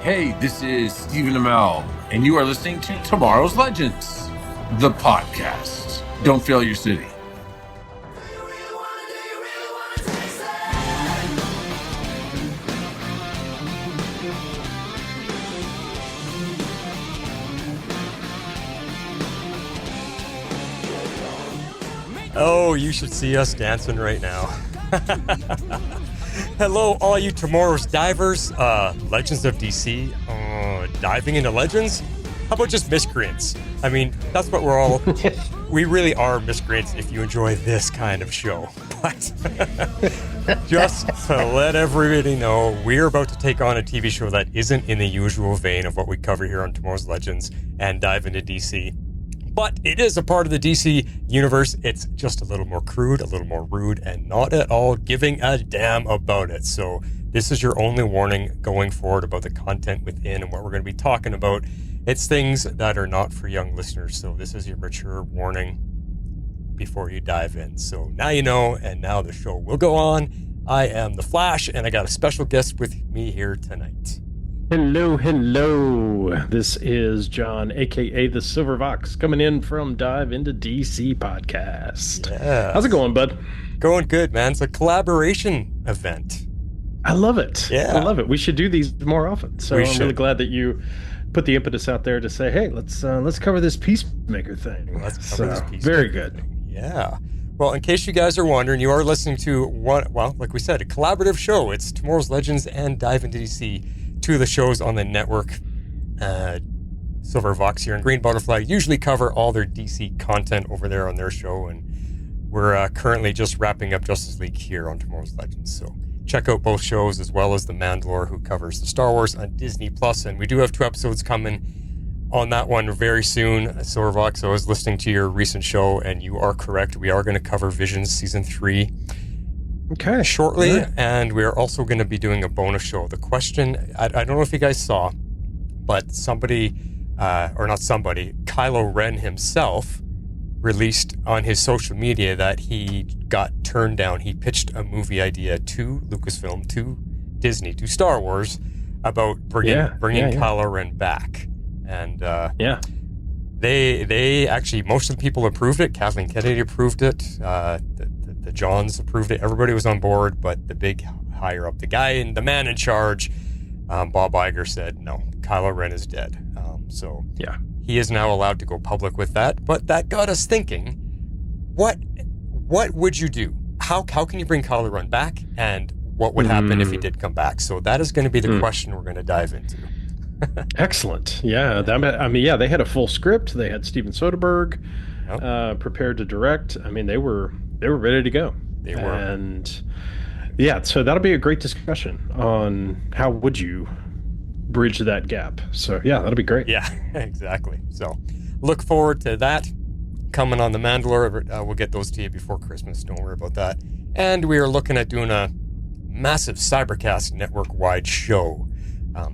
Hey, this is Stephen Amell, and you are listening to Tomorrow's Legends, the podcast. Don't fail your city. Oh, you should see us dancing right now. Hello, all you Tomorrow's divers, Legends of DC, diving into Legends? How about just miscreants? I mean, that's what we're all... We really are miscreants if you enjoy this kind of show. But just to let everybody know, we're about to take on a TV show that isn't in the usual vein of what we cover here on Tomorrow's Legends and dive into DC. But it is a part of the DC universe. It's just a little more crude, a little more rude, and not at all giving a damn about it. So this is your only warning going forward about the content within and what we're going to be talking about. It's things that are not for young listeners. So this is your mature warning before you dive in. So now you know, and now the show will go on. I am The Flash, and I got a special guest with me here tonight. Hello, hello. This is John, a.k.a. the Silver Vox, coming in from Dive Into DC podcast. Yeah. How's it going, bud? Going good, man. It's a collaboration event. I love it. Yeah. I love it. We should do these more often. So I'm really glad that you put the impetus out there to say, hey, let's cover this Peacemaker thing. Let's cover this Peacemaker very good. thing. Yeah. Well, in case you guys are wondering, you are listening to like we said, a collaborative show. It's Tomorrow's Legends and Dive Into DC. Two of the shows on the network. Silver Vox here and Green Butterfly usually cover all their DC content over there on their show, and we're currently just wrapping up Justice League here on Tomorrow's Legends. So check out both shows, as well as The Mandalore, who covers the Star Wars on Disney Plus, and we do have 2 episodes coming on that one very soon. Silver Vox, I was listening to your recent show, and you are correct. We are going to cover Visions Season 3 shortly, and we are also going to be doing a bonus show. The question, I don't know if you guys saw, but Kylo Ren himself released on his social media that he got turned down. He pitched a movie idea to Lucasfilm, to Disney, to Star Wars, about bringing Kylo Ren back. And they actually, most of the people approved it. Kathleen Kennedy approved it. The Johns approved it. Everybody was on board, but the big higher up, the man in charge, Bob Iger, said, no, Kylo Ren is dead. He is now allowed to go public with that. But that got us thinking, what would you do? How can you bring Kylo Ren back? And what would happen if he did come back? So that is going to be the question we're going to dive into. Excellent. Yeah. They had a full script. They had Steven Soderbergh prepared to direct. I mean, they were ready to go. They were. And yeah, so that'll be a great discussion on how would you bridge that gap. So yeah, that'll be great. Yeah, exactly. So look forward to that coming on The Mandalore. We'll get those to you before Christmas. Don't worry about that. And we are looking at doing a massive Cybercast network-wide show,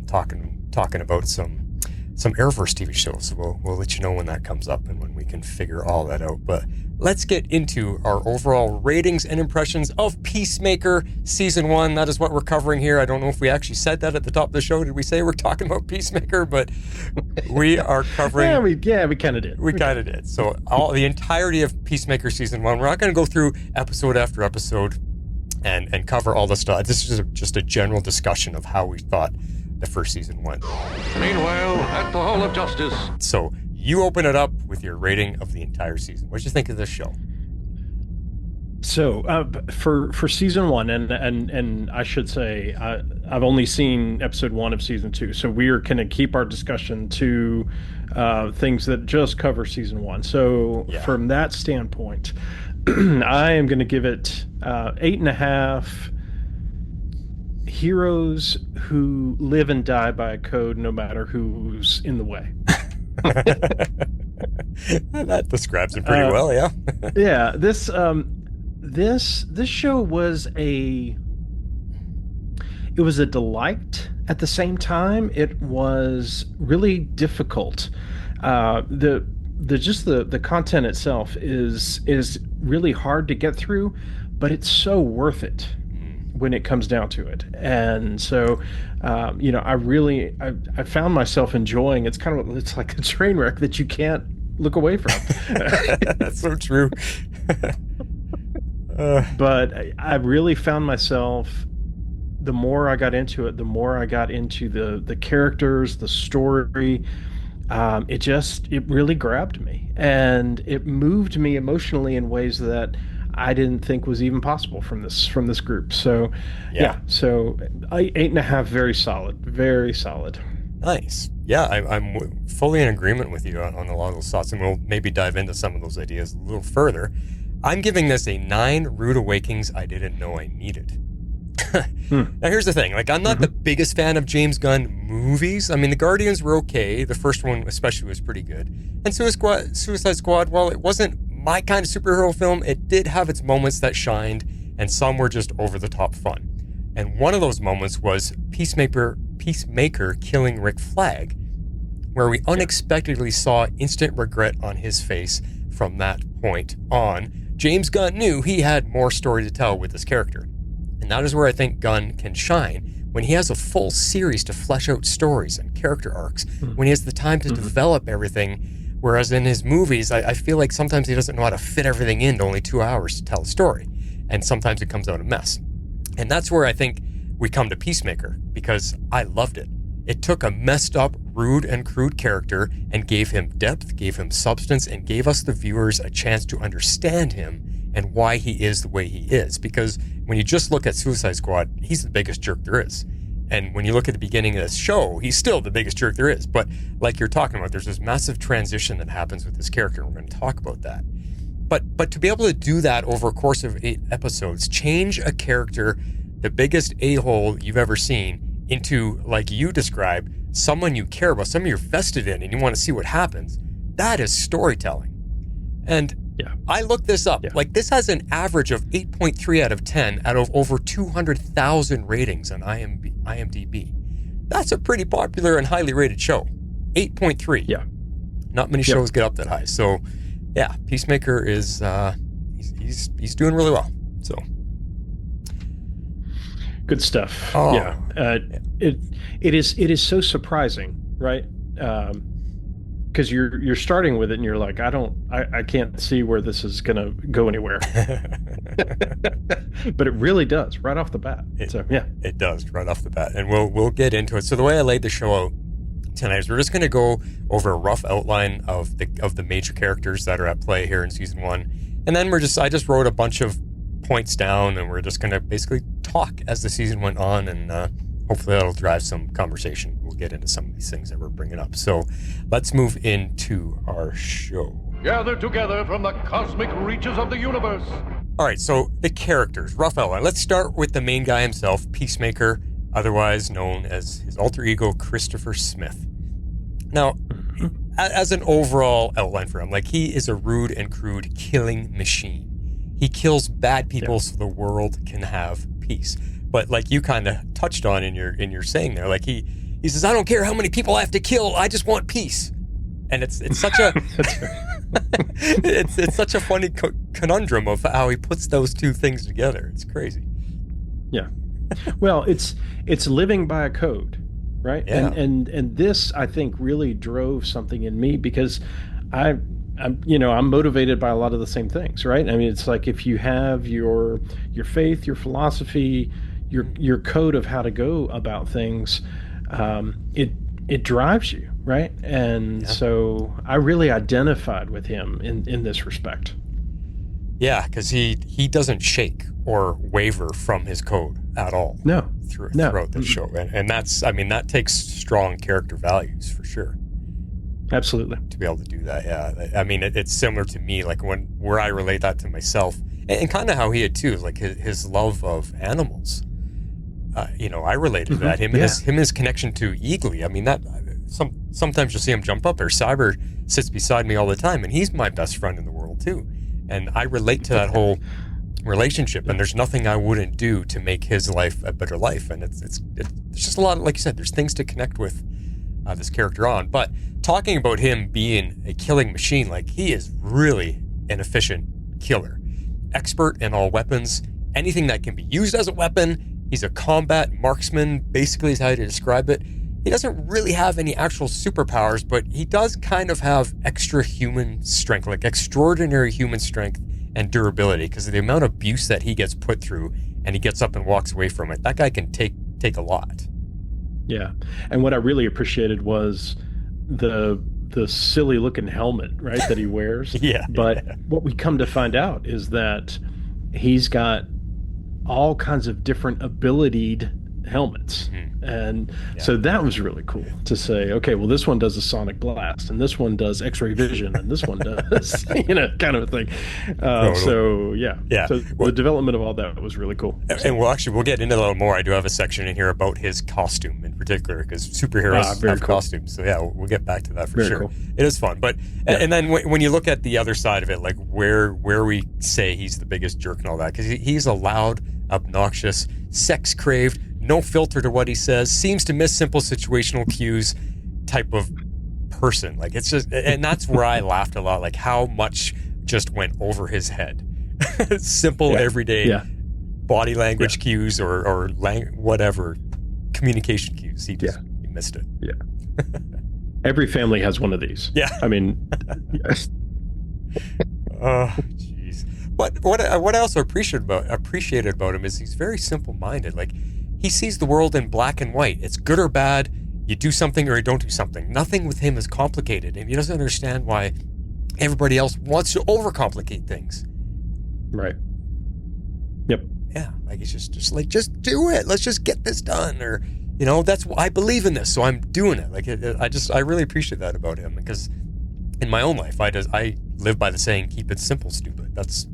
talking about some Airverse TV shows. So we'll let you know when that comes up and when we can figure all that out. But let's get into our overall ratings and impressions of Peacemaker Season 1. That is what we're covering here. I don't know if we actually said that at the top of the show. Did we say we're talking about Peacemaker? But we are covering... we kind of did. We kind of did. So the entirety of Peacemaker Season 1. We're not going to go through episode after episode and cover all the stuff. This is just a general discussion of how we thought the first season went. Meanwhile, at the Hall of Justice. So you open it up with your rating of the entire season. What did you think of this show? So for season 1, and I should say I've only seen episode 1 of season 2, so we are going to keep our discussion to things that just cover season 1. So from that standpoint, I am going to give it 8.5. Heroes who live and die by a code, no matter who's in the way. That describes it pretty well, yeah. Yeah, this show was a delight. At the same time, it was really difficult. The content itself is really hard to get through, but it's so worth it when it comes down to it. And so, I found myself enjoying. It's like a train wreck that you can't look away from. That's so true. But I really found myself, the more I got into it, the more I got into the characters, the story. It really grabbed me, and it moved me emotionally in ways that I didn't think was even possible from this group. So, so 8.5, very solid, very solid. Nice. Yeah, I'm fully in agreement with you on a lot of those thoughts, and we'll maybe dive into some of those ideas a little further. I'm giving this a 9 rude awakenings I didn't know I needed. Now, here's the thing. Like, I'm not the biggest fan of James Gunn movies. I mean, The Guardians were okay. The first one especially was pretty good. And Suicide Squad, while it wasn't my kind of superhero film, it did have its moments that shined, and some were just over-the-top fun. And one of those moments was Peacemaker killing Rick Flag, where we unexpectedly saw instant regret on his face from that point on. James Gunn knew he had more story to tell with this character. And that is where I think Gunn can shine, when he has a full series to flesh out stories and character arcs, when he has the time to develop everything, whereas in his movies, I feel like sometimes he doesn't know how to fit everything into only 2 hours to tell a story, and sometimes it comes out a mess. And that's where I think we come to Peacemaker, because I loved it. It took a messed up, rude, and crude character and gave him depth, gave him substance, and gave us, the viewers, a chance to understand him and why he is the way he is. Because when you just look at Suicide Squad, he's the biggest jerk there is. And when you look at the beginning of this show, he's still the biggest jerk there is. But like you're talking about, there's this massive transition that happens with this character, and we're going to talk about that. But to be able to do that over a course of 8 episodes, change a character, the biggest a-hole you've ever seen, into, like you described, someone you care about, someone you're vested in, and you want to see what happens, that is storytelling. And I looked this up. Yeah. Like, this has an average of 8.3 out of 10 out of over 200,000 ratings on IMDb. That's a pretty popular and highly rated show. 8.3. Yeah. Not many shows get up that high. So, yeah, Peacemaker is he's doing really well. So, good stuff. Oh. Yeah. It is so surprising, right? Because you're starting with it and you're like, I can't see where this is gonna go anywhere. But it really does right off the bat. It does right off the bat, and we'll get into it. So the way I laid the show out tonight is we're just going to go over a rough outline of the major characters that are at play here in season 1, and then I just wrote a bunch of points down, and we're just going to basically talk as the season went on, and hopefully that'll drive some conversation. We'll get into some of these things that we're bringing up. So let's move into our show. Gathered together from the cosmic reaches of the universe. All right, so the characters, rough outline. Let's start with the main guy himself, Peacemaker, otherwise known as his alter ego, Christopher Smith. Now, as an overall outline for him, like, he is a rude and crude killing machine. He kills bad people so the world can have peace. But like you kind of touched on in your saying there, like he says, I don't care how many people I have to kill, I just want peace. And it's such a it's such a funny conundrum of how he puts those two things together. It's crazy. Yeah. Well, it's living by a code, right? Yeah. And this, I think, really drove something in me, because I'm motivated by a lot of the same things, right? I mean, it's like, if you have your faith, your philosophy, your code of how to go about things, it drives you, right? And so I really identified with him in this respect. Yeah, because he doesn't shake or waver from his code at all. No. Throughout the show, and that takes strong character values for sure. Absolutely. To be able to do that, yeah. I mean, it's similar to me, like where I relate that to myself, and kind of how he had too, like his love of animals. I related to that. His connection to Eagly. I mean, that sometimes you'll see him jump up there. Cyber sits beside me all the time, and he's my best friend in the world too. And I relate to that whole relationship. And there's nothing I wouldn't do to make his life a better life. And it's just a lot of, like you said, there's things to connect with this character on. But talking about him being a killing machine, like, he is really an efficient killer, expert in all weapons. Anything that can be used as a weapon, He's a combat marksman, basically is how to describe it. He doesn't really have any actual superpowers, but he does kind of have extra human strength, like extraordinary human strength and durability, because of the amount of abuse that he gets put through and he gets up and walks away from it. That guy can take a lot. Yeah. And what I really appreciated was the silly looking helmet, right, that he wears. Yeah. But what we come to find out is that he's got all kinds of different abilitied helmets. And so that was really cool to say, okay, well, this one does a sonic blast and this one does x-ray vision and this one does, kind of a thing. So so the development of all that was really cool. And we'll get into that a little more. I do have a section in here about his costume in particular, because superheroes have costumes. So we'll get back to that for sure. Cool. It is fun. But and then when you look at the other side of it, like where we say he's the biggest jerk and all that, because he's a loud, obnoxious, sex-craved, no filter to what he says, seems to miss simple situational cues type of person. Like, it's just, and that's where I laughed a lot, like how much just went over his head. Simple, everyday body language cues or whatever communication cues. He missed it. Yeah. Every family has one of these. Yeah. I mean, oh, jeez. But what I also appreciated about him is he's very simple-minded. Like, he sees the world in black and white. It's good or bad. You do something or you don't do something. Nothing with him is complicated, and he doesn't understand why everybody else wants to overcomplicate things. Right. Yep. Yeah, like he's just like, just do it. Let's just get this done, or that's why I believe in this, so I'm doing it. Like I really appreciate that about him, because in my own life, I live by the saying, "Keep it simple, stupid." That's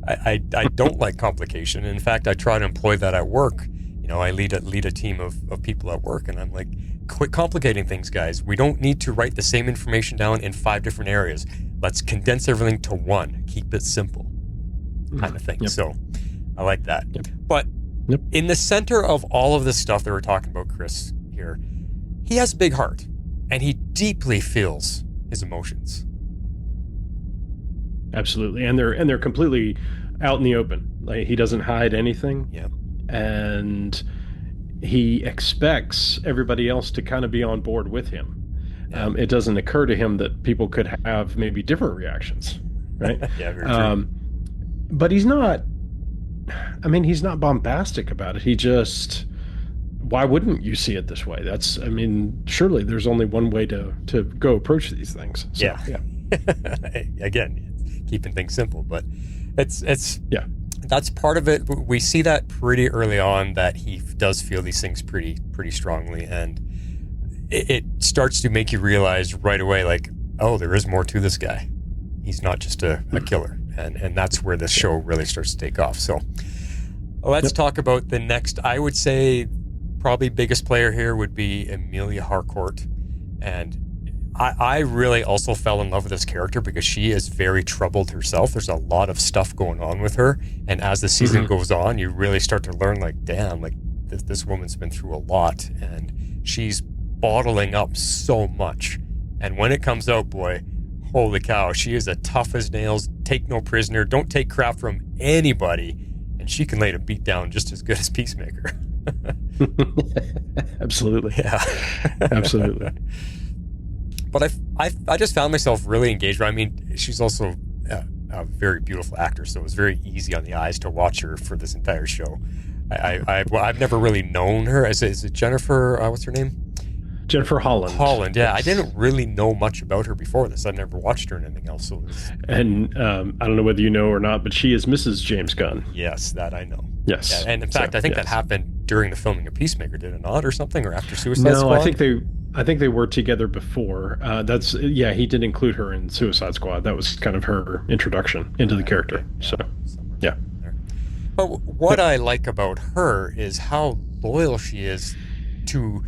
I don't like complication. In fact, I try to employ that at work. I lead a team of people at work, and I'm like, quit complicating things, guys. We don't need to write the same information down in 5 different areas. Let's condense everything to one. Keep it simple, kind of thing. Yep. So I like that. Yep. But in the center of all of this stuff that we're talking about, Chris, here, he has a big heart, and he deeply feels his emotions. Absolutely. And they're completely out in the open. Like, he doesn't hide anything. Yeah. And he expects everybody else to kind of be on board with him. Yeah. It doesn't occur to him that people could have maybe different reactions, right? Yeah, very true. But he's not bombastic about it. He just, why wouldn't you see it this way? Surely there's only one way to go approach these things. So, yeah. Again, keeping things simple, but it's that's part of it. We see that pretty early on, that he does feel these things pretty strongly, and it starts to make you realize right away, like, oh, there is more to this guy. He's not just a killer, and that's where this show really starts to take off. So let's talk about the next. I would say probably biggest player here would be Emilia Harcourt, and I really also fell in love with this character because she is very troubled herself. There's a lot of stuff going on with her, and as the season goes on, you really start to learn, like, damn, like this woman's been through a lot, and she's bottling up so much. And when it comes out, boy, holy cow, she is a tough as nails, take no prisoner, don't take crap from anybody, and she can lay a beat down just as good as Peacemaker. Absolutely. Yeah. Absolutely. But I just found myself really engaged. I mean, she's also a very beautiful actor, so it was very easy on the eyes to watch her for this entire show. I've never really known her. Is it Jennifer? What's her name? Jennifer Holland. Holland, yeah. I didn't really know much about her before this. I'd never watched her in anything else. So and I don't know whether you know or not, but she is Mrs. James Gunn. Yes, that I know. Yes. Yeah, and in fact, I think that happened during the filming of Peacemaker, did it not, or something, or after Suicide Squad? No, I think they were together before. He did include her in Suicide Squad. That was kind of her introduction into the character. So, yeah. But what I like about her is how loyal she is to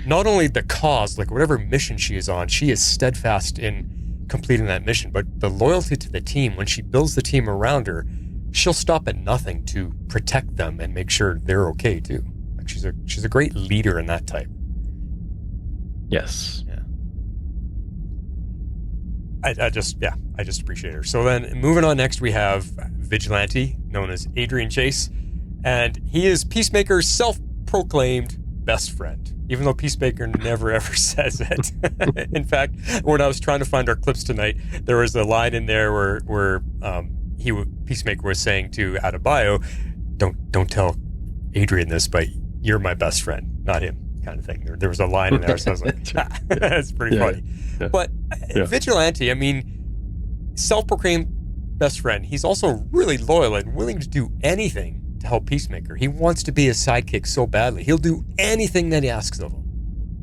not only the cause, like whatever mission she is on, she is steadfast in completing that mission, but the loyalty to the team. When she builds the team around her, she'll stop at nothing to protect them and make sure they're okay too. Like, she's a great leader in that type. Yes. Yeah. I just appreciate her. So then moving on, next we have Vigilante, known as Adrian Chase. And he is Peacemaker's self-proclaimed best friend, even though Peacemaker never ever says it. In fact, when I was trying to find our clips tonight, there was a line in there where Peacemaker was saying to Adebayo, "Don't tell Adrian this, but you're my best friend, not him," kind of thing. There was a line in there, so I was like, that's pretty funny. Yeah. But Vigilante, I mean, self-proclaimed best friend. He's also really loyal and willing to do anything to help Peacemaker. He wants to be a sidekick so badly. He'll do anything that he asks of him.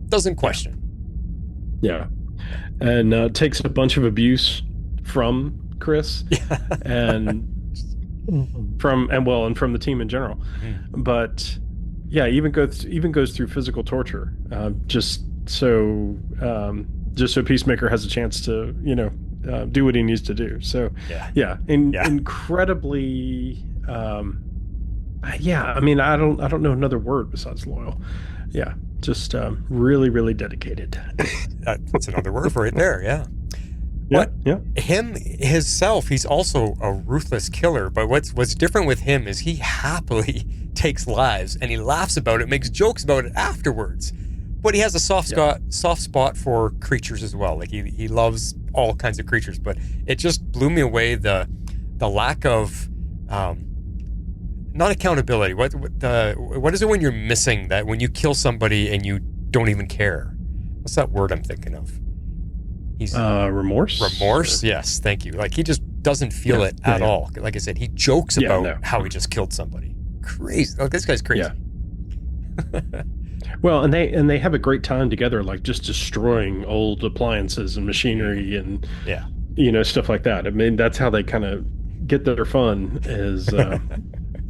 Doesn't question. Yeah. And takes a bunch of abuse from Chris and from the team in general. Mm-hmm. But yeah, even goes through physical torture, just so Peacemaker has a chance to, do what he needs to do. So incredibly I mean, I don't know another word besides loyal. Yeah, just really, really dedicated. That's another word for it there, yeah. But himself, he's also a ruthless killer. But what's different with him is he happily takes lives and he laughs about it, makes jokes about it afterwards. But he has a soft spot for creatures as well. Like he loves all kinds of creatures. But it just blew me away the lack of not accountability. What is it when you're missing that, when you kill somebody and you don't even care? What's that word I'm thinking of? He's remorse. Remorse, yes, thank you. Like he just doesn't feel it at all. Like I said, he jokes about how he just killed somebody. Crazy. Like this guy's crazy. Yeah. Well, and they have a great time together, like just destroying old appliances and machinery and stuff like that. I mean, that's how they kind of get their fun, is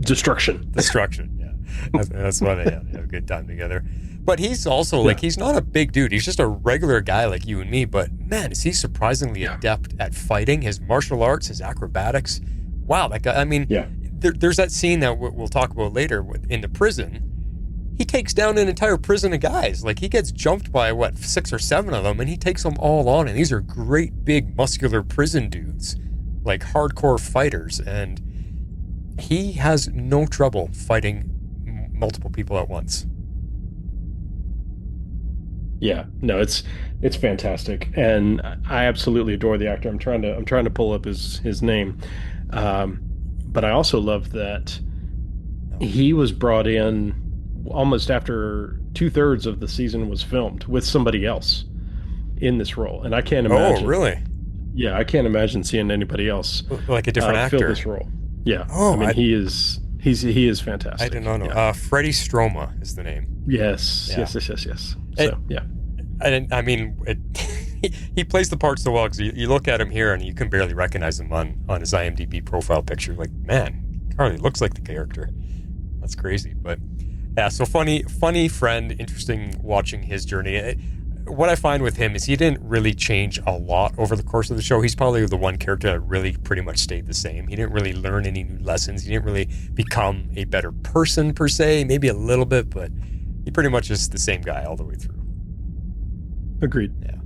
destruction. Yeah. That's why they have a good time together. But he's also he's not a big dude. He's just a regular guy like you and me. But man, is he surprisingly adept at fighting. His martial arts, his acrobatics. Wow, that guy. I mean, there's that scene that we'll talk about later in the prison. He takes down an entire prison of guys. Like he gets jumped by 6 or 7 of them, and he takes them all on. And these are great, big, muscular prison dudes, like hardcore fighters. And he has no trouble fighting multiple people at once. Yeah, no, it's fantastic, and I absolutely adore the actor. I'm trying to pull up his name, but I also love that he was brought in almost after 2/3 of the season was filmed with somebody else in this role, and I can't imagine. Oh, really? Yeah, I can't imagine seeing anybody else like a different actor fill this role. Yeah. Oh, I mean, he is fantastic. I did not know. Yeah. Freddie Stroma is the name. Yes. Yeah. Yes. So, I mean, he plays the part so well, because you look at him here and you can barely recognize him on his IMDb profile picture. Like, man, hardly looks like the character. That's crazy. But yeah, so funny friend. Interesting watching his journey. What I find with him is he didn't really change a lot over the course of the show. He's probably the one character that really pretty much stayed the same. He didn't really learn any new lessons. He didn't really become a better person per se. Maybe a little bit, but he pretty much is the same guy all the way through. Agreed. Yeah.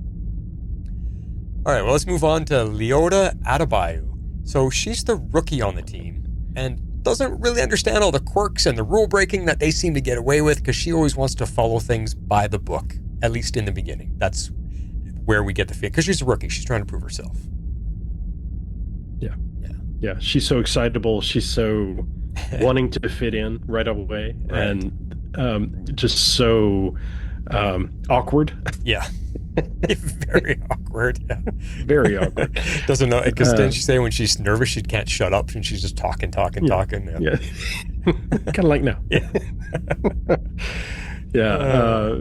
All right, well, let's move on to Leota Adebayo. So she's the rookie on the team and doesn't really understand all the quirks and the rule breaking that they seem to get away with, because she always wants to follow things by the book. At least in the beginning. That's where we get the feel. Because she's a rookie. She's trying to prove herself. Yeah. She's so excitable. She's so wanting to fit in right away. Right. And just so awkward. Yeah. Very awkward. Yeah. Very awkward. Doesn't know. Because didn't she say when she's nervous, she can't shut up and she's just talking. Yeah. Kind of like now. Yeah.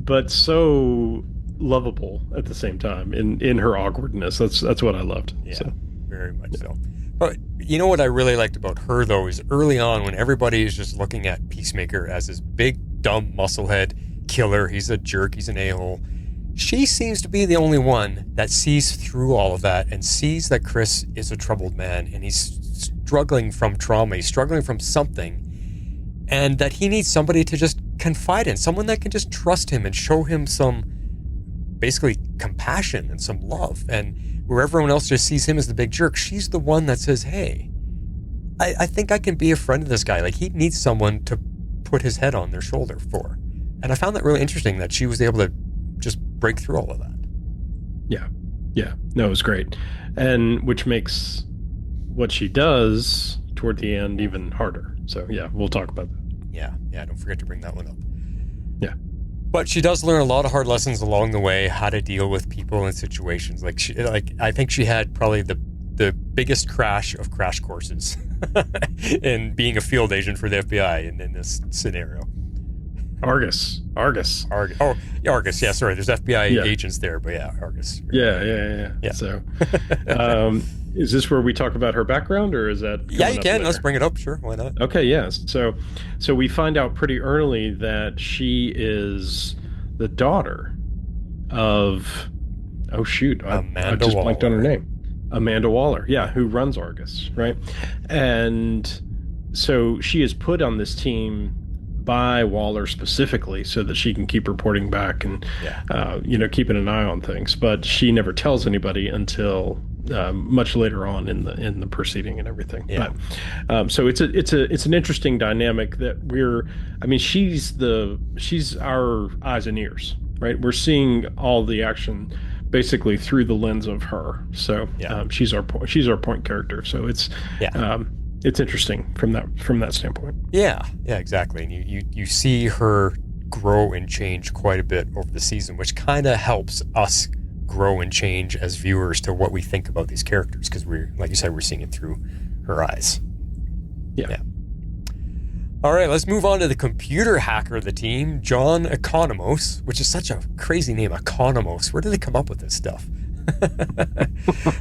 But so lovable at the same time in her awkwardness. That's what I loved. Yeah, so. Very much so. But you know what I really liked about her, though, is early on when everybody is just looking at Peacemaker as this big, dumb, musclehead killer. He's a jerk. He's an a-hole. She seems to be the only one that sees through all of that and sees that Chris is a troubled man and he's struggling from trauma. He's struggling from something. And that he needs somebody to just confide in, someone that can just trust him and show him some, basically, compassion and some love. And where everyone else just sees him as the big jerk, she's the one that says, hey, I think I can be a friend of this guy. Like, he needs someone to put his head on their shoulder for. And I found that really interesting that she was able to just break through all of that. Yeah. Yeah. No, it was great. And which makes what she does toward the end even harder. So, yeah, we'll talk about that. Yeah. Don't forget to bring that one up. Yeah. But she does learn a lot of hard lessons along the way, how to deal with people and situations. I think she had probably the biggest crash of crash courses in being a field agent for the FBI in this scenario. Argus. Oh, yeah, Argus. Yeah, sorry. There's FBI agents there, but yeah, Argus. Yeah. So, is this where we talk about her background, or is that? Yeah, you can. Later? Let's bring it up. Sure, why not? Okay, yes. So we find out pretty early that she is the daughter of. Oh shoot! I just blanked on her name. Amanda Waller. Yeah, who runs Argus, right? And so she is put on this team by Waller specifically so that she can keep reporting back and keeping an eye on things, but she never tells anybody until much later on in the proceeding and everything. Yeah. But so it's an interesting dynamic that she's our eyes and ears, right? We're seeing all the action basically through the lens of her. So she's our point character. So it's interesting from that standpoint. Yeah, exactly. And you see her grow and change quite a bit over the season, which kind of helps us grow and change as viewers to what we think about these characters, because we're, like you said, we're seeing it through her eyes. Yeah. All right, let's move on to the computer hacker of the team, John Economos, which is such a crazy name, Economos. Where did they come up with this stuff?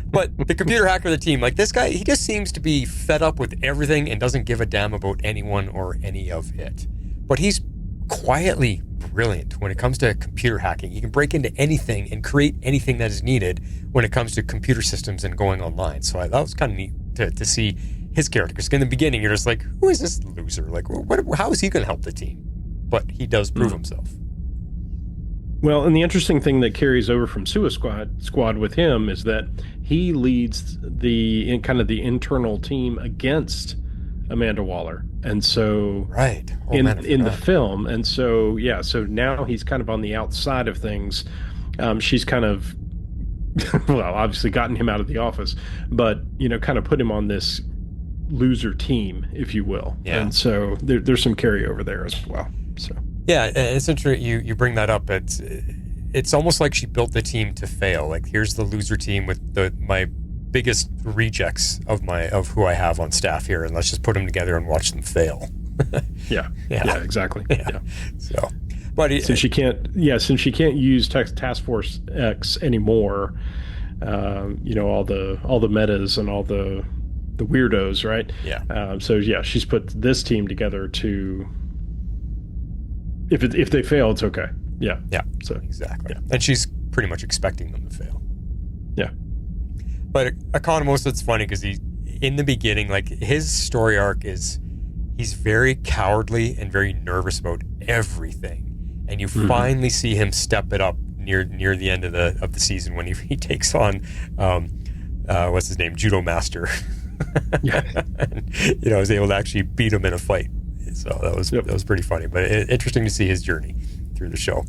But the computer hacker of the team, like this guy, he just seems to be fed up with everything and doesn't give a damn about anyone or any of it. But he's quietly brilliant when it comes to computer hacking. He can break into anything and create anything that is needed when it comes to computer systems and going online. So that was kind of neat to see his character, because in the beginning you're just like, who is this loser? Like, how is he going to help the team? But he does prove himself. Well, and the interesting thing that carries over from Suicide Squad with him is that he leads the internal team against Amanda Waller, and so in the film, and so so now he's kind of on the outside of things. She's kind of obviously gotten him out of the office, but kind of put him on this loser team, if you will. Yeah. And so there's some carryover there as well. So. Yeah, it's interesting you bring that up. It's almost like she built the team to fail. Like, here's the loser team with my biggest rejects of who I have on staff here, and let's just put them together and watch them fail. Yeah, exactly. Yeah. So, but since she can't use Task Force X anymore, all the metas and all the weirdos, right? Yeah. She's put this team together to. If they fail, it's okay. Yeah. So exactly. Yeah. And she's pretty much expecting them to fail. Yeah. But Economos, it's funny because in the beginning, like, his story arc is he's very cowardly and very nervous about everything, and you finally see him step it up near the end of the season when he takes on what's his name, Judo Master. Yeah. And, is able to actually beat him in a fight. So that was pretty funny, but interesting to see his journey through the show.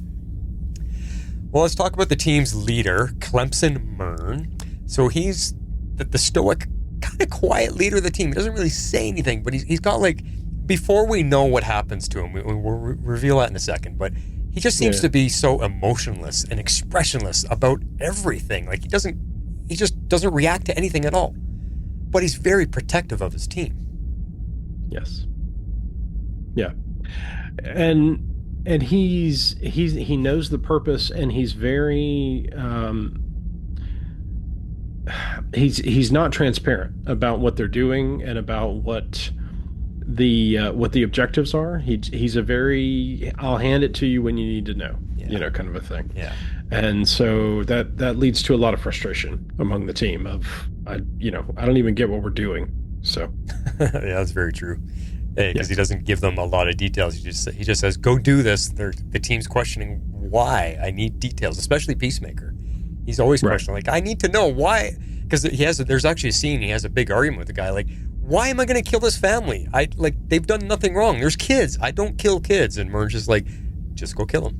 Well, let's talk about the team's leader, Clemson Mern. So he's the stoic, kind of quiet leader of the team. He doesn't really say anything, but he's got, like, before we know what happens to him, we'll reveal that in a second, but he just seems to be so emotionless and expressionless about everything. Like, he just doesn't react to anything at all. But he's very protective of his team. Yes. Yeah. And he knows the purpose, and he's very he's not transparent about what they're doing and about what the objectives are. He's a very, I'll hand it to you when you need to know, kind of a thing. Yeah. And so that leads to a lot of frustration among the team of, I don't even get what we're doing. So yeah, that's very true. Because he doesn't give them a lot of details. He just says, go do this. The team's questioning why. I need details, especially Peacemaker. He's always questioning, like, I need to know why. Because there's actually a scene, he has a big argument with the guy, like, why am I going to kill this family? They've done nothing wrong. There's kids. I don't kill kids. And Murn's just like, just go kill them.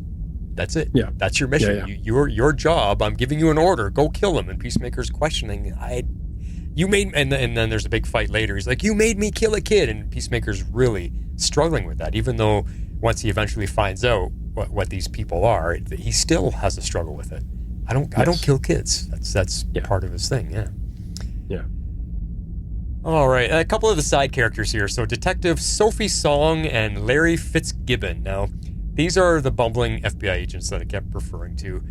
That's it. Yeah. That's your mission. Yeah. Your job. I'm giving you an order. Go kill them. And Peacemaker's questioning, and then there's a big fight later. He's like, you made me kill a kid. And Peacemaker's really struggling with that, even though once he eventually finds out what these people are, he still has a struggle with it. I don't kill kids. That's part of his thing. Yeah. Yeah. All right, a couple of the side characters here. So Detective Sophie Song and Larry Fitzgibbon. Now, these are the bumbling FBI agents that I kept referring to.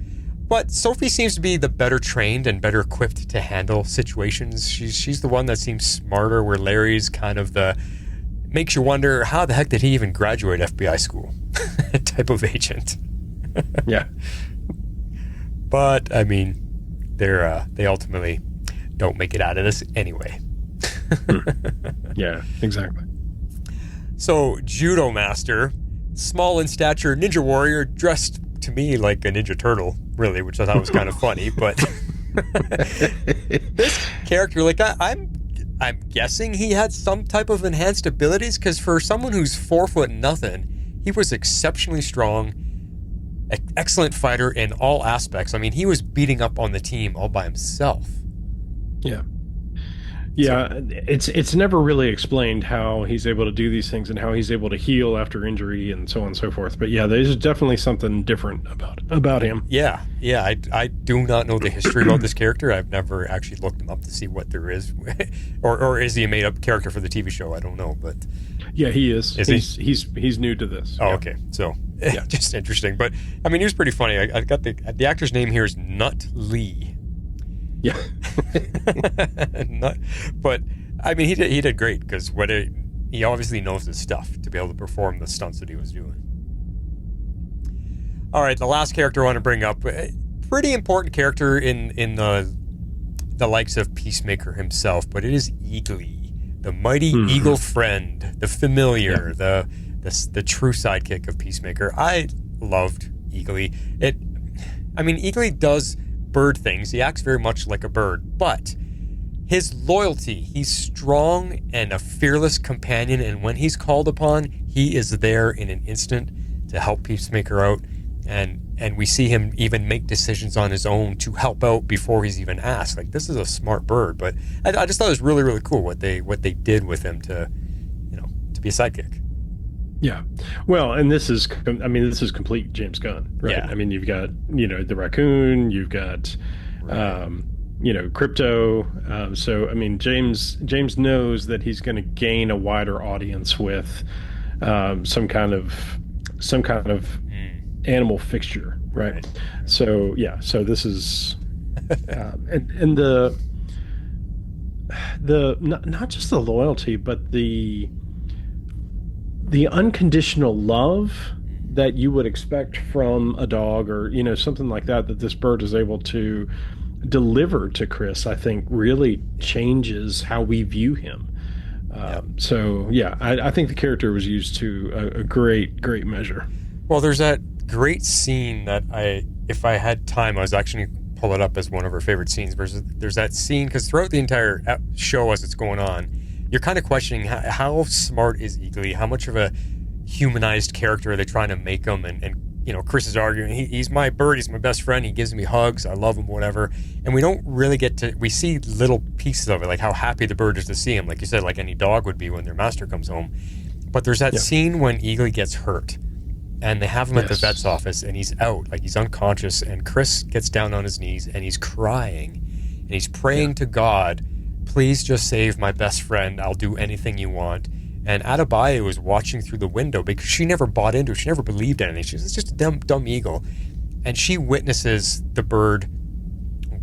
But Sophie seems to be the better trained and better equipped to handle situations. She's the one that seems smarter, where Larry's kind of the makes you wonder, how the heck did he even graduate FBI school type of agent. Yeah. But, I mean, they ultimately don't make it out of this anyway. Yeah, exactly. So, Judo Master, small in stature ninja warrior, dressed to me like a Ninja Turtle, really, which I thought was kind of funny. But this character, like, I'm guessing he had some type of enhanced abilities, because for someone who's 4 foot nothing, he was exceptionally strong, excellent fighter in all aspects. I mean, he was beating up on the team all by himself. Yeah. Yeah, it's never really explained how he's able to do these things and how he's able to heal after injury and so on and so forth. But yeah, there's definitely something different about him. Yeah. I do not know the history about this character. I've never actually looked him up to see what there is, or is he a made-up character for the TV show? I don't know, but yeah, he is. Is he's new to this. Oh, yeah. Okay. So just interesting. But I mean, he was pretty funny. I got the actor's name here is Nut Lee. Yeah. But I mean, he did great, because he obviously knows his stuff to be able to perform the stunts that he was doing. All right, the last character I want to bring up, a pretty important character in the likes of Peacemaker himself, but it is Eagly, the mighty eagle friend, the familiar, the true sidekick of Peacemaker. I loved Eagly. Eagly does bird things. He acts very much like a bird, but his loyalty, he's strong and a fearless companion, and when he's called upon, he is there in an instant to help Peacemaker out, and we see him even make decisions on his own to help out before he's even asked. Like, this is a smart bird. But I just thought it was really, really cool what they did with him to be a sidekick. Yeah. Well, and this is complete James Gunn, right? Yeah. I mean, you've got, the raccoon, you've got, Crypto. So, I mean, James knows that he's going to gain a wider audience with some kind of animal fixture, right? So, yeah. So this is, and the not just the loyalty, but the unconditional love that you would expect from a dog, or something like that this bird is able to deliver to Chris, I think really changes how we view him. So yeah, I think the character was used to a great measure. Well, there's that great scene that if I had time, I was actually going to pull it up as one of our favorite scenes. There's that scene, because throughout the entire show as it's going on, you're kind of questioning how smart is Eagly? How much of a humanized character are they trying to make him? And Chris is arguing, he's my bird, he's my best friend, he gives me hugs, I love him, whatever. And we don't really we see little pieces of it, like how happy the bird is to see him, like you said, like any dog would be when their master comes home. But there's that scene when Eagly gets hurt, and they have him at the vet's office, and he's out, like he's unconscious, and Chris gets down on his knees, and he's crying, and he's praying to God, please just save my best friend, I'll do anything you want. And Adebayo was watching through the window, because she never bought into it. She never believed anything. She was, it's just a dumb eagle. And she witnesses the bird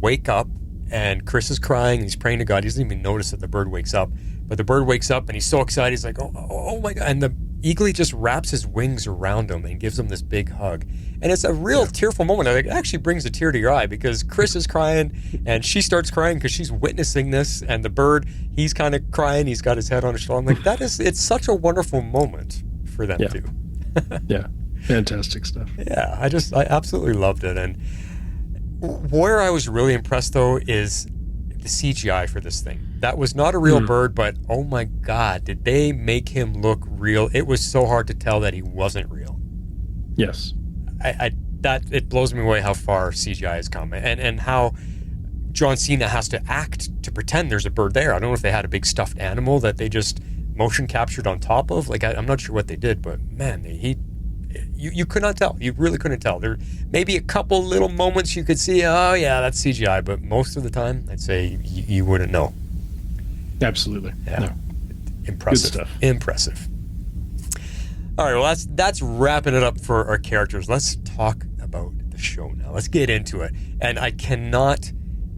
wake up, and Chris is crying, and he's praying to God. He doesn't even notice that the bird wakes up. But the bird wakes up, and he's so excited. He's like, oh my God. And the Eagly just wraps his wings around him and gives him this big hug. And it's a real tearful moment. It actually brings a tear to your eye, because Chris is crying, and she starts crying because she's witnessing this. And the bird, he's kind of crying. He's got his head on his shoulder. I'm like, it's such a wonderful moment for them too. Yeah. Fantastic stuff. Yeah. I absolutely loved it. And where I was really impressed, though, is the CGI for this thing. That was not a real bird, but oh my God, did they make him look real? It was so hard to tell that he wasn't real. Yes. It blows me away how far CGI has come, and how John Cena has to act to pretend there's a bird there. I don't know if they had a big stuffed animal that they just motion captured on top of. Like, I'm not sure what they did, but man, you could not tell. You really couldn't tell. There maybe a couple little moments you could see, oh yeah, that's CGI, but most of the time, I'd say you wouldn't know. Absolutely. Yeah. No. Impressive. Good stuff. Impressive. All right, well, that's wrapping it up for our characters. Let's talk about the show now. Let's get into it. And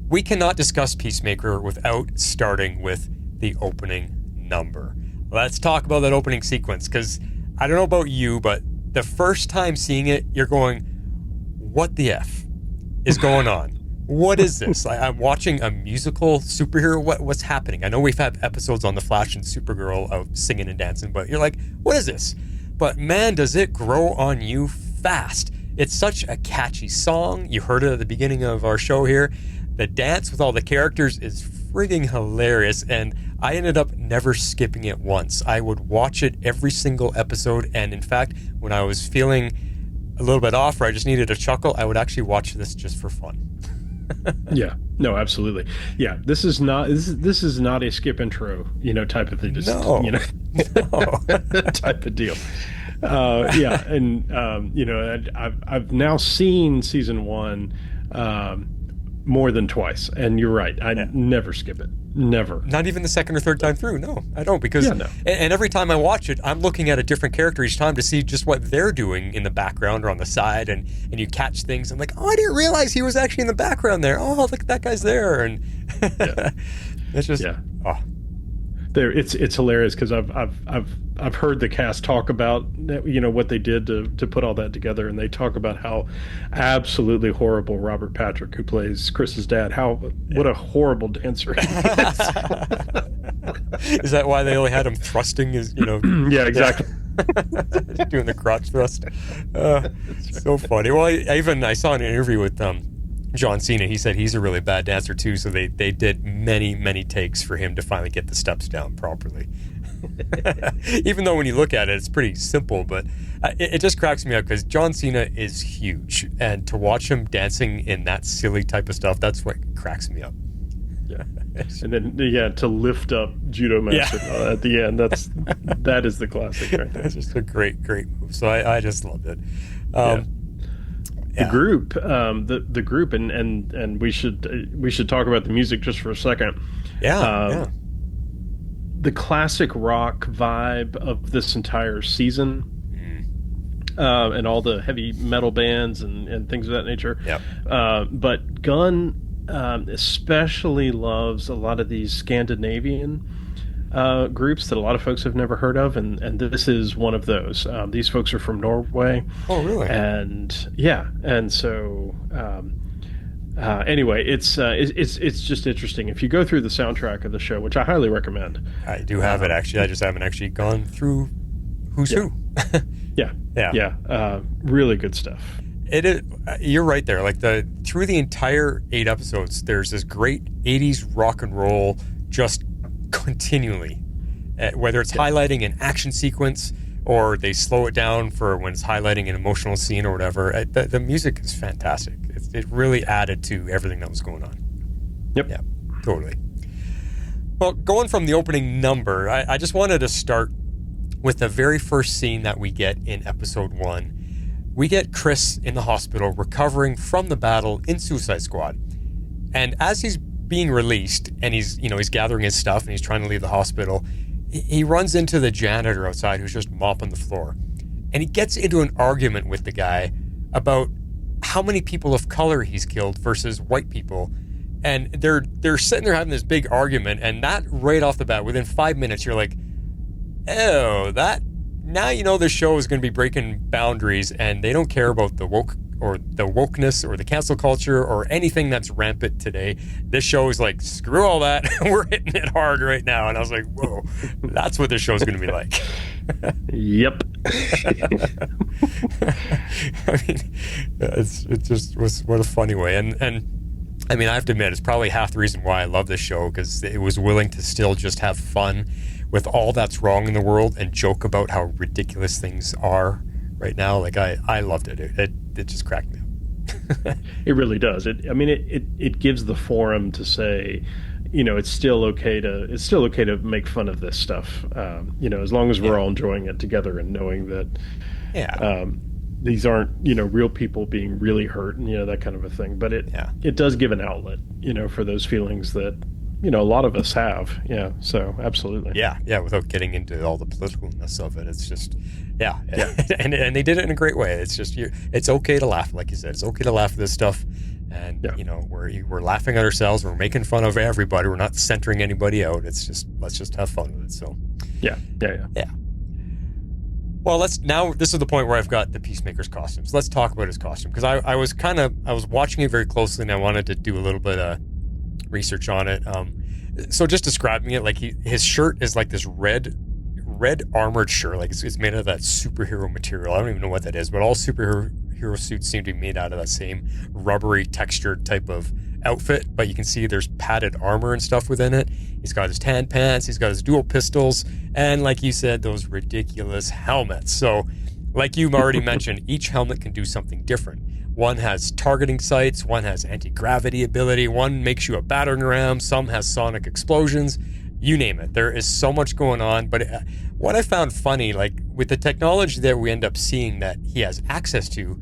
we cannot discuss Peacemaker without starting with the opening number. Let's talk about that opening sequence, because I don't know about you, but the first time seeing it, you're going, what the F is going on? What is this? I'm watching a musical superhero. What's happening? I know we've had episodes on The Flash and Supergirl of singing and dancing, but you're like, what is this? But man, does it grow on you fast. It's such a catchy song. You heard it at the beginning of our show here. The dance with all the characters is frigging hilarious, and I ended up never skipping it once. I would watch it every single episode, and in fact, when I was feeling a little bit off or I just needed a chuckle, I would actually watch this just for fun. Yeah, no, absolutely. Yeah, this is not a skip intro, type of thing. Just, no. Type of deal. Yeah, and I've now seen season 1 more than twice, and you're right. I never skip it. Never. Not even the second or third time through. No, I don't, because no. And every time I watch it, I'm looking at a different character each time to see just what they're doing in the background or on the side, and you catch things. I'm like, oh, I didn't realize he was actually in the background there. Oh, look, that guy's there, and it's just oh. It's hilarious, because I've heard the cast talk about what they did to put all that together, and they talk about how absolutely horrible Robert Patrick, who plays Chris's dad, what a horrible dancer he is. Is that why they only had him thrusting his Yeah, exactly. Doing the crotch thrust. So funny. Well, I saw an interview with John Cena. He said he's a really bad dancer too, so they did many takes for him to finally get the steps down properly. Even though when you look at it, it's pretty simple, but it just cracks me up, because John Cena is huge, and to watch him dancing in that silly type of stuff, that's what cracks me up. Yeah. And then to lift up Judo Master at the end, that is the classic right there. It's just a great move. So I just loved it. The group, and we should talk about the music just for a second. The classic rock vibe of this entire season, and all the heavy metal bands and things of that nature. But Gunn especially loves a lot of these Scandinavian groups that a lot of folks have never heard of, and this is one of those. These folks are from Norway. Oh, really? And so anyway, it's just interesting. If you go through the soundtrack of the show, which I highly recommend. I do have it, actually. I just haven't actually gone through who's who. Really good stuff. It is. You're right there. Like through the entire 8 episodes, there's this great 80s rock and roll just continually, whether it's highlighting an action sequence or they slow it down for when it's highlighting an emotional scene or whatever. The music is fantastic. It really added to everything that was going on. Yep. Yeah, totally. Well, going from the opening number, I just wanted to start with the very first scene that we get in episode 1. We get Chris in the hospital recovering from the battle in Suicide Squad. And as he's being released and he's gathering his stuff and he's trying to leave the hospital, he runs into the janitor outside who's just mopping the floor. And he gets into an argument with the guy about how many people of color he's killed versus white people. And they're sitting there having this big argument, and that right off the bat, within 5 minutes, you're like, oh, now you know this show is going to be breaking boundaries, and they don't care about the wokeness or the cancel culture or anything that's rampant today. This show is like, screw all that. We're hitting it hard right now. And I was like, whoa, that's what this show is going to be like. Yep. I mean, it just was, what a funny way. And I mean, I have to admit, it's probably half the reason why I love this show, because it was willing to still just have fun with all that's wrong in the world and joke about how ridiculous things are right now. Like, I loved it. It just cracked me up. It really does. It gives the forum to say, it's still okay to make fun of this stuff. As long as we're all enjoying it together and knowing that, these aren't, real people being really hurt and, that kind of a thing. But it does give an outlet, for those feelings that, a lot of us have. Yeah. So absolutely. Yeah. Without getting into all the politicalness of it. It's just, and they did it in a great way. It's just, it's okay to laugh. Like you said, it's okay to laugh at this stuff. And, we're laughing at ourselves. We're making fun of everybody. We're not centering anybody out. It's just, let's just have fun with it. So, yeah. Well, this is the point where I've got the Peacemaker's costume. So let's talk about his costume, because I was watching it very closely, and I wanted to do a little bit of research on it. So just describing it, like his shirt is like this red armored shirt, like it's made out of that superhero material. I don't even know what that is, but all superhero suits seem to be made out of that same rubbery textured type of outfit. But you can see there's padded armor and stuff within it. He's got his tan pants, he's got his dual pistols, and like you said, those ridiculous helmets. So like you already mentioned, each helmet can do something different. One has targeting sights, one has anti-gravity ability, one makes you a battering ram, some has sonic explosions, you name it. There is so much going on. But what I found funny, like with the technology that we end up seeing that he has access to,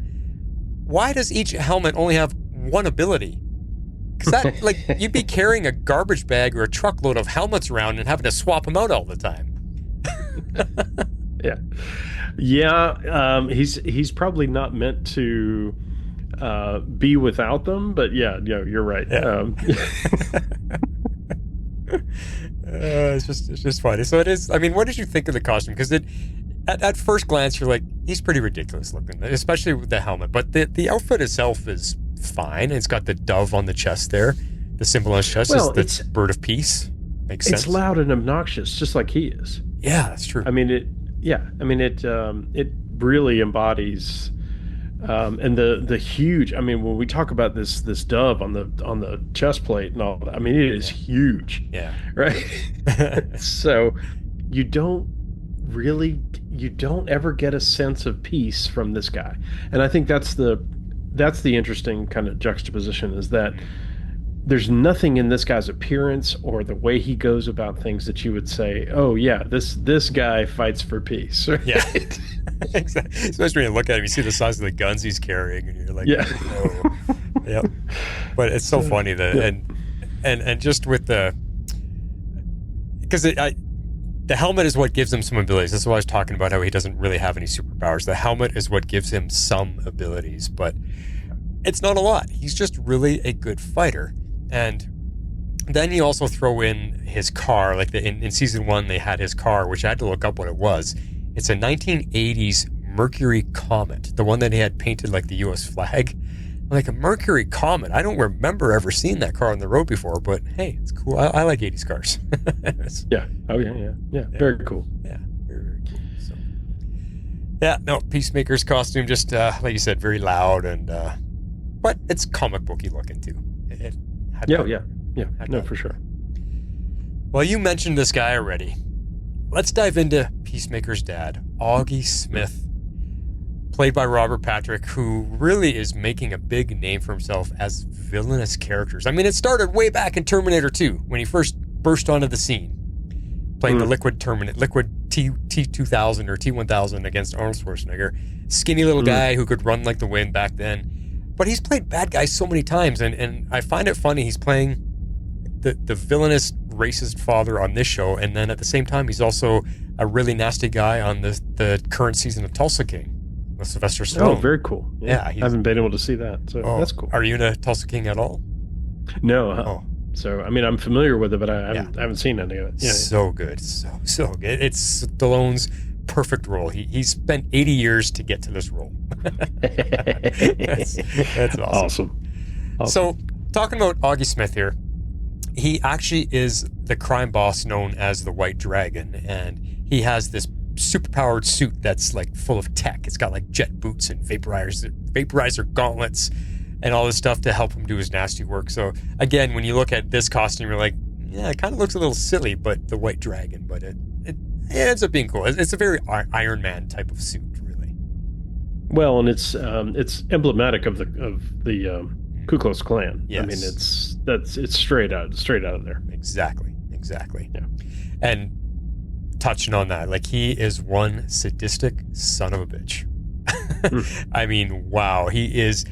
why does each helmet only have one ability? Because that, like, you'd be carrying a garbage bag or a truckload of helmets around and having to swap them out all the time. He's probably not meant to be without them, but you're right. It's just funny. So it is. I mean, what did you think of the costume? Because at first glance, you're like, he's pretty ridiculous looking, especially with the helmet. But the outfit itself is fine. It's got the dove on the chest there. The symbol on his chest is the bird of peace. Makes sense. It's loud and obnoxious, just like he is. Yeah, that's true. I mean, it really embodies, and the huge. I mean, when we talk about this dove on the chest plate and all that, I mean, it is huge. Yeah. Right. So you don't ever get a sense of peace from this guy, and I think that's the interesting kind of juxtaposition, is that there's nothing in this guy's appearance or the way he goes about things that you would say, oh yeah, this guy fights for peace. Right? Yeah, exactly. Especially when you look at him, you see the size of the guns he's carrying, and you're like, oh. Yep. But it's so funny that, and just with because the helmet is what gives him some abilities. That's why I was talking about how he doesn't really have any superpowers. The helmet is what gives him some abilities, but it's not a lot. He's just really a good fighter. And then you also throw in his car. Like in season 1, they had his car, which I had to look up what it was. It's a 1980s Mercury Comet, the one that he had painted like the U.S. flag. Like a Mercury Comet. I don't remember ever seeing that car on the road before, but hey, it's cool. I like 80s cars. Yeah. Oh, yeah. Very cool. Yeah, very, very cool. So, yeah, no, Peacemaker's costume, just like you said, very loud, and but it's comic booky looking too. For sure. Well, you mentioned this guy already. Let's dive into Peacemaker's dad, Augie Smith, played by Robert Patrick, who really is making a big name for himself as villainous characters. I mean, it started way back in Terminator 2 when he first burst onto the scene, playing the Liquid T-2000 or T-1000 against Arnold Schwarzenegger. Skinny little guy who could run like the wind back then. But he's played bad guys so many times, and I find it funny he's playing the villainous, racist father on this show, and then at the same time he's also a really nasty guy on the current season of Tulsa King with Sylvester Stallone. Oh, very cool. Yeah, I haven't been able to see that, so that's cool. Are you into Tulsa King at all? No. So, I mean, I'm familiar with it, but I haven't seen any of it. Yeah, so good. So good. It's Stallone's perfect role. He spent 80 years to get to this role. That's awesome. So, talking about Augie Smith here, he actually is the crime boss known as the White Dragon, and he has this superpowered suit that's like full of tech. It's got like jet boots and vaporizer gauntlets, and all this stuff to help him do his nasty work. So again, when you look at this costume, you're like, yeah, it kind of looks a little silly, but the white dragon, but it ends up being cool. It's a very Iron Man type of suit, really. Well, and it's emblematic of the Ku Klux Klan. Yes. I mean, it's straight out of there. Exactly. Yeah. And touching on that, like, he is one sadistic son of a bitch. I mean, wow, he is.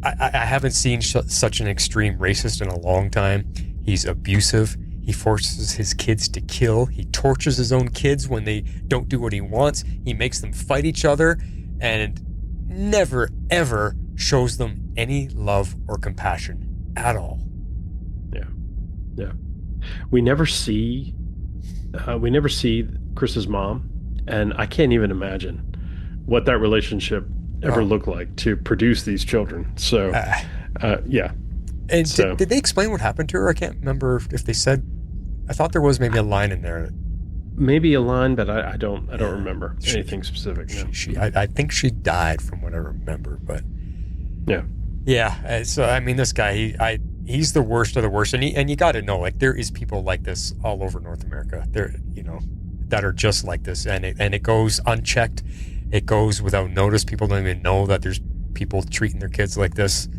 I haven't seen such an extreme racist in a long time. He's abusive. He forces his kids to kill. He tortures his own kids when they don't do what he wants. He makes them fight each other and never, ever shows them any love or compassion at all. Yeah. We never see Chris's mom, and I can't even imagine what that relationship ever looked like to produce these children. So, yeah. And did they explain what happened to her? I can't remember if they said. I thought there was maybe a line in there. Maybe a line, but I don't remember anything specific. No. I think she died from what I remember, but yeah. So I mean, this guy, he's the worst of the worst, and you got to know, like, there is people like this all over North America. There, that are just like this, and it goes unchecked. It goes without notice. People don't even know that there's people treating their kids like this.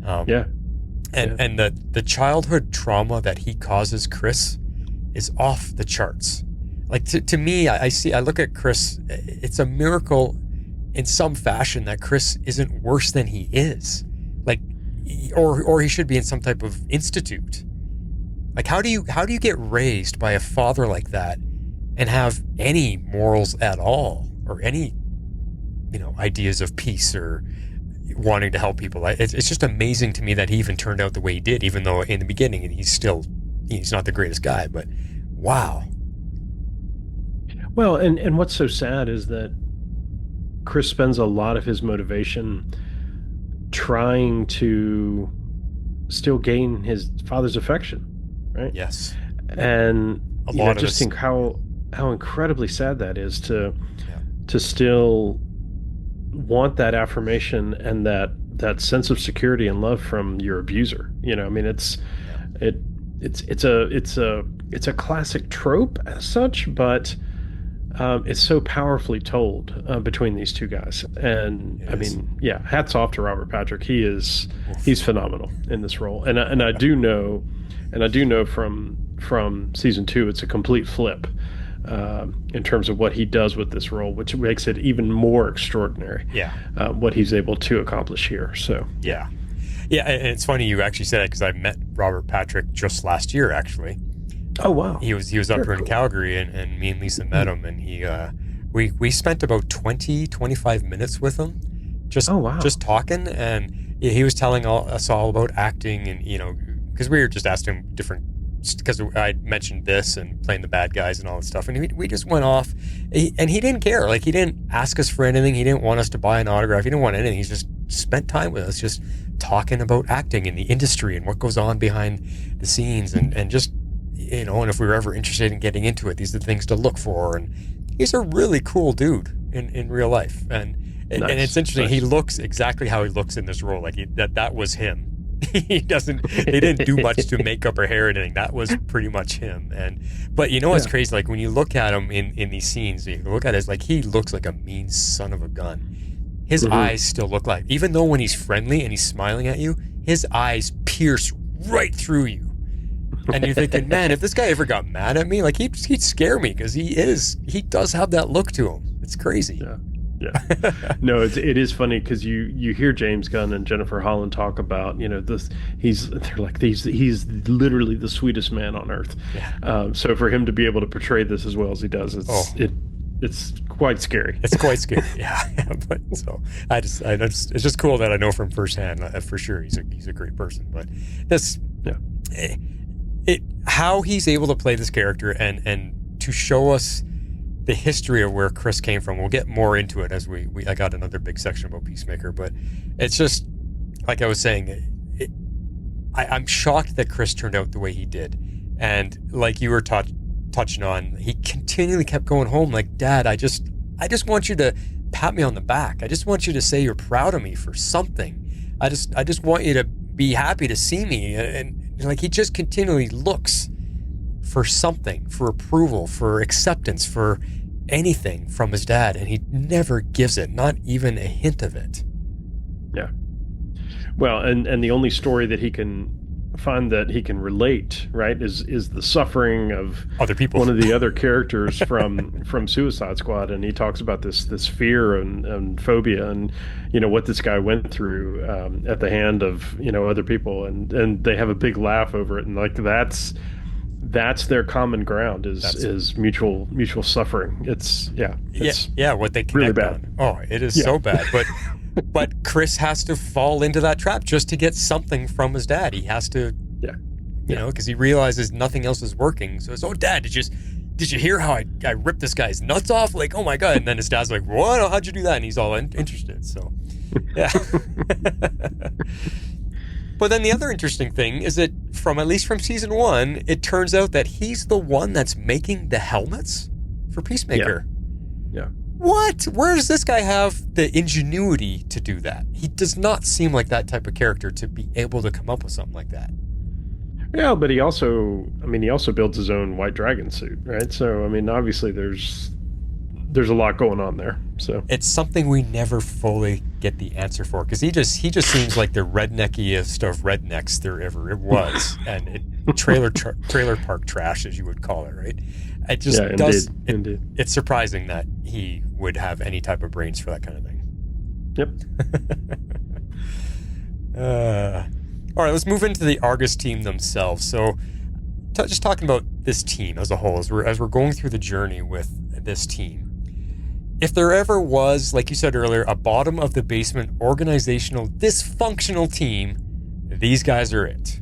And the childhood trauma that he causes Chris is off the charts. Like, to me, I look at Chris, it's a miracle in some fashion that Chris isn't worse than he is. Like, or he should be in some type of institute. Like, how do you get raised by a father like that and have any morals at all, or any, ideas of peace or wanting to help people? It's just amazing to me that he even turned out the way he did, even though in the beginning he's not the greatest guy, but wow. Well, and what's so sad is that Chris spends a lot of his motivation trying to still gain his father's affection, right? Yes. And just think how incredibly sad that is to still want that affirmation and that sense of security and love from your abuser. I mean, it's a classic trope as such, but it's so powerfully told between these two guys. And I mean, hats off to Robert Patrick. He's phenomenal in this role. And I do know from season 2, it's a complete flip in terms of what he does with this role, which makes it even more extraordinary. What he's able to accomplish here. So yeah, and it's funny you actually said that, because I met Robert Patrick just last year, actually. Oh wow. He was up here in Calgary, and me and Lisa met him, and he we spent about 25 minutes with him, just talking, and he was telling us all about acting, and because we were just asking him different, because I mentioned this and playing the bad guys and all that stuff, and we just went off, and he didn't care. Like, he didn't ask us for anything. He didn't want us to buy an autograph. He didn't want anything. He just spent time with us, just talking about acting in the industry and what goes on behind the scenes, and just, and if we were ever interested in getting into it, these are the things to look for. And he's a really cool dude in real life, and it's interesting. Nice. He looks exactly how he looks in this role. Like, that was him. They didn't do much to makeup or hair or anything. That was pretty much him. But what's crazy? Like, when you look at him in these scenes, you look at it, it's like he looks like a mean son of a gun. His eyes still look like, even though when he's friendly and he's smiling at you, his eyes pierce right through you. And you're thinking, man, if this guy ever got mad at me, like, he'd scare me, because he does have that look to him. It's crazy. Yeah. No, it is funny, because you hear James Gunn and Jennifer Holland talk about, this, they're like, he's literally the sweetest man on earth. Yeah. So for him to be able to portray this as well as he does, it's quite scary. It's quite scary. Yeah. But so it's just cool that I know from firsthand, for sure, he's a great person. But this, how he's able to play this character and to show us the history of where Chris came from. We'll get more into it as I got another big section about Peacemaker, but it's just, like I was saying, I'm shocked that Chris turned out the way he did. And like you were touching on, he continually kept going home like, Dad, I just want you to pat me on the back. I just want you to say you're proud of me for something. I just want you to be happy to see me. And like, he just continually looks for something, for approval, for acceptance, for anything from his dad, and he never gives it, not even a hint of it. Yeah. Well, and the only story that he can find that he can relate, right, is the suffering of other people. One of the other characters from Suicide Squad, and he talks about this fear and phobia, and what this guy went through at the hand of other people, and they have a big laugh over it, and like that's their common ground is mutual suffering. It's what they connect really bad. On. Oh, it is so bad, but Chris has to fall into that trap just to get something from his dad. He has to, because he realizes nothing else is working. So it's, oh, Dad, did you hear how I ripped this guy's nuts off? Like, oh my God. And then his dad's like, what? How'd you do that? And he's all interested. So, yeah. But then the other interesting thing is that at least from season 1, it turns out that he's the one that's making the helmets for Peacemaker. Yeah. What? Where does this guy have the ingenuity to do that? He does not seem like that type of character to be able to come up with something like that. Yeah, but he also builds his own White Dragon suit, right? So, obviously there's a lot going on there. So it's something we never fully get the answer for, because he just seems like the redneckiest of rednecks there ever was, and trailer park trash, as you would call it, right? It just does. Indeed. It's surprising that he would have any type of brains for that kind of thing. Yep. All right, let's move into the Argus team themselves. So, just talking about this team as a whole, as we're going through the journey with this team. If there ever was, like you said earlier, a bottom of the basement organizational dysfunctional team, these guys are it.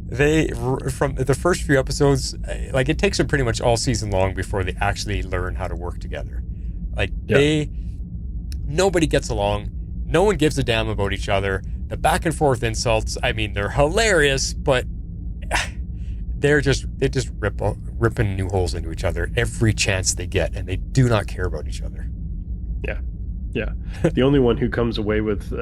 They, from the first few episodes, like, it takes them pretty much all season long before they actually learn how to work together. Like, nobody gets along. No one gives a damn about each other. The back and forth insults, they're hilarious, but they just ripping new holes into each other every chance they get, and they do not care about each other. Yeah. The only one who comes away with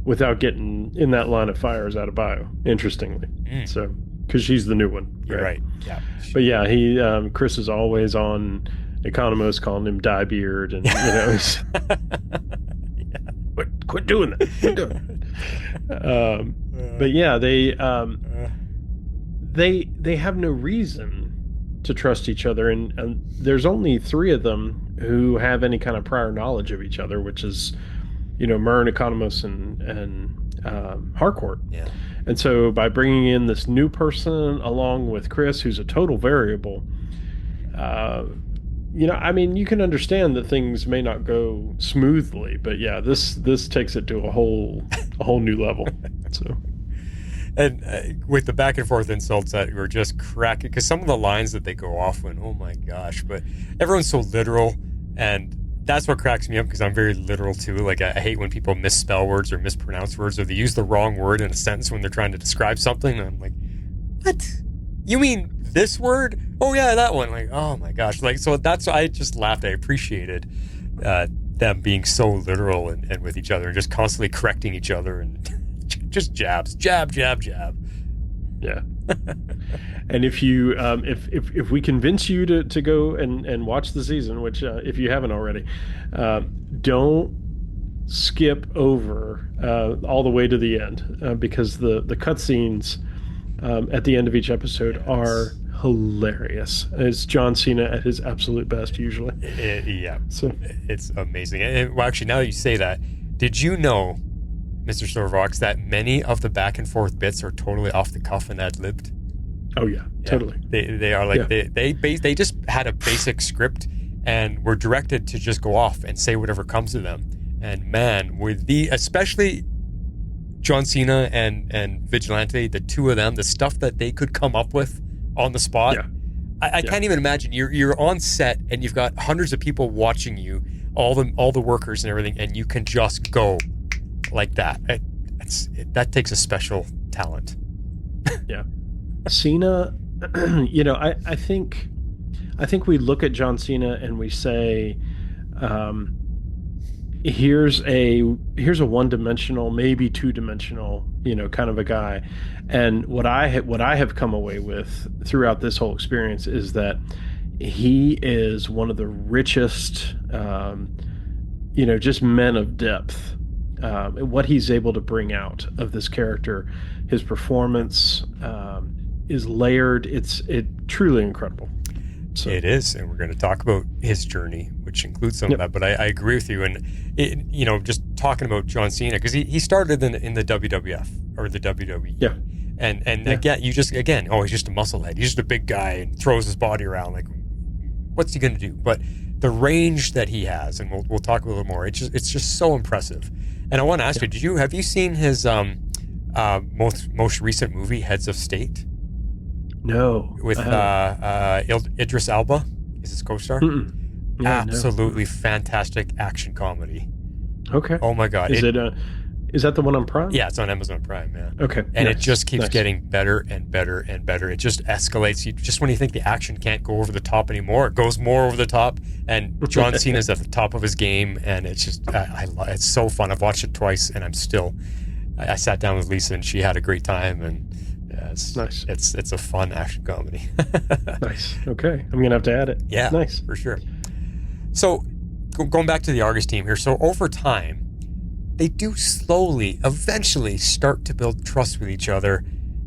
without getting in that line of fire is Adebayo, interestingly. So, because she's the new one. You're right. Yeah. But yeah, he Chris is always on Economos calling him Diebeard, and he's quit doing that. Quit doing it. But yeah, they have no reason to trust each other, and there's only 3 of them who have any kind of prior knowledge of each other, which is Myrn, Economos, and Harcourt. Yeah. And so by bringing in this new person along with Chris, who's a total variable, you can understand that things may not go smoothly, but yeah, this takes it to a whole new level. So. And with the back and forth insults that were just cracking, because some of the lines that they go off when, oh my gosh, but everyone's so literal, and that's what cracks me up, because I'm very literal too. Like, I hate when people misspell words or mispronounce words, or they use the wrong word in a sentence when they're trying to describe something. And I'm like, what? You mean this word? Oh yeah, that one. Like, oh my gosh. Like, so that's, I just laughed. I appreciated them being so literal and with each other, and just constantly correcting each other, and just jab. Yeah. And if you if we convince you to go and watch the season, which if you haven't already, don't skip over all the way to the end, because the cutscenes at the end of each episode are hilarious. It's John Cena at his absolute best usually. So it's amazing. And, well, actually, now that you say that, did you know, Mr. Storvox, that many of the back and forth bits are totally off the cuff and ad-libbed? Oh yeah, totally. They are like, they just had a basic script and were directed to just go off and say whatever comes to them. And man, with especially John Cena and Vigilante, the 2 of them, the stuff that they could come up with on the spot. Yeah. I can't even imagine. You're on set and you've got hundreds of people watching you, all the workers and everything, and you can just go like that. That takes a special talent. Yeah. Cena, I think we look at John Cena and we say, here's a one-dimensional, maybe two-dimensional, kind of a guy. And what I have come away with throughout this whole experience is that he is one of the richest, just men of depth. What he's able to bring out of this character, his performance is layered. It's truly incredible. So. It is, and we're going to talk about his journey, which includes some of that. But I agree with you, and just talking about John Cena, because he started in the WWF or the WWE. Yeah. And again, he's just a musclehead. He's just a big guy and throws his body around. Like, what's he going to do? But the range that he has, and we'll talk a little more. It's just so impressive. And I want to ask you, have you seen his most recent movie, Heads of State? No. With Idris Elba is his co-star. Yeah, absolutely fantastic action comedy. Okay. Oh my God. Is that the one on Prime? Yeah, it's on Amazon Prime, man. Okay. And it just keeps getting better and better and better. It just escalates. Just when you think the action can't go over the top anymore, it goes more over the top. And John Cena's at the top of his game, and it's just it's so fun. I've watched it twice, and I sat down with Lisa, and she had a great time, and it's nice. It's a fun action comedy. Nice. Okay. I'm gonna have to add it. Yeah. Nice. For sure. So going back to the Argus team here. So over time, they do eventually start to build trust with each other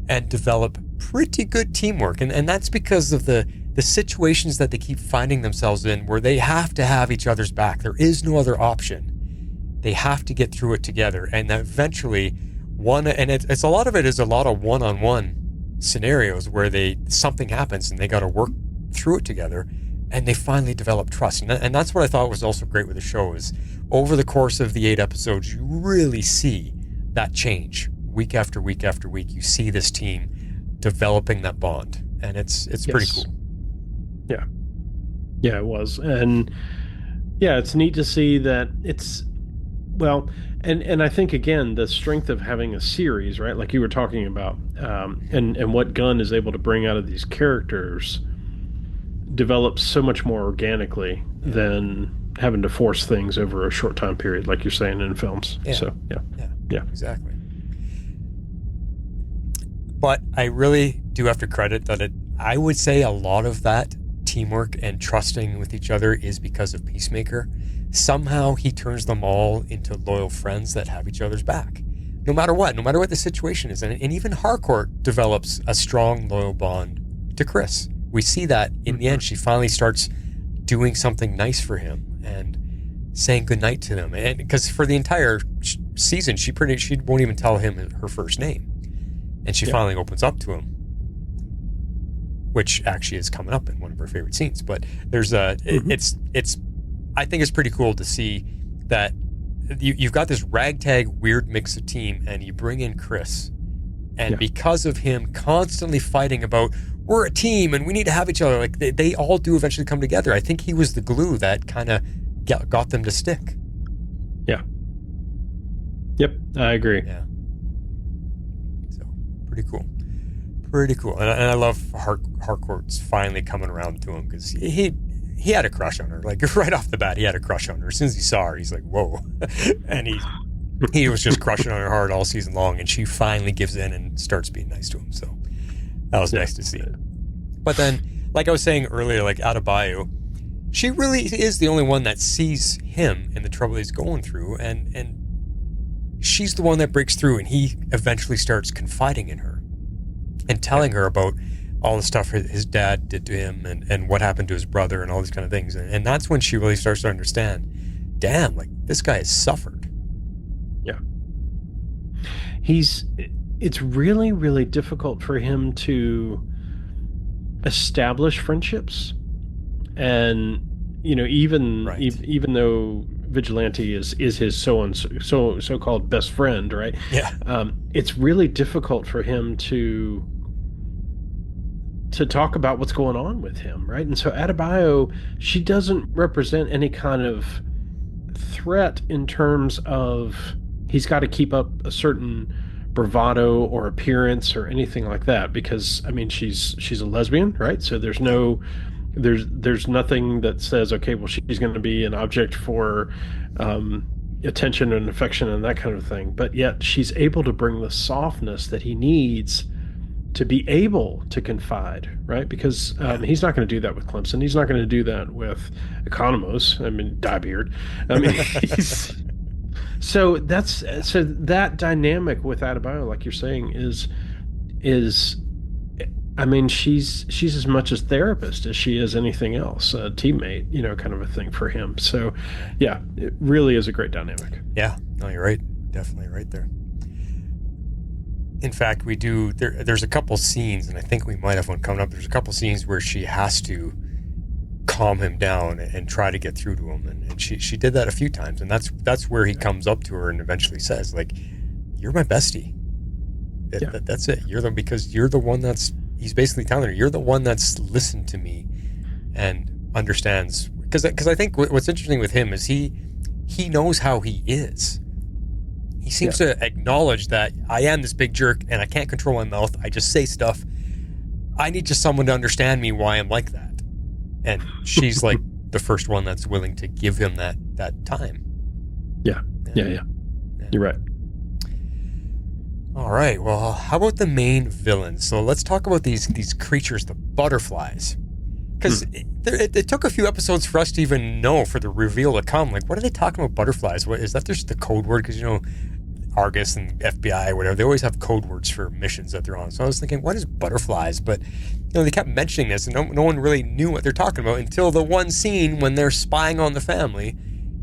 and develop pretty good teamwork. And that's because of the situations that they keep finding themselves in where they have to have each other's back. There is no other option. They have to get through it together. And eventually it's a lot of it is a lot of one-on-one scenarios where something happens and they got to work through it together, and they finally develop trust. And that's what I thought was also great with the show is over the course of the 8 episodes, you really see that change week after week after week. You see this team developing that bond, and it's pretty cool. Yeah. Yeah, it was. And yeah, it's neat to see that and I think, again, the strength of having a series, right? Like you were talking about, and what Gunn is able to bring out of these characters develops so much more organically than having to force things over a short time period, like you're saying in films. Yeah. So, yeah. Exactly. But I really do have to credit that I would say a lot of that teamwork and trusting with each other is because of Peacemaker. Somehow he turns them all into loyal friends that have each other's back, no matter what the situation is. And even Harcourt develops a strong, loyal bond to Chris. We see that in the end. She finally starts doing something nice for him and saying goodnight to them. And because for the entire season, she won't even tell him her first name. And she finally opens up to him, which actually is coming up in one of her favorite scenes. But there's I think it's pretty cool to see that you've got this ragtag weird mix of team, and you bring in Chris, and because of him constantly fighting about we're a team and we need to have each other, like they all do eventually come together. I think he was the glue that kind of got them to stick. Yeah. Yep, I agree. Yeah. So pretty cool. And I love Harcourt's finally coming around to him, because he had a crush on her. Like right off the bat, he had a crush on her. As soon as he saw her, he's like, whoa. And he was just crushing on her hard all season long, and she finally gives in and starts being nice to him. So that was nice to see. But then, like I was saying earlier, like Adebayo, she really is the only one that sees him and the trouble he's going through, and she's the one that breaks through, and he eventually starts confiding in her and telling her about all the stuff his dad did to him and what happened to his brother and all these kind of things. And that's when she really starts to understand, damn, like this guy has suffered. Yeah. It's really, really difficult for him to establish friendships. And, even though Vigilante is his so-called best friend, right? Yeah. It's really difficult for him to talk about what's going on with him, right? And so Adebayo, she doesn't represent any kind of threat in terms of he's got to keep up a certain bravado or appearance or anything like that, because I mean she's a lesbian, right? So there's nothing that says, okay, well, she's going to be an object for attention and affection and that kind of thing, but yet she's able to bring the softness that he needs to be able to confide, right? Because he's not going to do that with Clemson. He's not going to do that with Economos. I mean, Diebeard. I mean, so that dynamic with Adebayo, like you're saying, is I mean, she's as much a therapist as she is anything else, a teammate, kind of a thing for him. So, yeah, it really is a great dynamic. Yeah, no, you're right. Definitely right there. In fact, we do. There's a couple scenes, and I think we might have one coming up. There's a couple scenes where she has to calm him down and try to get through to him, and she did that a few times, and that's where he comes up to her and eventually says, like, "You're my bestie." That's it. Because you're the one that's. He's basically telling her, you're the one that's listened to me and understands. Because I think what's interesting with him is he knows how he is. He seems to acknowledge that I am this big jerk and I can't control my mouth. I just say stuff. I need just someone to understand me why I'm like that. And she's like the first one that's willing to give him that time. Yeah. You're right. All right, well, how about the main villains? So let's talk about these creatures, the butterflies. Because it took a few episodes for us to even know, for the reveal to come. Like, what are they talking about, butterflies? What is that? Just the code word? Because, Argus and FBI or whatever, they always have code words for missions that they're on. So I was thinking, what is butterflies? But, they kept mentioning this, and no one really knew what they're talking about until the one scene when they're spying on the family,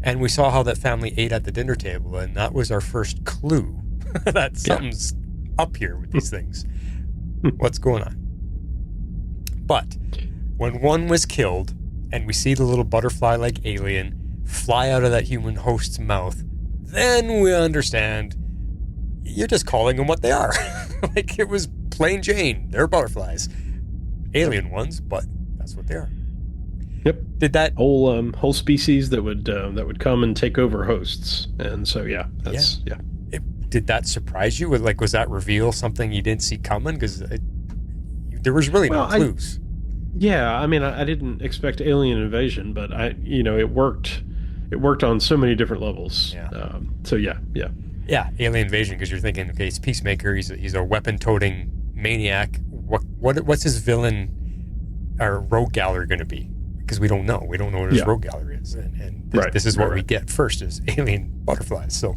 and we saw how that family ate at the dinner table, and that was our first clue that something's up here with these things. What's going on? But when one was killed and we see the little butterfly-like alien fly out of that human host's mouth, then we understand you're just calling them what they are. Like, it was plain Jane. They're butterflies. Alien ones, but that's what they are. Yep. Did that whole species that would come and take over hosts, and so did that surprise you? Was that reveal something you didn't see coming? Because there was really no clues. I mean, I didn't expect alien invasion, but it worked. It worked on so many different levels. Yeah. Alien invasion, because you're thinking, okay, it's Peacemaker. He's a weapon-toting maniac. What's his villain or rogue gallery going to be? Because we don't know. We don't know what his rogue gallery is, and this is what we get first is alien butterflies. So.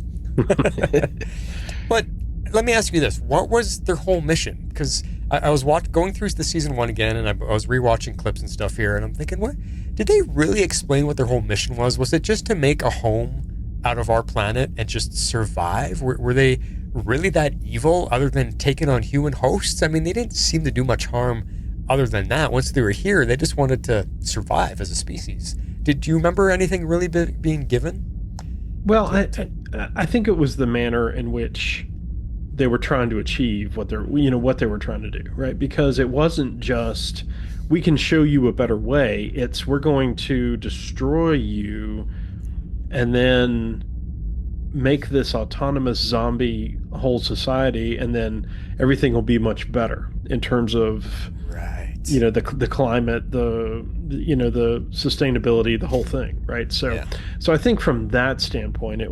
But let me ask you this: what was their whole mission? Because I was going through the season 1 again, and I was rewatching clips and stuff here, and I'm thinking, what did they really explain what their whole mission was? Was it just to make a home out of our planet and just survive? Were they really that evil, other than taking on human hosts? I mean, they didn't seem to do much harm other than that. Once they were here, they just wanted to survive as a species. Do you remember anything really being given? Well, I think it was the manner in which they were trying to achieve what they were trying to do, right? Because it wasn't just, we can show you a better way. It's, we're going to destroy you and then make this autonomous zombie whole society, and then everything will be much better in terms of the climate, the sustainability, the whole thing, right? So I think from that standpoint, it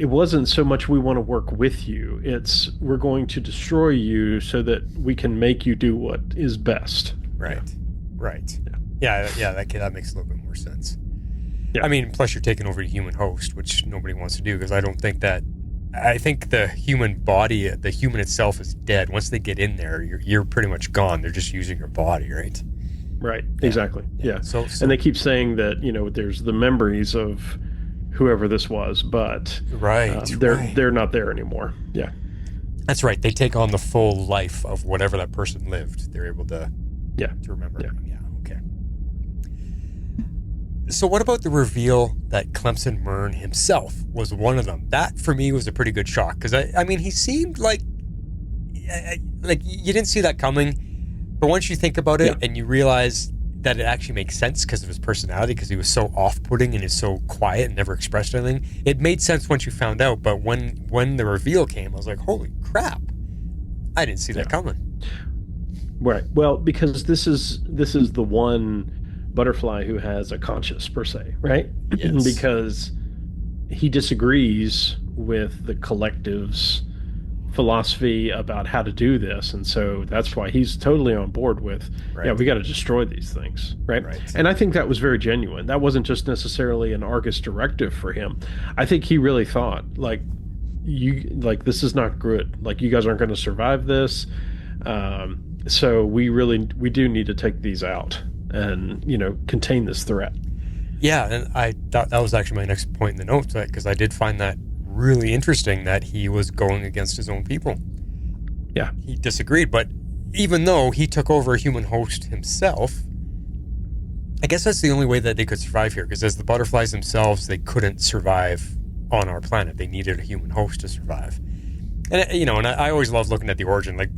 wasn't so much we want to work with you, it's we're going to destroy you so that we can make you do what is best. Right. That makes a little bit more sense. I mean, plus you're taking over the human host, which nobody wants to do, because I think the human body, the human itself is dead. Once they get in there, you're pretty much gone. They're just using your body, right? Right. Exactly. Yeah. So and they keep saying that, there's the memories of whoever this was, but they're not there anymore. Yeah. That's right. They take on the full life of whatever that person lived. They're able to remember. Yeah. Okay. So what about the reveal that Clemson Mern himself was one of them? That, for me, was a pretty good shock, because, I mean, he seemed like you didn't see that coming, but once you think about it and you realize that it actually makes sense because of his personality, because he was so off-putting and is so quiet and never expressed anything, it made sense once you found out, but when the reveal came, I was like, holy crap, I didn't see that coming. Right. Well, because this is the one butterfly who has a conscience per se, right? Yes. Because he disagrees with the collective's philosophy about how to do this, and so that's why he's totally on board with, Right. yeah, we got to destroy these things, right? Right. And I think that was very genuine. That wasn't just necessarily an Argus directive for him. I think he really thought, like, this is not good. Like, you guys aren't going to survive this. So we do need to take these out and, contain this threat. Yeah, and I thought that was actually my next point in the notes, because I did find that really interesting that he was going against his own people. Yeah. He disagreed, but even though he took over a human host himself, I guess that's the only way that they could survive here, because as the butterflies themselves, they couldn't survive on our planet. They needed a human host to survive. And and I always love looking at the origin, like,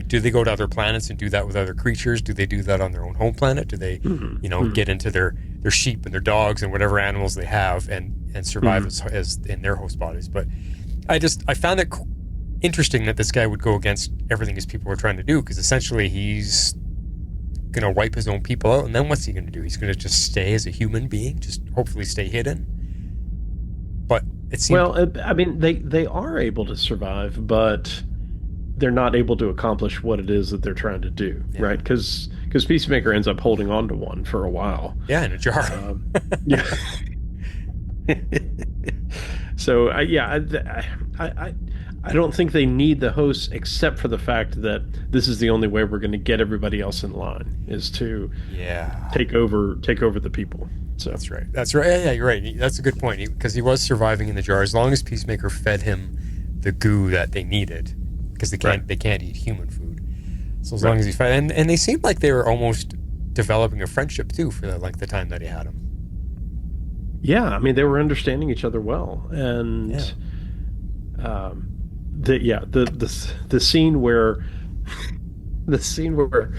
do they go to other planets and do that with other creatures? Do they do that on their own home planet? Do they, get into their sheep and their dogs and whatever animals they have and survive as in their host bodies? But I found it interesting that this guy would go against everything his people were trying to do, because essentially he's going to wipe his own people out, and then what's he going to do? He's going to just stay as a human being, just hopefully stay hidden. But it seems... Well, I mean, they are able to survive, but they're not able to accomplish what it is that they're trying to do, right? Because Peacemaker ends up holding on to one for a while. Yeah, in a jar. Yeah. So, I don't think they need the hosts, except for the fact that this is the only way we're going to get everybody else in line, is to take over the people. So That's right. Yeah, you're right. That's a good point, because he was surviving in the jar as long as Peacemaker fed him the goo that they needed, because they can't eat human food. So as long as he fed, and they seemed like they were almost developing a friendship too for the length of time that he had him. Yeah, I mean, they were understanding each other well, and the scene where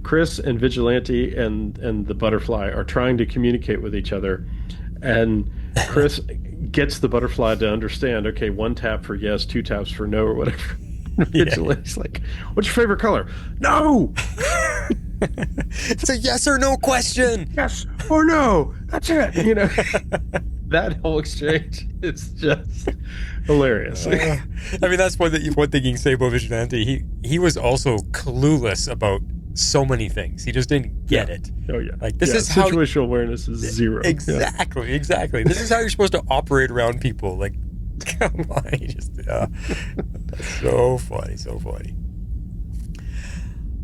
Chris and Vigilante and the butterfly are trying to communicate with each other, and Chris gets the butterfly to understand, okay, 1 tap for yes, 2 taps for no, or whatever. Vigilante's like, what's your favorite color? No! It's a yes or no question. Yes or no. That's it. That whole exchange is just hilarious. I mean, that's one thing you can say about Vigilante. He was also clueless about so many things. He just didn't get it. Oh yeah. Like, this is how situational awareness is zero. Exactly. This is how you're supposed to operate around people. Like, come on. That's so funny.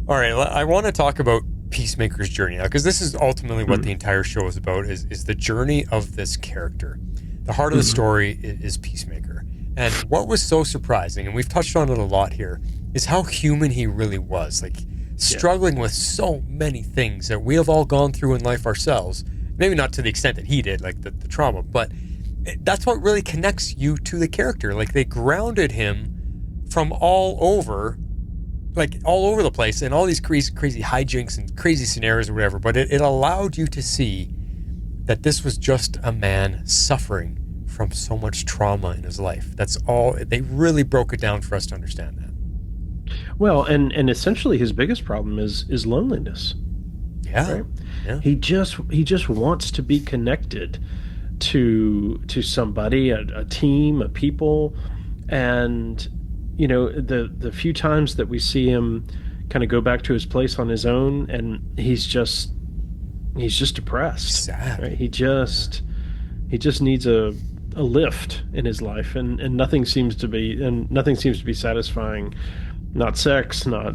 All right, I want to talk about Peacemaker's journey now, because this is ultimately what the entire show is about, is the journey of this character. The heart of the story is Peacemaker. And what was so surprising, and we've touched on it a lot here, is how human he really was. Like, struggling with so many things that we have all gone through in life ourselves. Maybe not to the extent that he did, like the trauma, but that's what really connects you to the character. Like, they grounded him from all over the place, and all these crazy hijinks and crazy scenarios or whatever, but it allowed you to see that this was just a man suffering from so much trauma in his life. That's all. They really broke it down for us to understand that. Well, and essentially his biggest problem is loneliness. Yeah. Right? Yeah. He just wants to be connected to somebody, a team, a people, and the few times that we see him kind of go back to his place on his own, and he's just depressed. Sad. Right? He just needs a lift in his life, and nothing seems to be satisfying. Not sex, not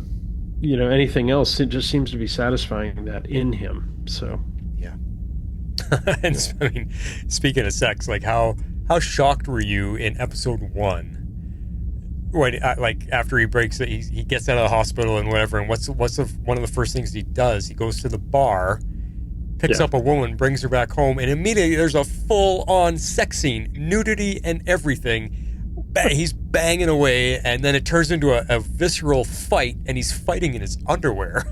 anything else. It just seems to be satisfying that in him. So yeah. And I mean, speaking of sex, like, how shocked were you in episode 1? When, like, after he breaks it, he gets out of the hospital and whatever, and what's one of the first things he does? He goes to the bar, picks up a woman, brings her back home, and immediately there's a full-on sex scene, nudity and everything. He's banging away, and then it turns into a visceral fight, and he's fighting in his underwear.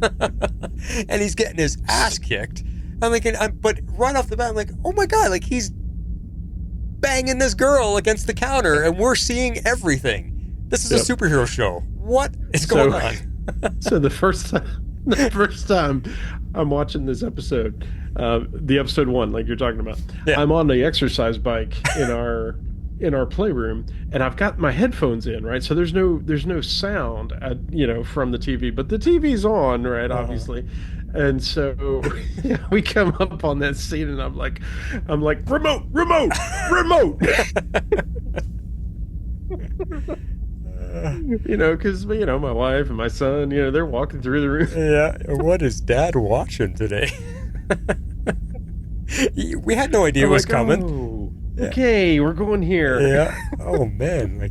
And he's getting his ass kicked. But right off the bat, I'm like, oh my God, like, he's banging this girl against the counter, and we're seeing everything. This is a superhero show. What is going on? So the first The first time I'm watching this episode, the episode 1, like you're talking about, I'm on the exercise bike in our playroom, and I've got my headphones in, right? So there's no sound, from the TV, but the TV's on, right? Obviously. And so we come up on that scene, and I'm like, remote. Because my wife and my son, they're walking through the room. Yeah, what is Dad watching today? We had no idea it was coming. Oh, okay, we're going here. Yeah. Oh man.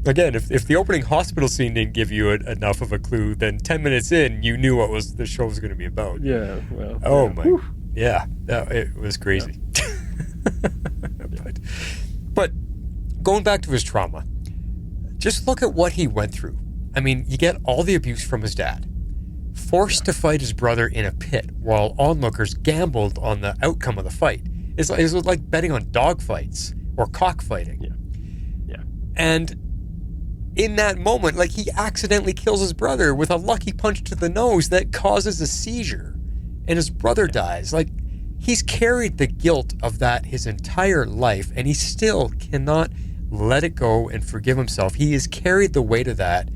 Again, if the opening hospital scene didn't give you enough of a clue, then 10 minutes in, you knew what the show was going to be about. Yeah. Well. Oh yeah. my. Whew. Yeah. It was crazy. But going back to his trauma, just look at what he went through. I mean, you get all the abuse from his dad, forced to fight his brother in a pit while onlookers gambled on the outcome of the fight. It was like betting on dog fights or cockfighting. Yeah. And in that moment, he accidentally kills his brother with a lucky punch to the nose that causes a seizure, and his brother dies. He's carried the guilt of that his entire life, and he still cannot let it go and forgive himself. He has carried the weight of that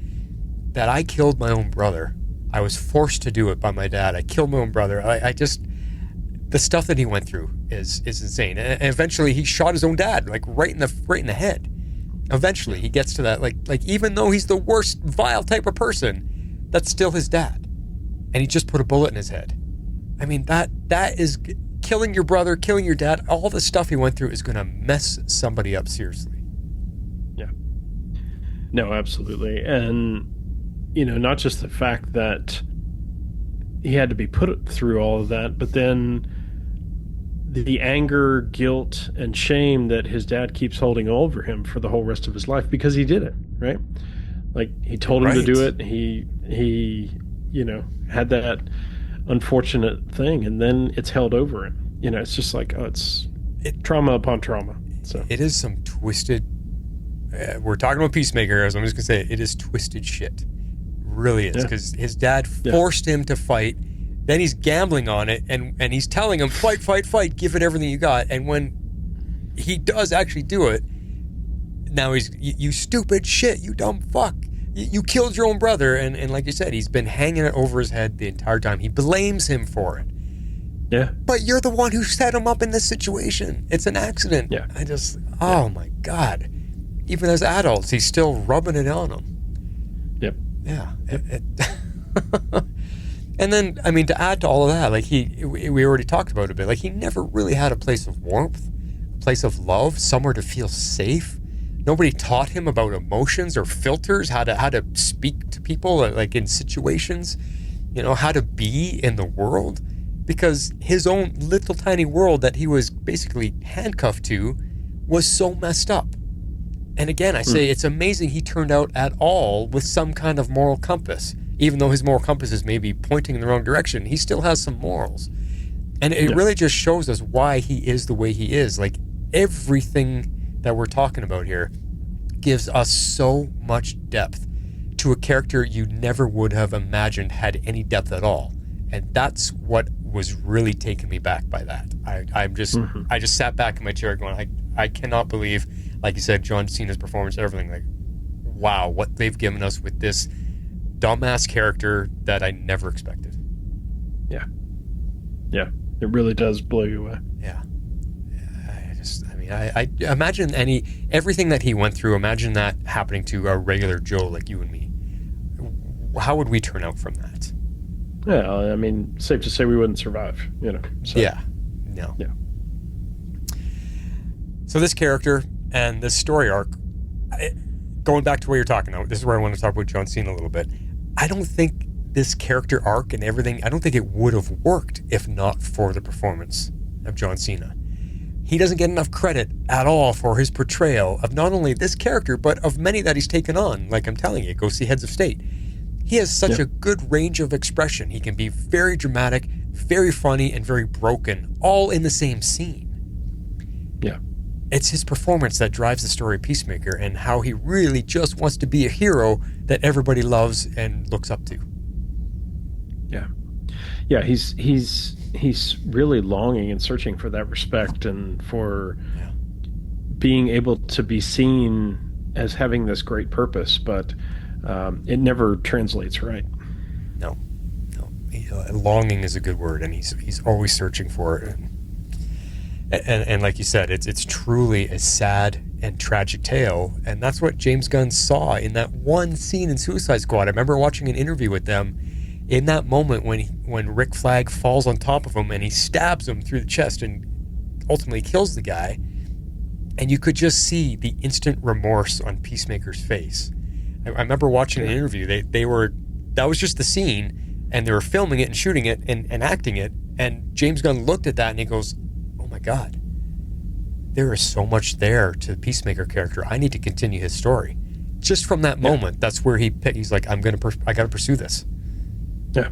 I killed my own brother. I was forced to do it by my dad. I killed my own brother. The stuff that he went through is insane. And eventually he shot his own dad, right in the head. Eventually he gets to that, even though he's the worst, vile type of person, that's still his dad. And he just put a bullet in his head. I mean, that is killing your brother, killing your dad. All the stuff he went through is going to mess somebody up seriously. Yeah. No, absolutely. And, not just the fact that he had to be put through all of that, but then the anger, guilt, and shame that his dad keeps holding over him for the whole rest of his life because he did it, right? He told him to do it. He had that unfortunate thing, and then it's held over him. It's just it's trauma upon trauma. So it is some twisted. We're talking about Peacemaker, so I'm just gonna say it is twisted shit. Really is, because his dad forced him to fight. Then he's gambling on it, and he's telling him, fight, give it everything you got. And when he does actually do it, now he's, you stupid shit, you dumb fuck. You killed your own brother. And like you said, he's been hanging it over his head the entire time. He blames him for it. Yeah. But you're the one who set him up in this situation. It's an accident. Yeah. Oh my God. Even as adults, he's still rubbing it on them. Yep. Yeah. And then, I mean, to add to all of that, we already talked about it a bit. He never really had a place of warmth, a place of love, somewhere to feel safe. Nobody taught him about emotions or filters, how to speak to people, in situations, how to be in the world. Because his own little tiny world that he was basically handcuffed to was so messed up. And again, I say it's amazing he turned out at all with some kind of moral compass. Even though his moral compass is maybe pointing in the wrong direction, he still has some morals. And it really just shows us why he is the way he is. Everything that we're talking about here gives us so much depth to a character you never would have imagined had any depth at all. And that's what was really taking me back by that. I just sat back in my chair going, I cannot believe, like you said, John Cena's performance, everything. Wow, what they've given us with this dumbass character that I never expected. Yeah. Yeah. It really does blow you away. Yeah. I imagine everything that he went through, imagine that happening to a regular Joe like you and me. How would we turn out from that? Yeah, I mean, safe to say we wouldn't survive, So. Yeah. No. Yeah. So this character and this story arc, going back to what you're talking about, this is where I want to talk about John Cena a little bit. I don't think this character arc and everything, I don't think it would have worked if not for the performance of John Cena. He doesn't get enough credit at all for his portrayal of not only this character, but of many that he's taken on. Like I'm telling you, go see Heads of State. He has such a good range of expression. He can be very dramatic, very funny, and very broken, all in the same scene. Yeah. It's his performance that drives the story of Peacemaker and how he really just wants to be a hero that everybody loves and looks up to. Yeah. Yeah, he's really longing and searching for that respect and for being able to be seen as having this great purpose, but it never translates right. No. Longing is a good word, and he's always searching for it. And like you said, it's truly a sad and tragic tale, and that's what James Gunn saw in that one scene in Suicide Squad. I remember watching an interview with them in that moment when Rick Flag falls on top of him and he stabs him through the chest and ultimately kills the guy, and you could just see the instant remorse on Peacemaker's face. I remember watching an interview. That was just the scene, and they were filming it and shooting it and acting it, and James Gunn looked at that and he goes, "Oh my God, there is so much there to the Peacemaker character. I need to continue his story." Just from that moment, that's where he's like, I got to pursue this. Yeah.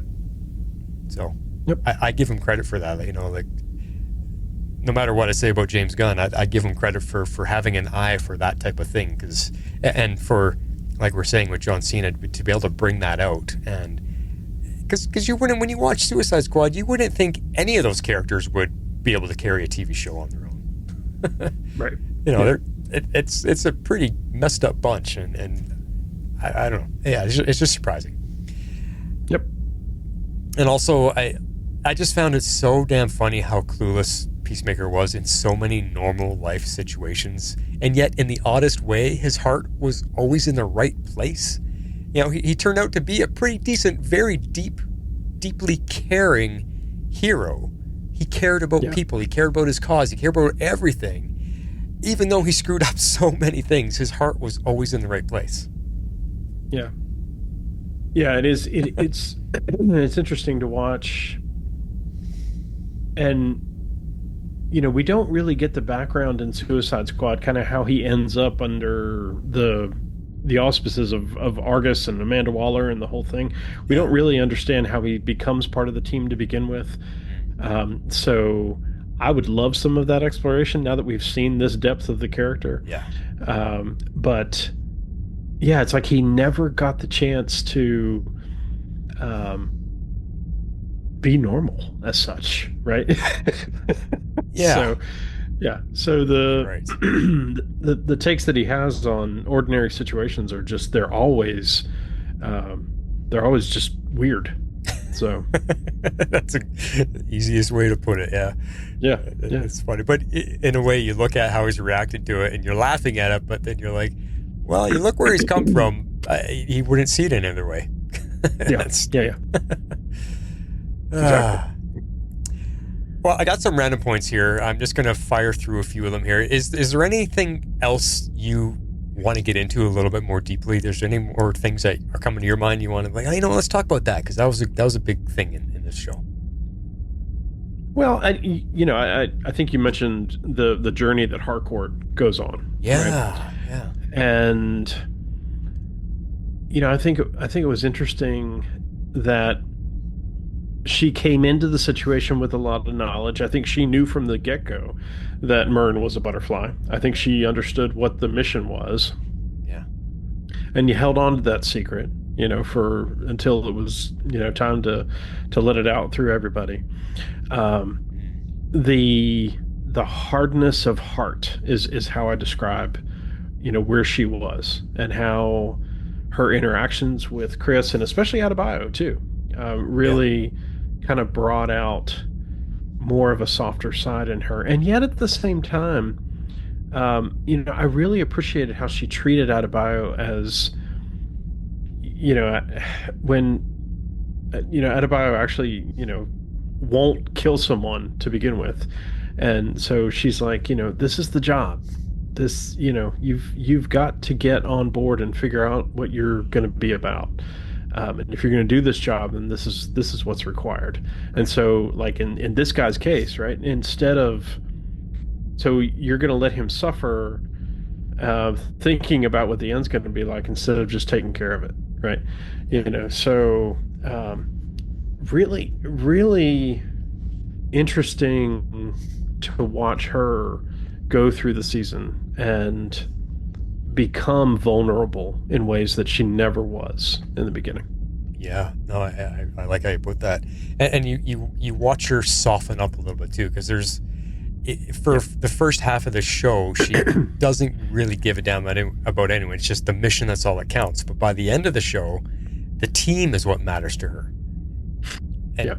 So I give him credit for that. Like, no matter what I say about James Gunn, I give him credit for having an eye for that type of thing. And for, like we're saying with John Cena, to be able to bring that out. And because you wouldn't, when you watch Suicide Squad, you wouldn't think any of those characters would be able to carry a TV show on their own. Right. It's a pretty messed up bunch. And I don't know. Yeah, it's just surprising. Yep. And also, I just found it so damn funny how clueless Peacemaker was in so many normal life situations, and yet in the oddest way, his heart was always in the right place. He turned out to be a pretty decent, very deeply caring hero. He cared about people. He cared about his cause. He cared about everything. Even though he screwed up so many things, his heart was always in the right place. Yeah. Yeah, it is. It's it's interesting to watch, and we don't really get the background in Suicide Squad, kind of how he ends up under the auspices of Argus and Amanda Waller and the whole thing. We don't really understand how he becomes part of the team to begin with. So I would love some of that exploration now that we've seen this depth of the character. Yeah. But yeah, it's like he never got the chance to be normal as such, right? Yeah. So the takes that he has on ordinary situations are just they're always just weird. So that's the easiest way to put it. Yeah. It's funny, but in a way, you look at how he's reacted to it, and you're laughing at it, but then you're like, well, you look where he's come from. He wouldn't see it any other way. Yeah. Exactly. Well, I got some random points here. I'm just going to fire through a few of them here. Is there anything else you want to get into a little bit more deeply? There's any more things that are coming to your mind you want to let's talk about that, because that was a big thing in this show. Well, I think you mentioned the journey that Harcourt goes on. Yeah, right? yeah. And I think it was interesting that she came into the situation with a lot of knowledge. I think she knew from the get-go that Myrn was a butterfly. I think she understood what the mission was. Yeah. And you held on to that secret, for until it was, time to let it out through everybody. The hardness of heart is how I describe, where she was and how her interactions with Chris, and especially Adebayo too, really kind of brought out more of a softer side in her. And yet at the same time, I really appreciated how she treated Adebayo as, when, Adebayo actually, won't kill someone to begin with. And so she's like, this is the job. This, you've got to get on board and figure out what you're going to be about. And if you're going to do this job, then this is what's required. And so, like in this guy's case, right? So you're going to let him suffer, thinking about what the end's going to be like instead of just taking care of it, right? So really, really interesting to watch her go through the season and become vulnerable in ways that she never was in the beginning. Yeah, no, I like how you put that, and you watch her soften up a little bit too, because for the first half of the show, she doesn't really give a damn about anyone. It's just the mission, that's all that counts. But by the end of the show, the team is what matters to her.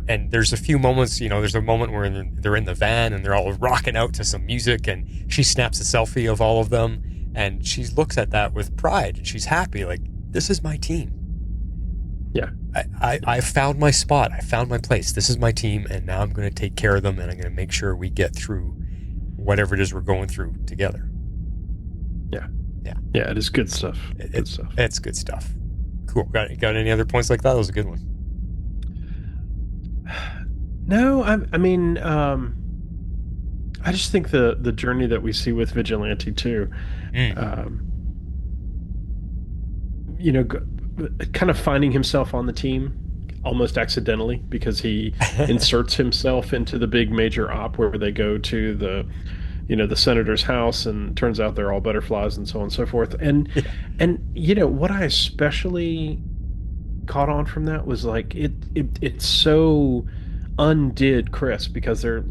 And there's a few moments, there's a moment where they're in the van and they're all rocking out to some music, and she snaps a selfie of all of them, and she looks at that with pride, and she's happy, like, this is my team. Yeah. I found my spot. I found my place. This is my team, and now I'm going to take care of them, and I'm going to make sure we get through whatever it is we're going through together. Yeah. Yeah. Yeah, it is good stuff. It's good stuff. Cool. Got any other points like that? That was a good one. No, I mean, I just think the journey that we see with Vigilante too, kind of finding himself on the team almost accidentally, because he inserts himself into the big major op where they go to the senator's house, and turns out they're all butterflies and so on and so forth. And what I especially caught on from that was like it so undid Chris, because they're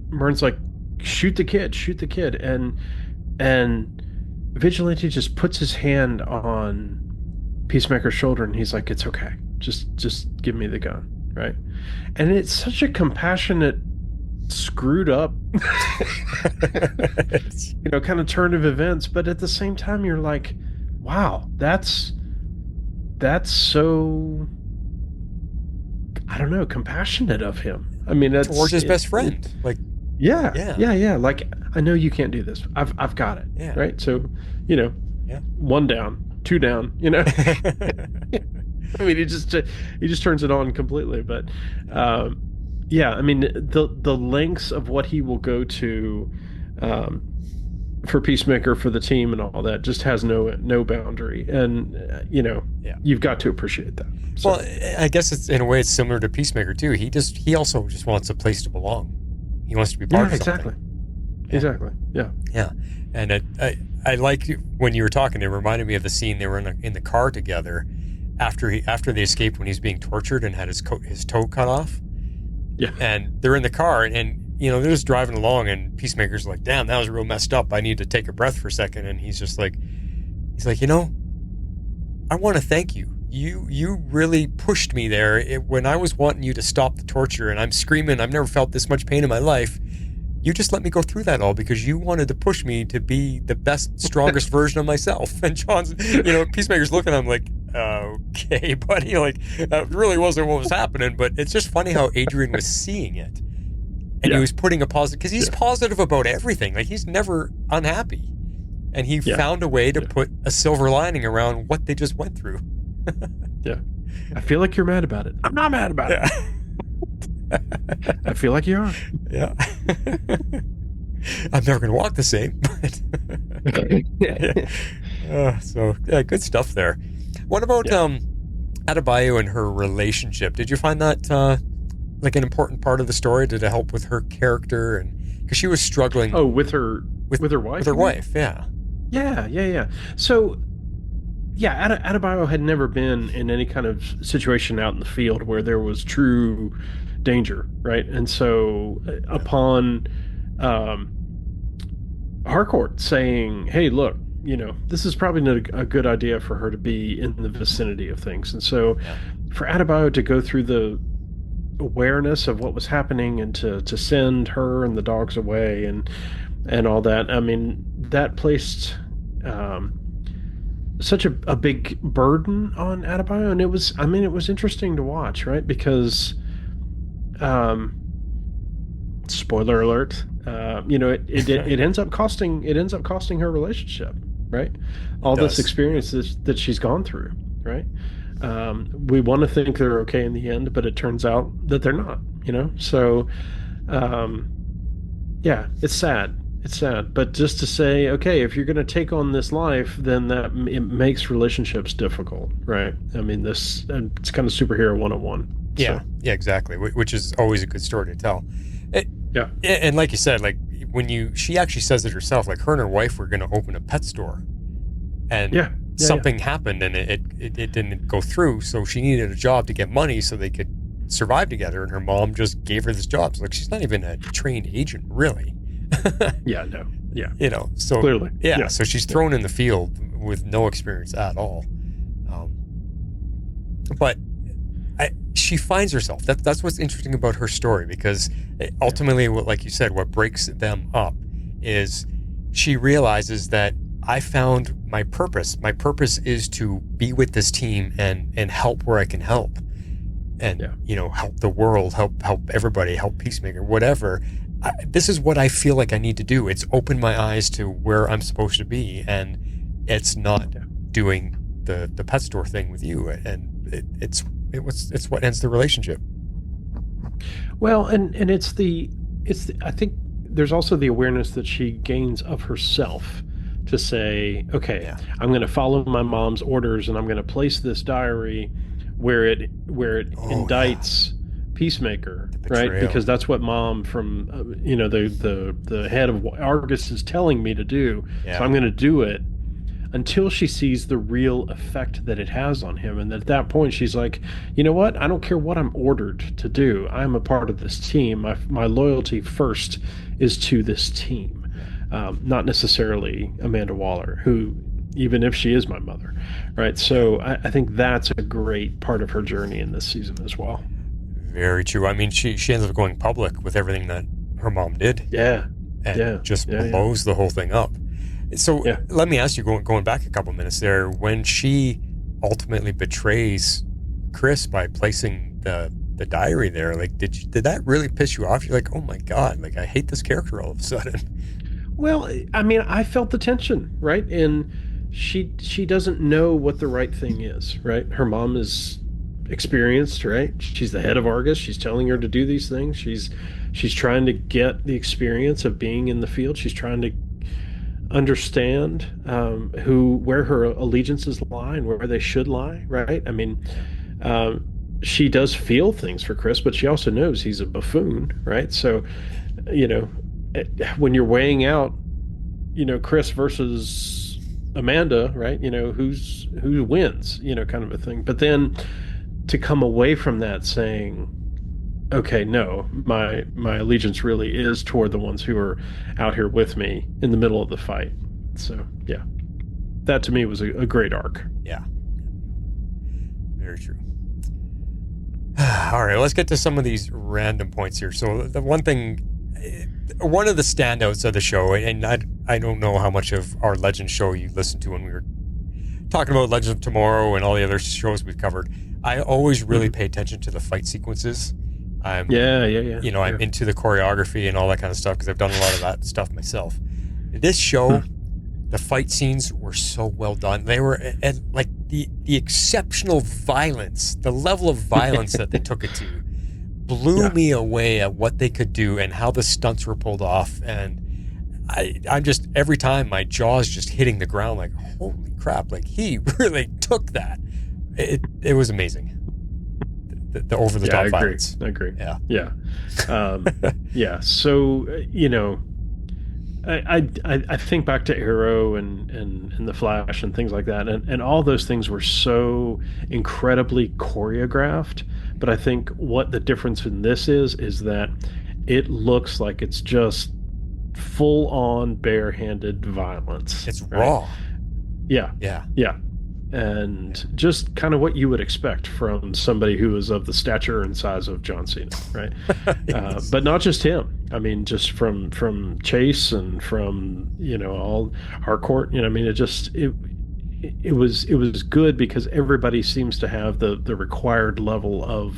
Murn's like, shoot the kid, and Vigilante just puts his hand on Peacemaker's shoulder, and he's like, it's okay, just give me the gun, right? And it's such a compassionate, screwed up kind of turn of events, but at the same time you're like, wow, that's so, I don't know, compassionate of him. I mean, that's towards his best friend. Like, yeah. Like, I know you can't do this. I've got it. Yeah. Right. So, one down, two down. I mean, he just turns it on completely. But, I mean, the lengths of what he will go to, for Peacemaker, for the team, and all that just has no boundary, and you've got to appreciate that. So. Well, I guess it's, in a way, it's similar to Peacemaker too. He also just wants a place to belong. He wants to be part of something. Exactly. Yeah. And I like when you were talking. It reminded me of the scene they were in the car together after they escaped, when he's being tortured and had his toe cut off. Yeah. And they're in the car, and they're just driving along, and Peacemaker's like, damn, that was real messed up. I need to take a breath for a second. And he's like, I want to thank you. You really pushed me there when I was wanting you to stop the torture, and I'm screaming, I've never felt this much pain in my life. You just let me go through that all because you wanted to push me to be the best, strongest version of myself. And John's, Peacemaker's looking at him like, okay, buddy, like, that really wasn't what was happening. But it's just funny how Adrian was seeing it. And he was putting a positive, because he's positive about everything. Like, he's never unhappy. And he found a way to put a silver lining around what they just went through. Yeah. I feel like you're mad about it. I'm not mad about it. I feel like you are. Yeah. I'm never going to walk the same. But good stuff there. What about Adebayo and her relationship? Did you find that like an important part of the story? Did it help with her character? And because she was struggling. Oh, with her wife. With her wife, yeah. Yeah. So, Adebayo had never been in any kind of situation out in the field where there was true danger, right? And so, upon Harcourt saying, "Hey, look, this is probably not a good idea for her to be in the vicinity of things," and so, for Adebayo to go through the awareness of what was happening and to send her and the dogs away and all that, I mean, that placed such a big burden on Adebayo, and it was interesting to watch, right? Because spoiler alert, it ends up costing her relationship, right? All this experience that she's gone through, right? We want to think they're okay in the end, but it turns out that they're not, so it's sad. It's sad, but just to say, okay, if you're going to take on this life, then it makes relationships difficult, right? I mean, it's kind of superhero 101. Yeah, exactly. Which is always a good story to tell. And like you said, like she actually says it herself. Like, her and her wife were going to open a pet store, and something happened and it didn't go through. So she needed a job to get money so they could survive together. And her mom just gave her this job. So like, she's not even a trained agent, really. So clearly, so she's thrown in the field with no experience at all. But she finds herself. That's what's interesting about her story, because ultimately, like you said, what breaks them up is she realizes that I found my purpose. My purpose is to be with this team and help where I can help, and help the world, help everybody, help Peacemaker, whatever. This is what I feel like I need to do. It's open my eyes to where I'm supposed to be, and it's not doing the pet store thing with you, and it's what ends the relationship. Well, and it's the I think there's also the awareness that she gains of herself to say, okay, I'm going to follow my mom's orders, and I'm going to place this diary where it indicts Peacemaker, right? Because that's what mom from the head of Argus is telling me to do. So I'm going to do it, until she sees the real effect that it has on him. And at that point, she's like, you know what? I don't care what I'm ordered to do. I'm a part of this team. My loyalty first is to this team, not necessarily Amanda Waller, who, even if she is my mother, right? So I think that's a great part of her journey in this season as well. Very true. I mean, she ends up going public with everything that her mom did. Just blows the whole thing up. So let me ask you, going back a couple minutes there, when she ultimately betrays Chris by placing the diary there, like, did that really piss you off? You're like, oh my God, like, I hate this character all of a sudden. Well, I mean, I felt the tension, right? And she doesn't know what the right thing is, right? Her mom is experienced, right? She's the head of Argus. She's telling her to do these things. She's trying to get the experience of being in the field. She's trying to understand where her allegiances lie and where they should lie, right? I mean, she does feel things for Chris, but she also knows he's a buffoon, right? So, when you're weighing out, Chris versus Amanda, right? Who wins, kind of a thing. But then to come away from that saying, okay, no, my allegiance really is toward the ones who are out here with me in the middle of the fight. So, yeah, that to me was a great arc. Yeah. Very true. All right, let's get to some of these random points here. So the one of the standouts of the show, and I don't know how much of our Legends show you listened to when we were talking about Legends of Tomorrow and all the other shows we've covered. I always really pay attention to the fight sequences. I'm into the choreography and all that kind of stuff because I've done a lot of that stuff myself. This show, the fight scenes were so well done. They were at like the exceptional violence, the level of violence that they took it to, blew me away at what they could do and how the stunts were pulled off. And I'm just, every time my jaw's just hitting the ground, like, holy crap! Like, he really took that. It was amazing. The over the top violence. I agree. Yeah. So I think back to Arrow and the Flash and things like that, and all those things were so incredibly choreographed. But I think what the difference in this is that it looks like it's just full on barehanded violence. It's raw. Yeah. And just kind of what you would expect from somebody who is of the stature and size of John Cena, right? Yes. But not just him. I mean, just from Chase and from all Harcourt. I mean, it was good because everybody seems to have the required level of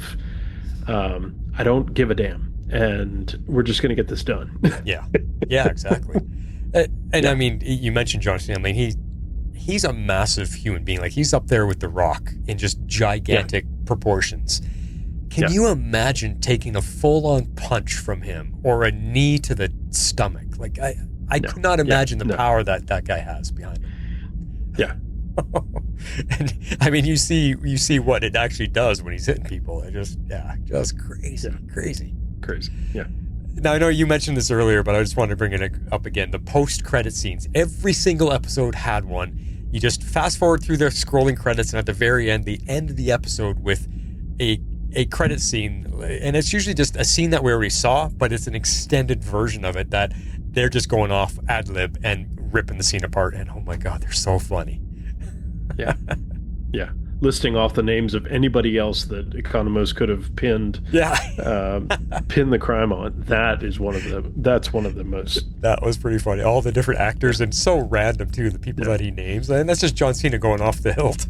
I don't give a damn, and we're just going to get this done. Yeah, exactly. I mean, you mentioned John Cena. I mean, he's a massive human being. Like, he's up there with The Rock in just gigantic proportions. Can you imagine taking a full-on punch from him or a knee to the stomach? Like, I could not imagine the power that guy has behind him. Yeah. And I mean, you see what it actually does when he's hitting people. It just crazy. Yeah. Now, I know you mentioned this earlier, but I just wanted to bring it up again. The post-credit scenes. Every single episode had one. You just fast forward through the scrolling credits, and at the very end, they end the episode with a credit scene, and it's usually just a scene that we already saw, but it's an extended version of it that they're just going off ad lib and ripping the scene apart, and oh my god, they're so funny. Yeah. Yeah. Listing off the names of anybody else that Economos could have pinned pinned the crime on. That's one of the most. That was pretty funny. All the different actors, and so random too, the people that he names. And that's just John Cena going off the hilt.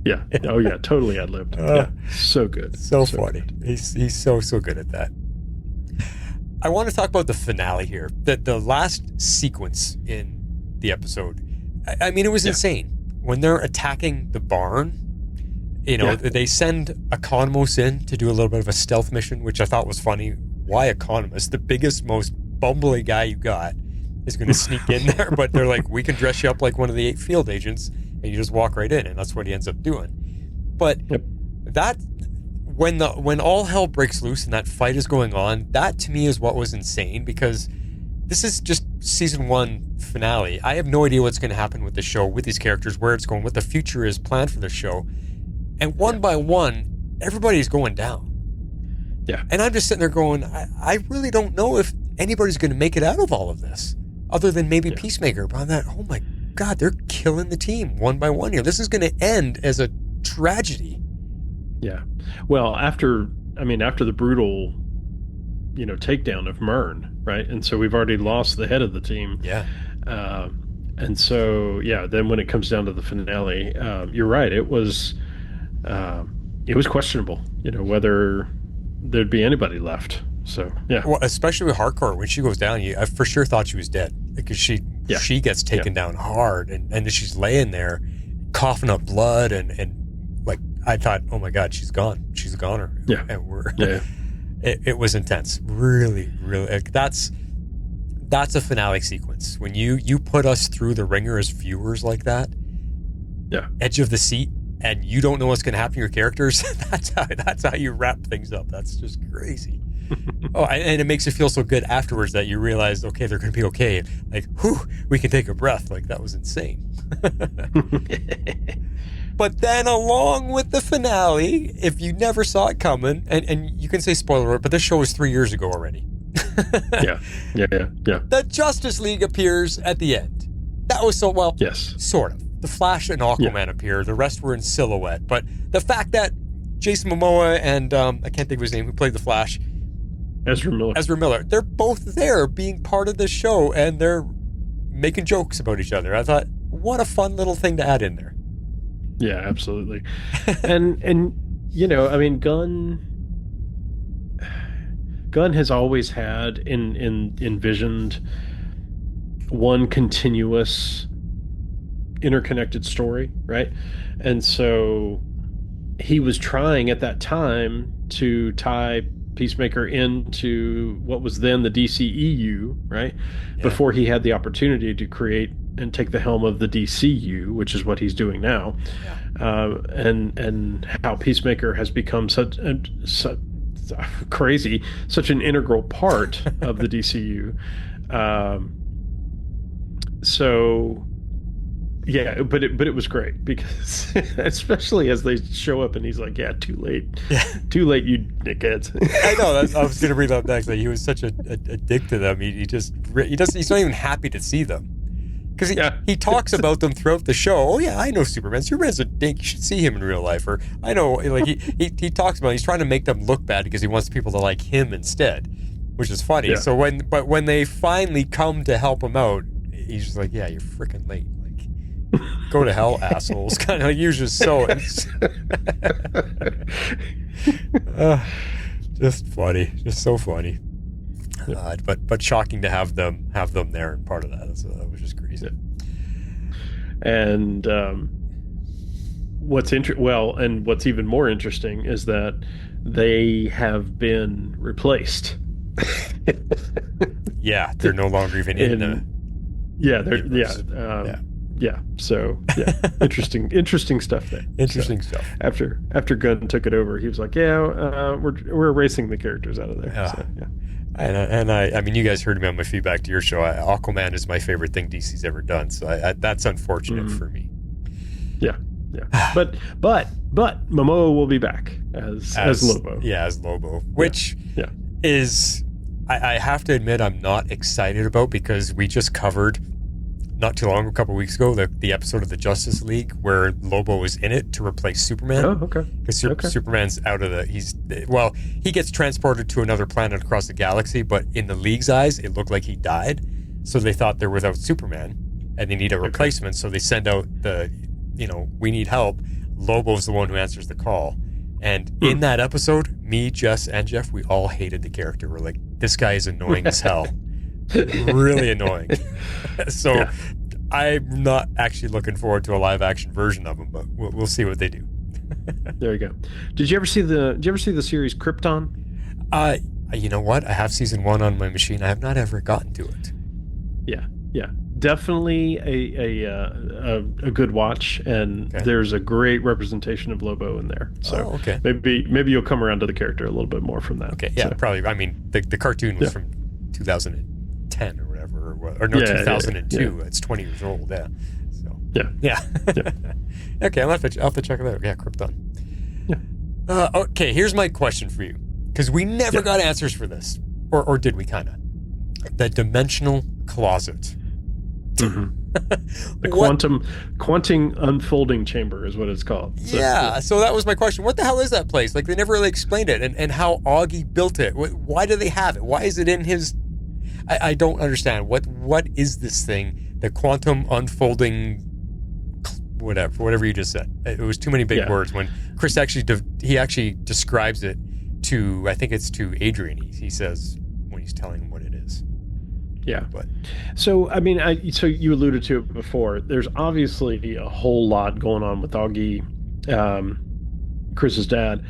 Yeah. Oh yeah, totally ad-libbed. Yeah. So good. So funny. Good. He's so good at that. I want to talk about the finale here. The last sequence in the episode. I mean, it was insane. When they're attacking the barn, they send Economos in to do a little bit of a stealth mission, which I thought was funny. Why Economos? The biggest, most bumbly guy you got is going to sneak in there, but they're like, we can dress you up like one of the 8 field agents, and you just walk right in, and that's what he ends up doing. But that, when all hell breaks loose and that fight is going on, that to me is what was insane, because this is just season 1 finale. I have no idea what's going to happen with the show, with these characters, where it's going, what the future is planned for the show. And one by one, everybody's going down. Yeah. And I'm just sitting there going, I really don't know if anybody's going to make it out of all of this, other than maybe Peacemaker. But I'm that, oh my God, they're killing the team one by one here. This is going to end as a tragedy. Yeah. Well, after the brutal, takedown of Myrn, right? And so we've already lost the head of the team. Yeah. And so, then when it comes down to the finale, you're right. It was questionable, whether there'd be anybody left. So, yeah. Well, especially with Hardcore, when she goes down, I for sure thought she was dead, because she gets taken down hard, and she's laying there coughing up blood, and like, I thought, oh my God, she's gone. She's a goner. Yeah. And we're... Yeah. It was intense. Really, really. That's a finale sequence. When you put us through the ringer as viewers like that, edge of the seat, and you don't know what's going to happen to your characters, that's how you wrap things up. That's just crazy. And it makes you feel so good afterwards that you realize, okay, they're going to be okay. Like, whew, we can take a breath. Like, that was insane. But then along with the finale, if you never saw it coming, and you can say spoiler alert, but this show was 3 years ago already. Yeah. The Justice League appears at the end. That was yes. Sort of. The Flash and Aquaman appear. The rest were in silhouette. But the fact that Jason Momoa and, I can't think of his name, who played the Flash. Ezra Miller. They're both there being part of the show, and they're making jokes about each other. I thought, what a fun little thing to add in there. Yeah, absolutely. and Gunn has always had envisioned one continuous interconnected story, right? And so he was trying at that time to tie Peacemaker into what was then the DCEU, right? Yeah. Before he had the opportunity to create and take the helm of the DCU, which is what he's doing now. Yeah. And how Peacemaker has become such an integral part of the DCU. So yeah, but it was great, because especially as they show up and he's like, too late, you dickheads. I know. I was going to read up next. That he was such a dick to them. He's not even happy to see them, because he talks about them throughout the show. Oh yeah, I know Superman. Superman's a dink. You should see him in real life. Or I know, like he talks about. He's trying to make them look bad because he wants people to like him instead, which is funny. Yeah. So when they finally come to help him out, he's just like, you're freaking late. Go to hell, assholes. Kind of like, you're just so just funny, just so funny. But shocking to have them there, and part of that was just crazy. And what's even more interesting is that they have been replaced. They're no longer even in the. So interesting stuff there. Stuff. After Gunn took it over, he was like, we're erasing the characters out of there. I mean, you guys heard me on my feedback to your show. Aquaman is my favorite thing DC's ever done, so that's unfortunate for me. Yeah. But Momoa will be back as Lobo. Yeah, as Lobo, which is I have to admit I'm not excited about, because we just covered not too long, a couple weeks ago, the episode of the Justice League where Lobo was in it to replace Superman. Oh, okay. Because Superman's out of he gets transported to another planet across the galaxy, but in the League's eyes, it looked like he died. So they thought they're without Superman and they need a replacement. So they send out we need help. Lobo's the one who answers the call. And in that episode, me, Jess, and Jeff, we all hated the character. We're like, this guy is annoying as hell. Really annoying. So I'm not actually looking forward to a live action version of him, but we'll see what they do. There you go. Did you ever see the series Krypton? You know what? I have season 1 on my machine. I have not ever gotten to it. Yeah. Definitely a good watch, and there's a great representation of Lobo in there. So maybe you'll come around to the character a little bit more from that. Okay, yeah, so. Probably. I mean, the cartoon was from 2010 or whatever, or no, 2002. Yeah. It's 20 years old. Yeah. So yeah. Okay, I'll have to check it out. Yeah, Krypton. Yeah. Okay, here's my question for you, because we never got answers for this, or did we? Kind of. The dimensional closet. The quantum unfolding chamber is what it's called. So that was my question. What the hell is that place? Like, they never really explained it, and how Augie built it. Why do they have it? Why is it in his... I don't understand. What is this thing? The quantum unfolding... whatever you just said. It was too many big words. When Chris actually describes it to, I think it's to Adrian, he says, when he's telling him what it is. Yeah. So, I mean, so you alluded to it before. There's obviously a whole lot going on with Augie, Chris's dad,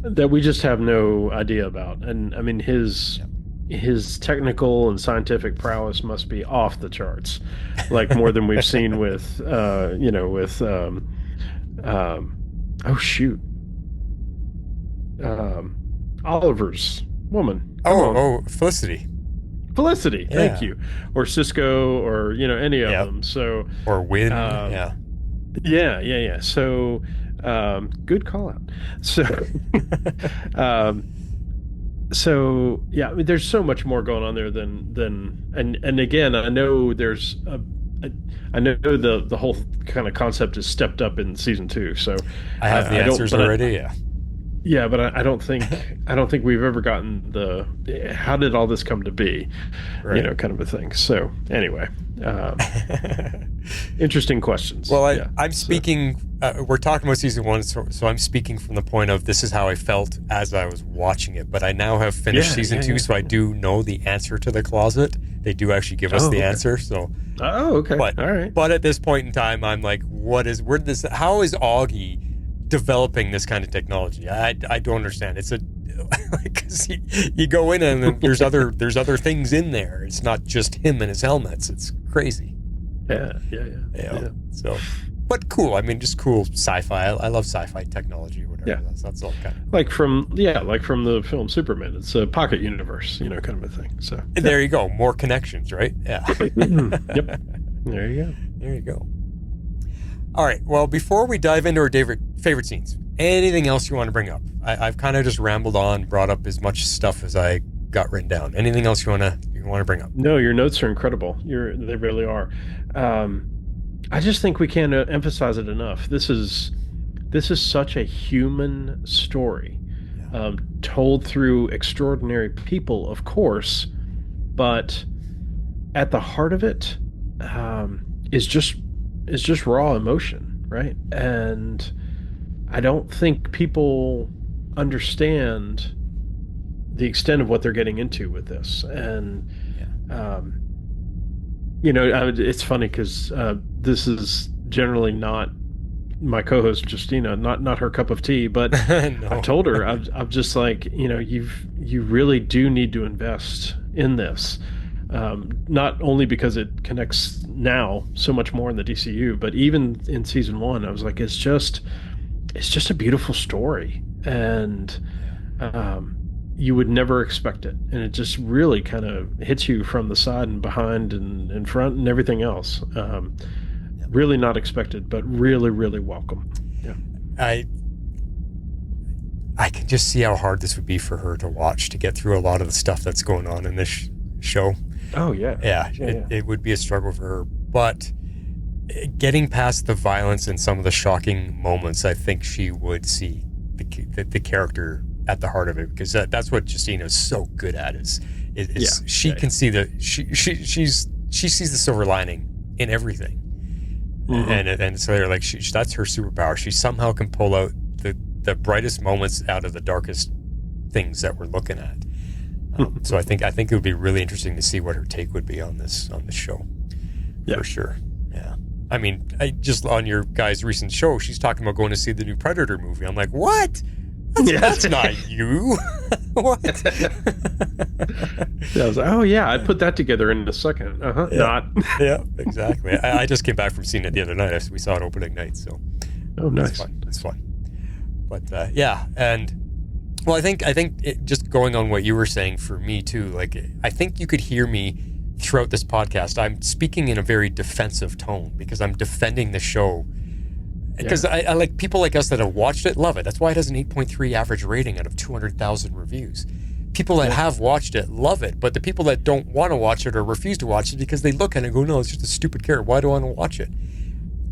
that we just have no idea about. And I mean, his technical and scientific prowess must be off the charts, like more than we've seen with, Oliver's woman. Felicity, thank you. Or Cisco, or any of them. So or Win, yeah. So good call out. So I mean, there's so much more going on there than and again, I know I know the whole kind of concept is stepped up in season 2. So I have the answers already. Yeah, but I don't think we've ever gotten the how did all this come to be, kind of a thing. So anyway, interesting questions. Well, I'm speaking. We're talking about season 1, so I'm speaking from the point of this is how I felt as I was watching it. But I now have finished season 2, so I do know the answer to the closet. They do actually give us the answer. So okay, but, all right. But at this point in time, I'm like, how is Augie developing this kind of technology? I don't understand. It's because you go in and there's other things in there. It's not just him and his helmets. It's crazy. Yeah. So, but cool. I mean, just cool sci-fi. I love sci-fi technology or whatever. Yeah. That's all kind of like from the film Superman. It's a pocket universe, kind of a thing. So there you go. More connections, right? Yeah. Yep. There you go. All right. Well, before we dive into our favorite scenes, anything else you want to bring up? I've kind of just rambled on, brought up as much stuff as I got written down. Anything else you want to bring up? No, your notes are incredible. They really are. I just think we can't emphasize it enough. This is such a human story, told through extraordinary people, of course, but at the heart of it is just raw emotion, right? And I don't think people understand the extent of what they're getting into with this. And it's funny because this is generally not my co-host Justina, not her cup of tea, but no. I've told her I'm just like, you really do need to invest in this. Not only because it connects now so much more in the DCU, but even in season 1, I was like, it's just a beautiful story. And you would never expect it, and it just really kind of hits you from the side and behind and in front and everything else. Really not expected, but really, really welcome. Yeah, I can just see how hard this would be for her to watch, to get through a lot of the stuff that's going on in this show. Oh yeah, it would be a struggle for her, but getting past the violence and some of the shocking moments, I think she would see the character at the heart of it, because that's what Justina is so good at. She can see she sees the silver lining in everything, and so they're like, that's her superpower. She somehow can pull out the brightest moments out of the darkest things that we're looking at. So I think it would be really interesting to see what her take would be on this show, for sure. Yeah, I mean, just on your guys' recent show, she's talking about going to see the new Predator movie. I'm like, what? That's not you. What? I was like, oh yeah, I put that together in a second. Not. Yeah, exactly. I just came back from seeing it the other night. We saw it opening night, so. Oh, nice. It's fun. But and well, I think just going on what you were saying for me too. Like, I think you could hear me throughout this podcast. I'm speaking in a very defensive tone because I'm defending the show. Because I like people like us that have watched it, love it. That's why it has an 8.3 average rating out of 200,000 reviews. People that have watched it love it, but the people that don't want to watch it or refuse to watch it because they look at it and go, no, it's just a stupid character. Why do I want to watch it?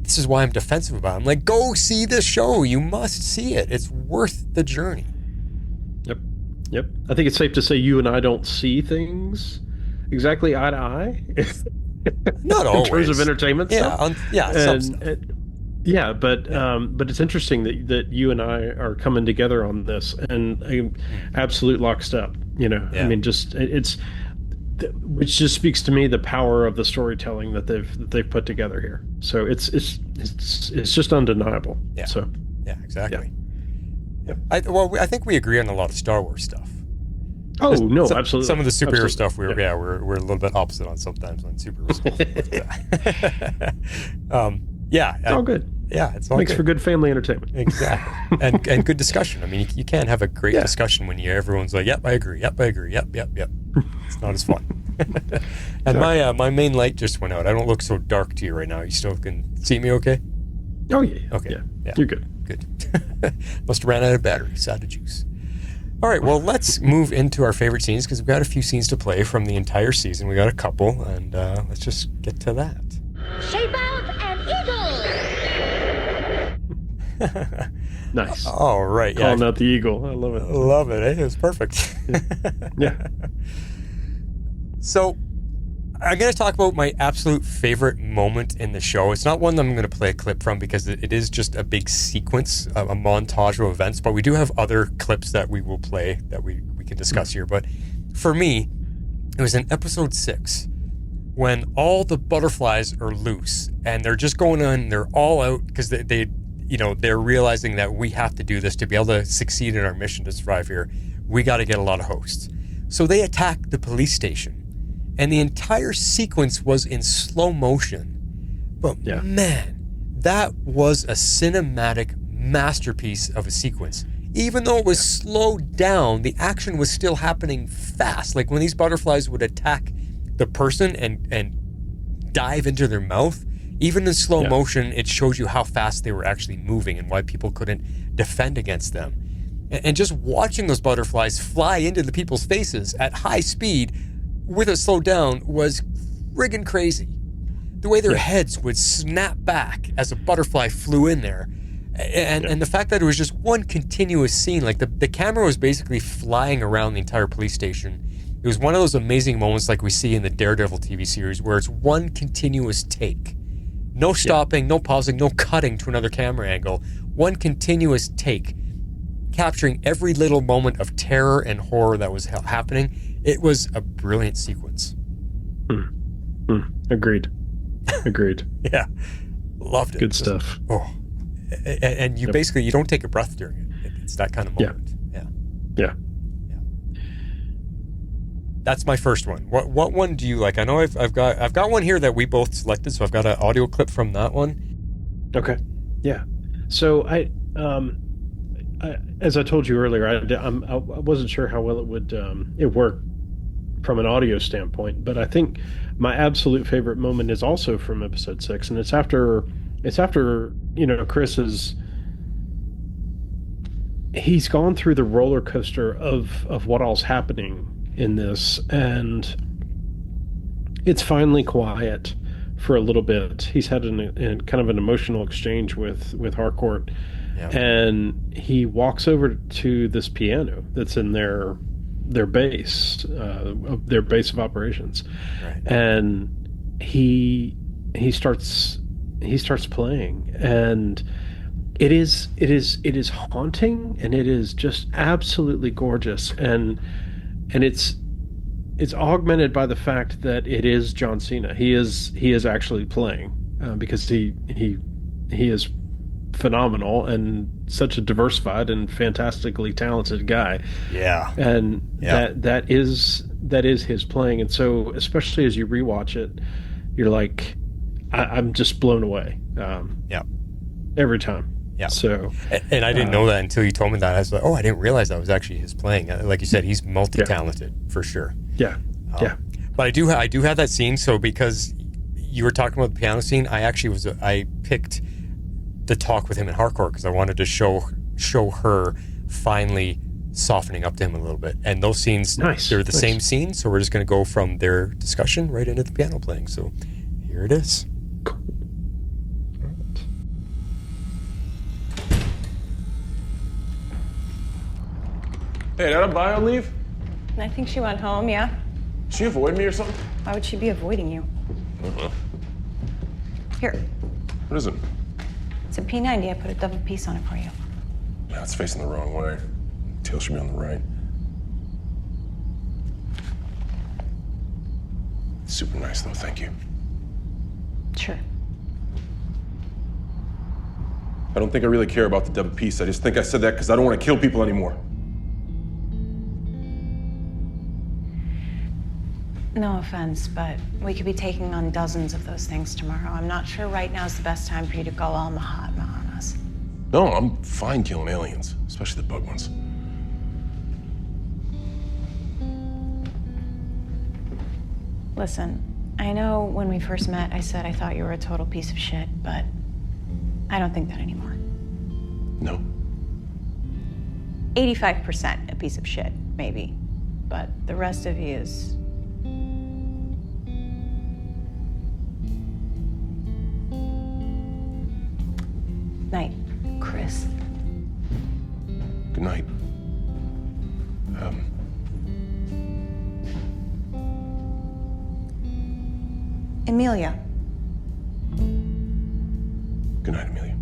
This is why I'm defensive about it. I'm like, go see the show. You must see it. It's worth the journey. Yep. I think it's safe to say you and I don't see things exactly eye to eye. Not always. In terms of entertainment stuff. But it's interesting that you and I are coming together on this, and absolute lockstep. I mean, which just speaks to me the power of the storytelling that they've put together here. So it's just undeniable. Yeah. So yeah, exactly. Yeah. Yep. I think we agree on a lot of Star Wars stuff. Oh no, absolutely. Some of the superhero stuff we're a little bit opposite on sometimes on superhero stuff. It's all good. Yeah, it's all makes good. for good family entertainment. Exactly, and good discussion. I mean, you can't have a great discussion when everyone's like, "Yep, I agree. Yep, I agree. Yep." It's not as fun. And my main light just went out. I don't look so dark to you right now. You still can see me, okay? Oh yeah. Okay. Yeah. You're good. Good. Must have ran out of batteries, out of juice. All right, well, let's move into our favorite scenes because we've got a few scenes to play from the entire season. We got a couple, and let's just get to that. Shape out an eagle. Nice. All right. Calling out the eagle. I love it. Love it. It was perfect. Yeah. So I'm going to talk about my absolute favorite moment in the show. It's not one that I'm going to play a clip from because it is just a big sequence, a montage of events, but we do have other clips that we will play that we can discuss here. But for me, it was in episode 6 when all the butterflies are loose and they're just going on, they're all out because they're realizing that we have to do this to be able to succeed in our mission to survive here. We got to get a lot of hosts. So they attack the police station. And the entire sequence was in slow motion. But man, that was a cinematic masterpiece of a sequence. Even though it was slowed down, the action was still happening fast. Like when these butterflies would attack the person and dive into their mouth, even in slow motion, it shows you how fast they were actually moving and why people couldn't defend against them. And just watching those butterflies fly into the people's faces at high speed with it slowed down was friggin' crazy. The way their heads would snap back as a butterfly flew in there. And the fact that it was just one continuous scene, like the camera was basically flying around the entire police station. It was one of those amazing moments like we see in the Daredevil TV series where it's one continuous take. No stopping, no pausing, no cutting to another camera angle. One continuous take, capturing every little moment of terror and horror that was happening. It was a brilliant sequence. Agreed. Yeah. Loved it. Good stuff. Oh. And you basically, you don't take a breath during it. It's that kind of moment. Yeah. That's my first one. What one do you like? I know I've got one here that we both selected, so I've got an audio clip from that one. Okay. Yeah. So as I told you earlier, I wasn't sure how well it would it work from an audio standpoint, but I think my absolute favorite moment is also from episode 6, and it's after Chris is he's gone through the roller coaster of what all's happening in this, and it's finally quiet for a little bit. He's had kind of an emotional exchange with Harcourt, Yeah. and he walks over to this piano that's in their base, their base of operations, Right. and he starts playing, and it is haunting, and it is just absolutely gorgeous, and it's augmented by the fact that it is John Cena. He is actually playing, because he is phenomenal and such a diversified and fantastically talented guy. Yeah. And Yeah. that is his playing. And so, especially as you rewatch it, you're like, I'm just blown away. Yeah. Every time. Yeah. So, And I didn't know that until you told me that. I was like, oh, I didn't realize that was actually his playing. Like you said, he's multi-talented for sure. yeah, yeah. But I do have that scene. So because you were talking about the piano scene, I picked the talk with him and Harcourt because I wanted to show her finally softening up to him a little bit. And those scenes, Nice. they're the Nice. same scene. So we're just going to go from their discussion right into the piano playing. So here it is. Hey, did I bio leave? I think she went home, yeah? She avoid me or something? Why would she be avoiding you? Here, What is it? it's a P90. I put a double piece on it for you. Yeah, it's facing the wrong way. Tail should be on the right. Super nice though, thank you. Sure. I don't think I really care about the double piece. I just think I said that because I don't want to kill people anymore. No offense, but we could be taking on dozens of those things tomorrow. I'm not sure right now is the best time for you to go all Mahatma on us. No, I'm fine killing aliens, especially the bug ones. Listen, I know when we first met, I said I thought you were a total piece of shit, but I don't think that anymore. No. 85% a piece of shit, maybe. But the rest of you is... Night, Chris. Good night. Emilia. Good night, Amelia.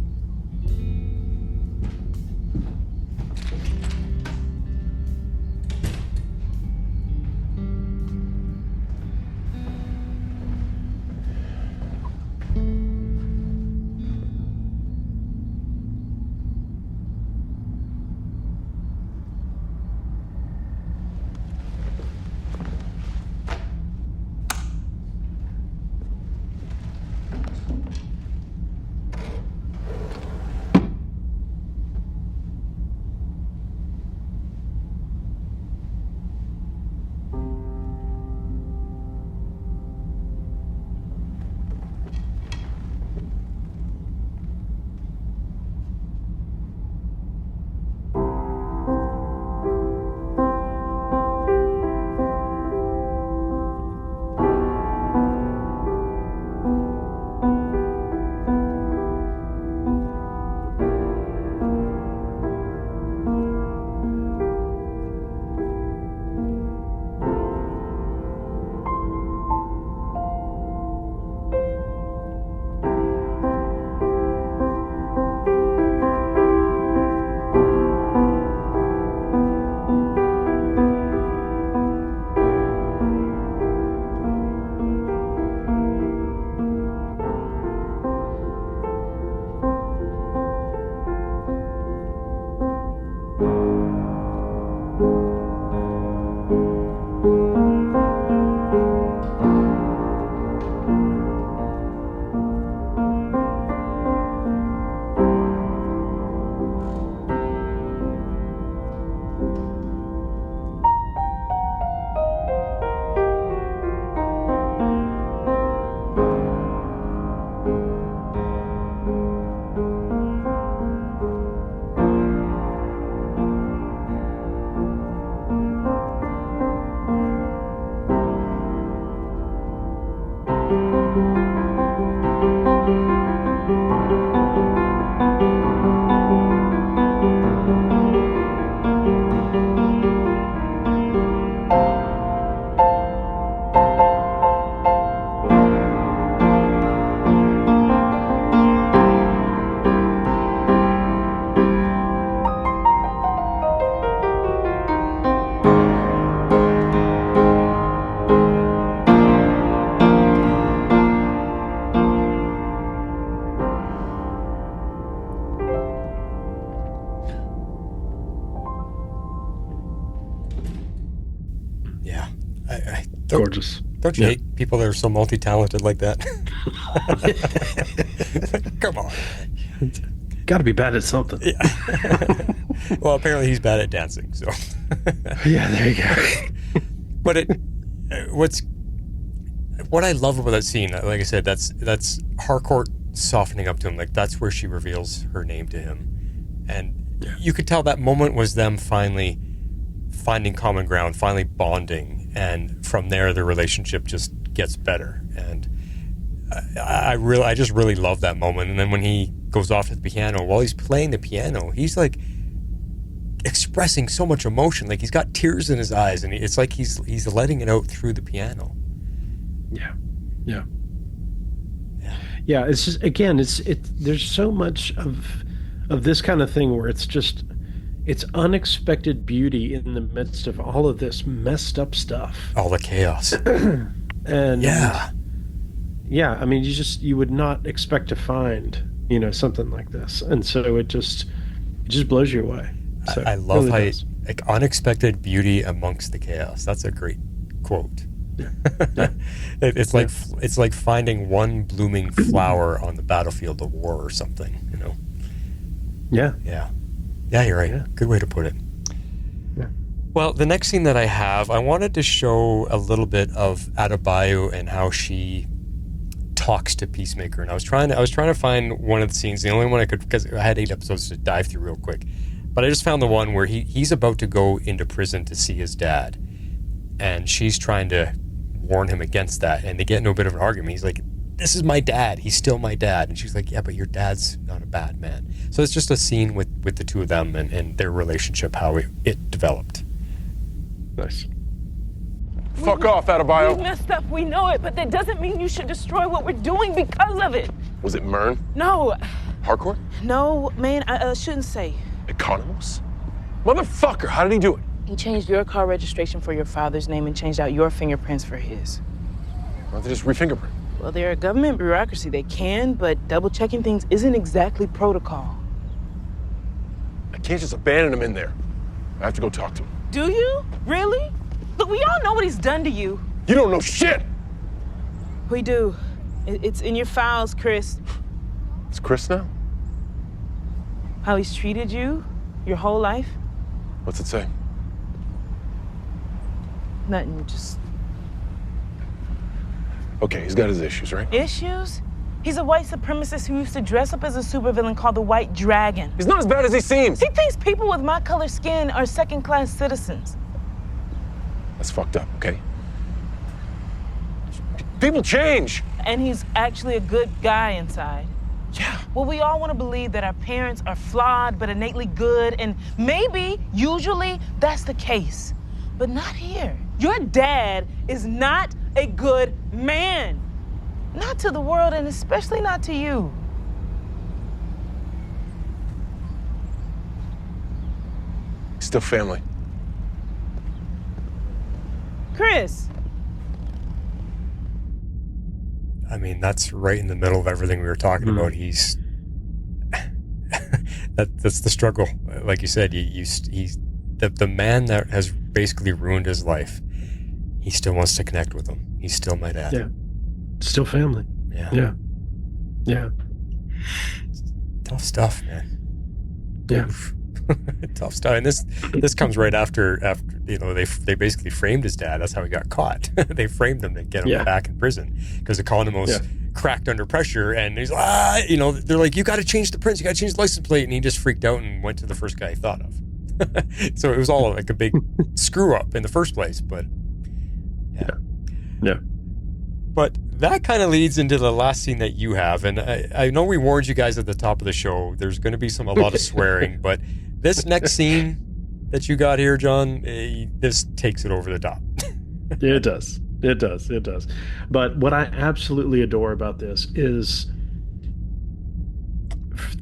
Gorgeous. Don't you hate people that are so multi-talented like that? Come on. Got to be bad at something. Yeah. Well, apparently he's bad at dancing, so. Yeah, there you go. But what I love about that scene, like I said, that's Harcourt softening up to him. Like, that's where she reveals her name to him. And you could tell that moment was them finally finding common ground, finally bonding, and from there the relationship just gets better. And I just really love that moment. And then when he goes off to the piano, while he's playing the piano, he's like expressing so much emotion. Like, he's got tears in his eyes, and it's like he's letting it out through the piano. Yeah. It's just, again, there's so much of this kind of thing where it's unexpected beauty in the midst of all of this messed up stuff, all the chaos. And I mean, you would not expect to find something like this, and so it just blows you away. So I love really how like unexpected beauty amongst the chaos. That's a great quote. It's like finding one blooming flower on the battlefield of war or something, Yeah, you're right. Yeah. Good way to put it. Yeah. Well, the next scene that I have, I wanted to show a little bit of Adebayo and how she talks to Peacemaker, and I was trying to find one of the scenes, the only one I could, because I had 8 episodes to dive through real quick, but I just found the one where he's about to go into prison to see his dad, and she's trying to warn him against that, and they get into a bit of an argument. He's like, "This is my dad. He's still my dad." And she's like, "Yeah, but your dad's not a bad man." So it's just a scene with the two of them and their relationship, how it developed. Nice. Fuck off, Adebayo. We messed up, we know it, but that doesn't mean you should destroy what we're doing because of it. Was it Mern? No. Harcourt? No, man, I shouldn't say. Economos? Motherfucker, how did he do it? He changed your car registration for your father's name and changed out your fingerprints for his. Why don't they just re-fingerprint? Well, they're a government bureaucracy. They can, but double-checking things isn't exactly protocol. I can't just abandon him in there. I have to go talk to him. Do you? Really? Look, we all know what he's done to you. You don't know shit! We do. It's in your files, Chris. It's Chris now? How he's treated you your whole life? What's it say? Nothing, just... Okay, he's got his issues, right? Issues? He's a white supremacist who used to dress up as a supervillain called the White Dragon. He's not as bad as he seems. He thinks people with my color skin are second-class citizens. That's fucked up, okay? People change. And he's actually a good guy inside. Yeah. Well, we all want to believe that our parents are flawed but innately good, and maybe, usually, that's the case. But not here. Your dad is not a good man. Not to the world, and especially not to you. Still family. Chris. I mean, that's right in the middle of everything we were talking about. He's that's the struggle. Like you said, he's the man that has basically ruined his life. He still wants to connect with him. He's still my dad. Yeah. Still family. Yeah. Tough stuff, man. Yeah. Tough stuff. And this comes right after they basically framed his dad. That's how he got caught. They framed him to get him back in prison because the Economos cracked under pressure, and he's they're like, "You got to change the prints. You got to change the license plate," and he just freaked out and went to the first guy he thought of. So it was all like a big screw up in the first place. But yeah. But that kind of leads into the last scene that you have, and I know we warned you guys at the top of the show. There's going to be a lot of swearing, but this next scene that you got here, John, this takes it over the top. It does. But what I absolutely adore about this is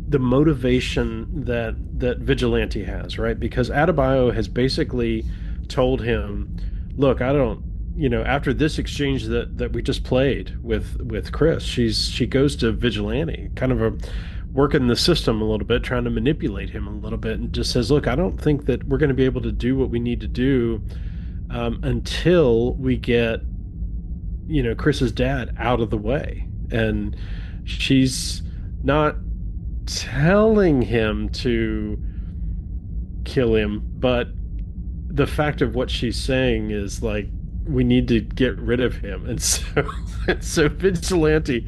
the motivation that Vigilante has, right? Because Adebayo has basically told him, look, I don't, after this exchange that we just played with Chris, she goes to Vigilante, kind of working the system a little bit, trying to manipulate him a little bit, and just says, look, I don't think that we're going to be able to do what we need to do until we get Chris's dad out of the way, and she's not telling him to kill him, but the fact of what she's saying is like, we need to get rid of him. And so Vigilante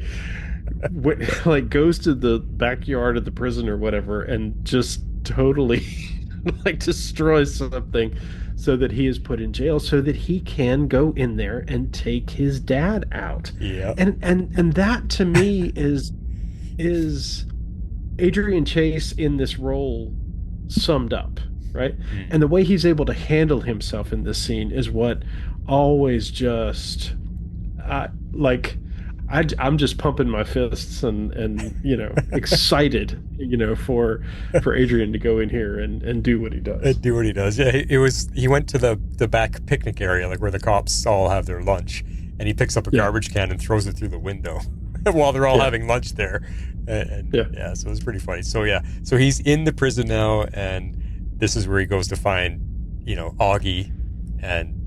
like goes to the backyard of the prison or whatever and just totally like destroys something so that he is put in jail, so that he can go in there and take his dad out. Yeah. And that to me is Adrian Chase in this role summed up, right? And the way he's able to handle himself in this scene is what always just I'm just pumping my fists and excited, for Adrian to go in here and do what he does. Do what he does. Yeah, he went to the back picnic area, like where the cops all have their lunch, and he picks up a garbage can and throws it through the window while they're all having lunch there. So it's pretty funny. So he's in the prison now, and this is where he goes to find, Augie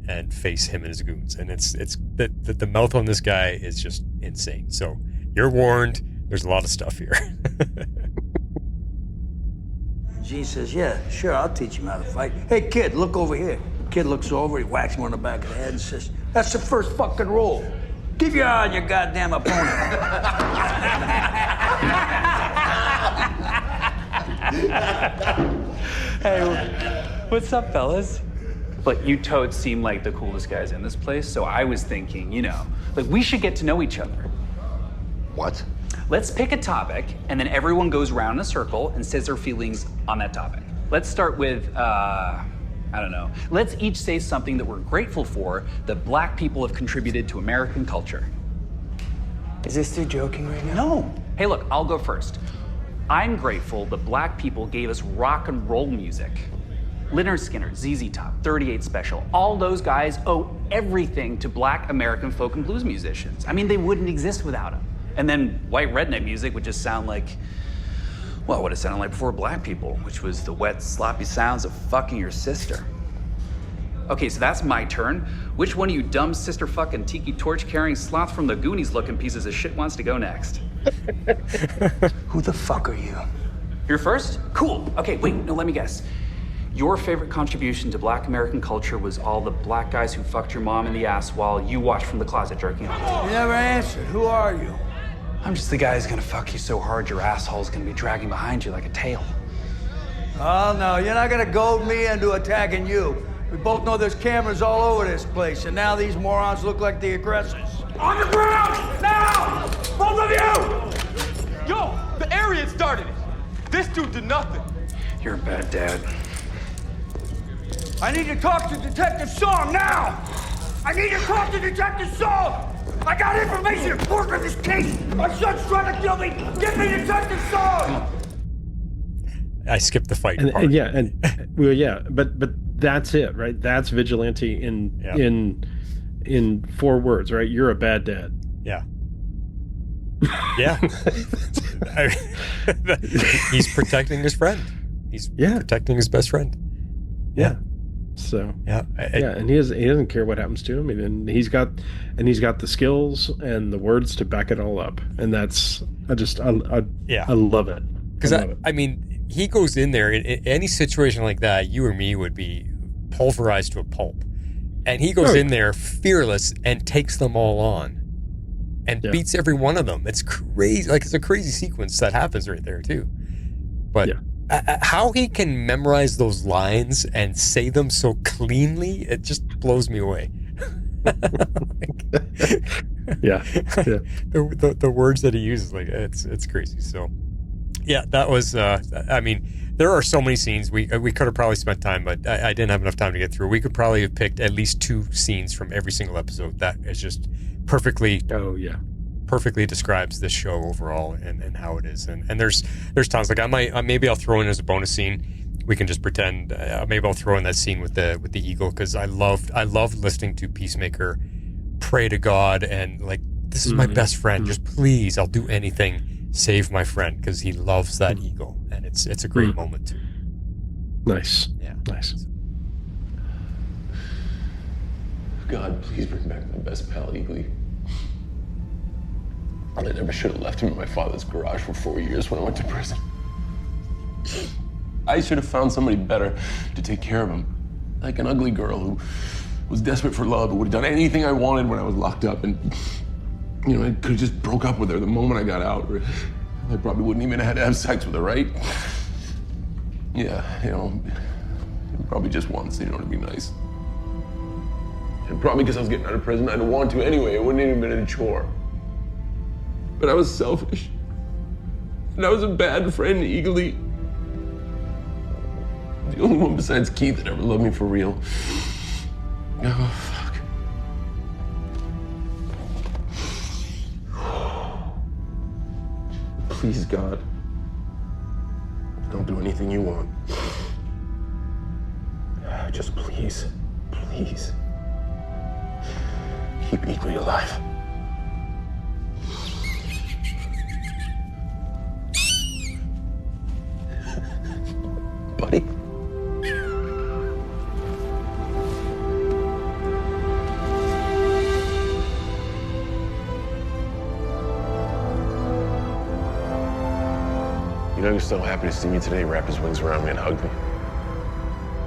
and face him and his goons. And it's the mouth on this guy is just insane. So you're warned. There's a lot of stuff here. Gene says, yeah, sure, I'll teach him how to fight. Hey, kid, look over here. Kid looks over, he whacks him on the back of the head and says, that's the first fucking rule. Keep your eye on your goddamn opponent. Hey, what's up, fellas? Look, you toads seem like the coolest guys in this place, so I was thinking, we should get to know each other. What? Let's pick a topic, and then everyone goes around in a circle and says their feelings on that topic. Let's start with, I don't know. Let's each say something that we're grateful for that black people have contributed to American culture. Is this dude joking right now? No. Hey, look, I'll go first. I'm grateful that black people gave us rock and roll music. Lynyrd Skynyrd, ZZ Top, 38 Special, all those guys owe everything to black American folk and blues musicians. I mean, they wouldn't exist without them. And then white redneck music would just sound like, well, what it sounded like before black people, which was the wet, sloppy sounds of fucking your sister. Okay, so that's my turn. Which one of you dumb sister fucking tiki torch carrying sloth from the Goonies looking pieces of shit wants to go next? Who the fuck are you? You're first? Cool. Okay, wait, no, let me guess. Your favorite contribution to black American culture was all the black guys who fucked your mom in the ass while you watched from the closet jerking off. You never answered. Who are you? I'm just the guy who's gonna fuck you so hard your asshole's gonna be dragging behind you like a tail. Oh, no, you're not gonna goad me into attacking you. We both know there's cameras all over this place, and now these morons look like the aggressors. On the ground! Now! Both of you! Yo, the area started it. This dude did nothing. You're a bad dad. I need to talk to Detective Song now! I need to talk to Detective Song! I got information important for this case! My son's trying to kill me! Get me Detective Song! I skipped the fight part. But that's it, right? That's Vigilante in 4 words, right? You're a bad dad. Yeah. Yeah. He's protecting his friend. He's protecting his best friend. Yeah. So and he doesn't care what happens to him, and he's got the skills and the words to back it all up, and that's I love it. Because I mean, he goes in there in any situation like that, you or me would be pulverized to a pulp, and he goes in there fearless and takes them all on, and beats every one of them. It's crazy, like it's a crazy sequence that happens right there too, but. How he can memorize those lines and say them so cleanly, it just blows me away. The words that he uses, like it's crazy. So that was I mean, there are so many scenes we could have probably spent time, but I didn't have enough time to get through. We could probably have picked at least 2 scenes from every single episode that is just perfectly perfectly describes this show overall and how it is, and there's tons. Like maybe I'll throw in as a bonus scene. We can just pretend. Maybe I'll throw in that scene with the eagle, because I loved listening to Peacemaker pray to God and like, this is my best friend. Just please, I'll do anything, save my friend, because he loves that eagle, and it's a great moment too. Nice. Yeah. Nice. God, please bring back my best pal, Eagly. I never should have left him in my father's garage for 4 years when I went to prison. I should have found somebody better to take care of him. Like an ugly girl who was desperate for love, who would have done anything I wanted when I was locked up. And, you know, I could have just broke up with her the moment I got out. Or I probably wouldn't even have had to have sex with her, right? Yeah, you know, probably just once, you know, to be nice. And probably because I was getting out of prison, I didn't want to anyway. It wouldn't even been a chore. But I was selfish. And I was a bad friend, eagerly. The only one besides Keith that ever loved me for real. Oh, fuck. Please, God. Don't do anything you want. Just please, please. Keep Eagly alive. Buddy? You know you're so happy to see me today, wrap his wings around me and hug me.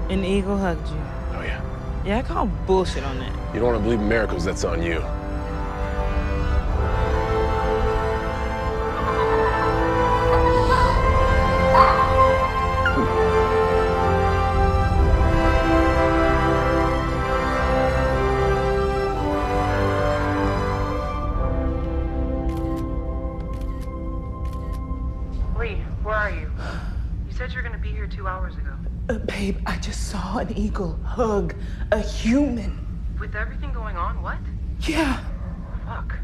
An eagle hugged you. Oh, yeah. Yeah, I call bullshit on that. You don't want to believe in miracles, that's on you. Lee, where are you? You said you're gonna be here 2 hours ago. Babe, I just saw an eagle hug a human. With everything going on, what? Yeah. Fuck.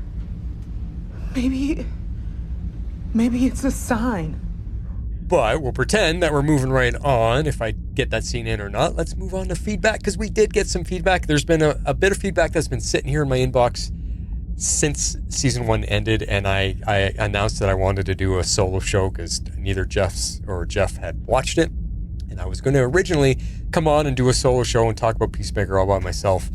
Maybe it's a sign. But we'll pretend that we're moving right on. If I get that scene in or not, let's move on to feedback, because we did get some feedback. There's been a bit of feedback that's been sitting here in my inbox since season 1 ended, and I announced that I wanted to do a solo show because neither Jeff had watched it. And I was going to originally come on and do a solo show and talk about Peacemaker all by myself.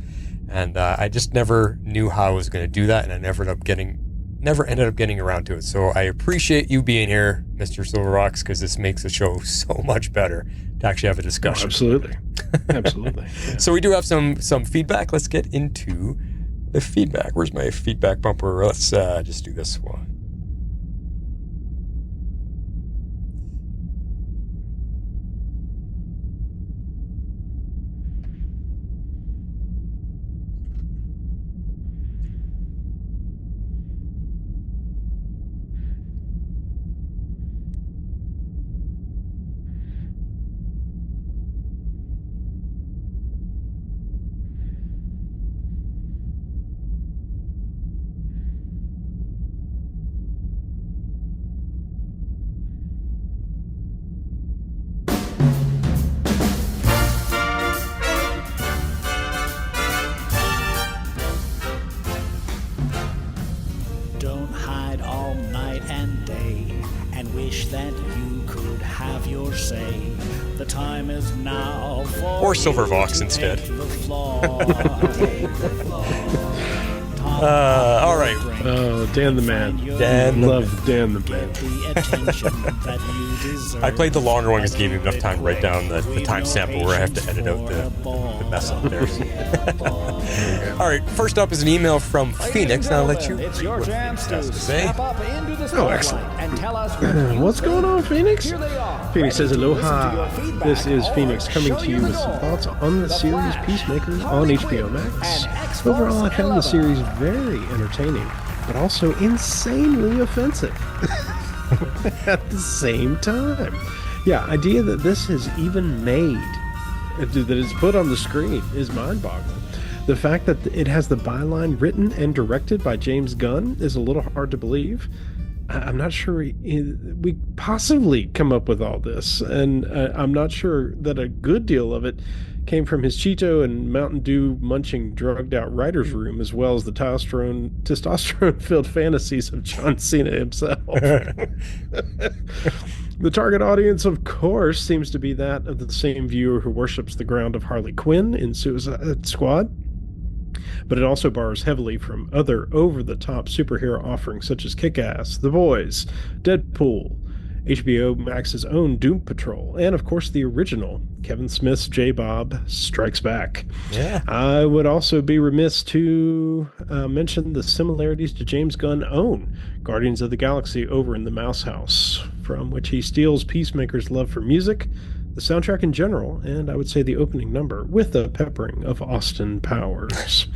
And I just never knew how I was going to do that, and I never ended up getting around to it. So I appreciate you being here, Mr. Silverrocks, because this makes the show so much better to actually have a discussion. Oh, absolutely. Absolutely. Yeah. So we do have some feedback. Let's get into the feedback. Where's my feedback bumper? Let's just do this one. Don't hide all night and day and wish that you could have your say. The time is now for or Silvervox instead. All right. Oh, Dan the Man. Love Dan the Man. I played the longer one because it gave me enough time to write down the timestamp where I have to edit out the mess up there. All right. First up is an email from Phoenix, and I'll let you read what Phoenix has to say. Oh, excellent. What's going on, Phoenix? Phoenix says, aloha. This is Phoenix coming to you with some thoughts on the series Peacemaker on HBO Max. Overall, I found the series very entertaining, but also insanely offensive at the same time. Yeah, idea that this is even made, that it's put on the screen, is mind-boggling. The fact that it has the byline written and directed by James Gunn is a little hard to believe. I'm not sure we possibly come up with all this, and I'm not sure that a good deal of it came from his Cheeto and Mountain Dew munching drugged out writer's room, as well as the testosterone-filled fantasies of John Cena himself. The target audience, of course, seems to be that of the same viewer who worships the ground of Harley Quinn in Suicide Squad. but it also borrows heavily from other over-the-top superhero offerings such as Kick-Ass, The Boys, Deadpool, HBO Max's own Doom Patrol, and of course the original Kevin Smith's J-Bob Strikes Back. Yeah. I would also be remiss to mention the similarities to James Gunn's own Guardians of the Galaxy over in the Mouse House, from which he steals Peacemaker's love for music, the soundtrack in general, and I would say the opening number, with the peppering of Austin Powers.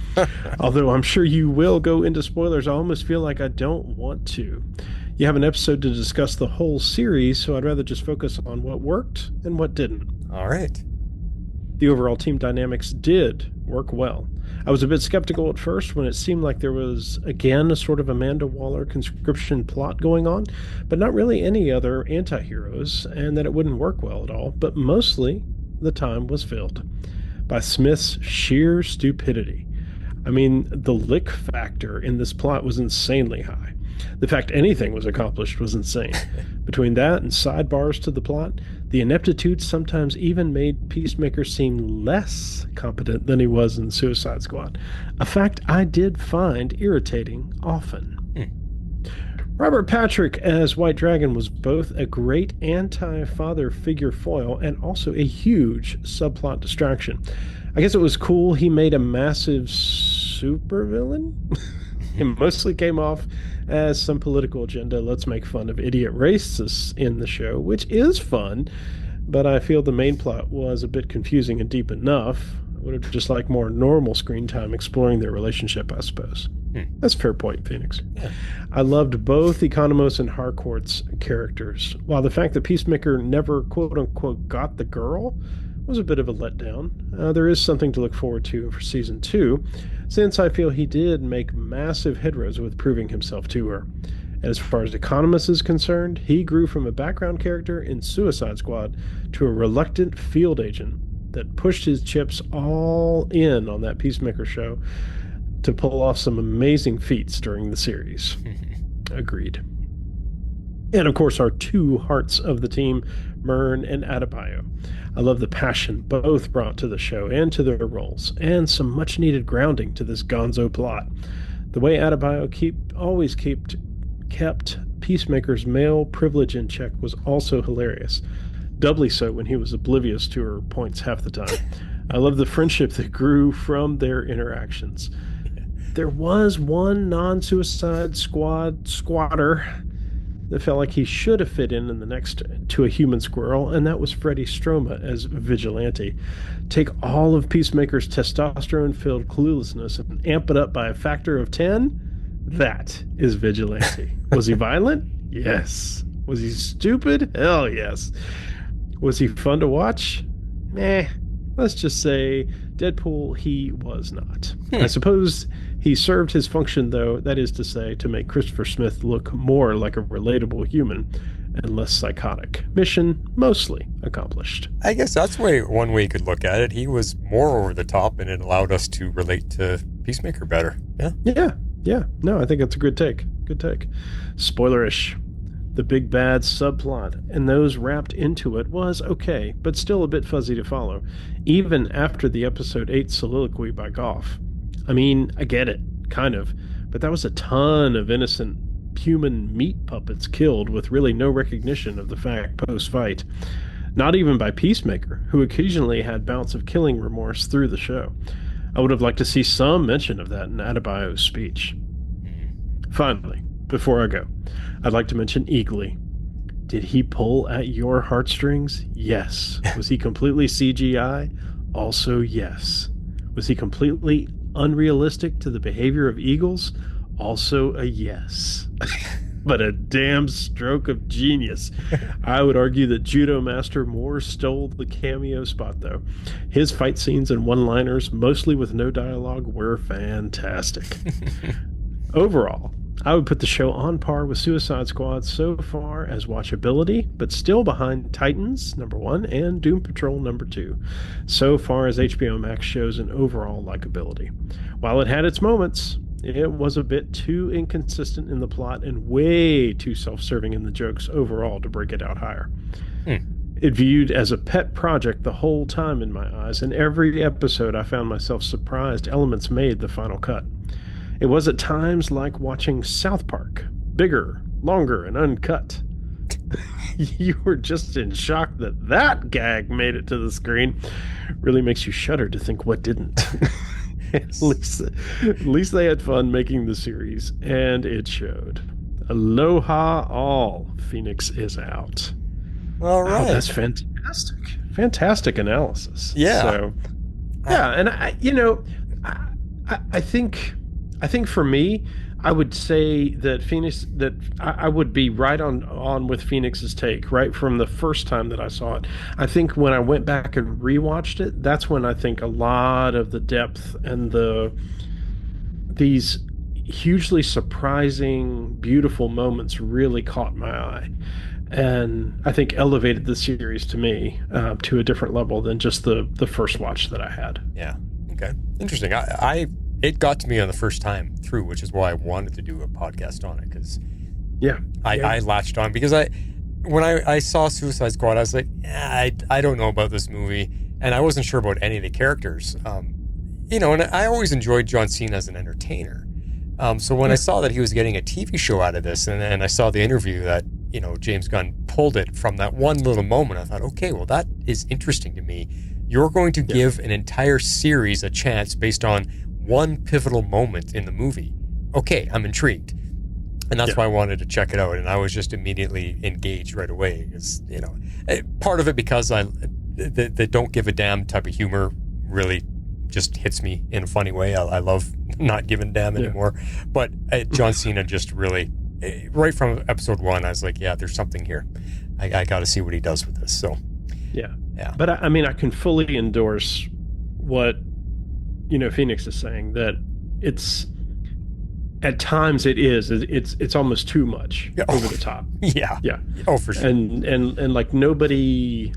Although I'm sure you will go into spoilers, I almost feel like I don't want to. You have an episode to discuss the whole series, so I'd rather just focus on what worked and what didn't. All right. The overall team dynamics did work well. I was a bit skeptical at first when it seemed like there was, again, a sort of Amanda Waller conscription plot going on, but not really any other anti-heroes, and that it wouldn't work well at all, but mostly the time was filled by Smith's sheer stupidity. I mean, the lick factor in this plot was insanely high. The fact anything was accomplished was insane. Between that and sidebars to the plot, the ineptitude sometimes even made Peacemaker seem less competent than he was in Suicide Squad, a fact I did find irritating often. Robert Patrick as White Dragon was both a great anti-father figure foil and also a huge subplot distraction. I guess it was cool he made a massive supervillain. It mostly came off as some political agenda. Let's make fun of idiot racists in the show, which is fun, but I feel the main plot was a bit confusing and deep enough. I would have just liked more normal screen time exploring their relationship, I suppose. That's a fair point, Phoenix. Yeah. I loved both Economos and Harcourt's characters, while the fact that Peacemaker never quote-unquote got the girl was a bit of a letdown. There is something to look forward to for Season 2, since I feel he did make massive headroads with proving himself to her. And as far as Economos is concerned, he grew from a background character in Suicide Squad to a reluctant field agent that pushed his chips all in on that Peacemaker show to pull off some amazing feats during the series. Agreed. And of course, our two hearts of the team, Myrn and Adebayo. I love the passion both brought to the show and to their roles, and some much needed grounding to this gonzo plot. The way Adebayo always kept Peacemaker's male privilege in check was also hilarious. Doubly so when he was oblivious to her points half the time. I love the friendship that grew from their interactions. There was one non-Suicide Squad squatter that felt like he should have fit in the next to a human squirrel, and that was Freddie Stroma as Vigilante. Take all of Peacemaker's testosterone-filled cluelessness and amp it up by a factor of 10? That is Vigilante. Was he violent? Yes. Was he stupid? Hell yes. Was he fun to watch? Meh. Let's just say Deadpool, he was not. I suppose he served his function, though, that is to say, to make Christopher Smith look more like a relatable human and less psychotic. Mission mostly accomplished. I guess that's one way you could look at it. He was more over the top, and it allowed us to relate to Peacemaker better. Yeah. No, I think that's a good take. Good take. Spoilerish. The big bad subplot and those wrapped into it was okay, but still a bit fuzzy to follow, even after the episode 8 soliloquy by Goff. I mean, I get it, kind of, but that was a ton of innocent human meat puppets killed with really no recognition of the fact post-fight. Not even by Peacemaker, who occasionally had bouts of killing remorse through the show. I would have liked to see some mention of that in Adebayo's speech. Finally, before I go, I'd like to mention Eagly. Did he pull at your heartstrings? Yes. Was he completely CGI? Also yes. Was he completely unrealistic to the behavior of eagles? Also a yes. But a damn stroke of genius. I would argue that Judo Master Moore stole the cameo spot, though. His fight scenes and one-liners, mostly with no dialogue, were fantastic. Overall, I would put the show on par with Suicide Squad so far as watchability, but still behind Titans, number 1, and Doom Patrol, number 2, so far as HBO Max shows an overall likability. While it had its moments, it was a bit too inconsistent in the plot and way too self-serving in the jokes overall to break it out higher. it viewed as a pet project the whole time in my eyes. In every episode, I found myself surprised elements made the final cut. It was at times like watching South Park, bigger, longer, and uncut. You were just in shock that gag made it to the screen. Really makes you shudder to think what didn't. at least they had fun making the series, and it showed. Aloha all. Phoenix is out. All right. Oh, that's fantastic. Fantastic analysis. Yeah. So, yeah, and I think for me, I would say that I would be right on with Phoenix's take right from the first time that I saw it. I think when I went back and rewatched it, that's when I think a lot of the depth and these hugely surprising, beautiful moments really caught my eye. And I think elevated the series to me to a different level than just the first watch that I had. Yeah. Okay. Interesting. It got to me on the first time through, which is why I wanted to do a podcast on it, because I latched on because when I saw Suicide Squad, I was like, I don't know about this movie, and I wasn't sure about any of the characters. And I always enjoyed John Cena as an entertainer. So when I saw that he was getting a TV show out of this, and I saw the interview that James Gunn pulled it from that one little moment, I thought, okay, well, that is interesting to me. You're going to give an entire series a chance based on one pivotal moment in the movie. Okay, I'm intrigued. And that's why I wanted to check it out. And I was just immediately engaged right away. Because, part of it because the don't give a damn type of humor really just hits me in a funny way. I love not giving a damn anymore. But John Cena just really, right from episode 1, I was like, there's something here. I got to see what he does with this. So, yeah. But I mean, I can fully endorse what Phoenix is saying, that it's at times it's almost too much over the top. Yeah. Oh, for sure. And like nobody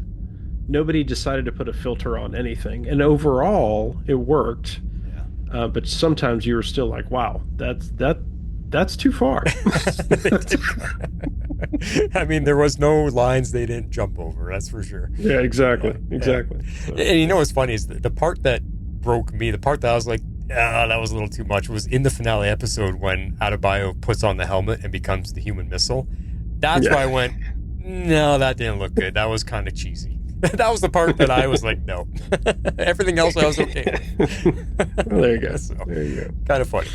decided to put a filter on anything, and overall it worked. But sometimes you were still like, wow, that's too far. I mean, there was no lines they didn't jump over, that's for sure. Yeah, exactly. So. And what's funny is the part that broke me, the part that I was like, that was a little too much, was in the finale episode when Adebayo puts on the helmet and becomes the human missile. That's why I went, no, that didn't look good. That was kind of cheesy. That was the part that I was like, no. Everything else I was okay. Well, there you go. So, there you go. Kind of funny.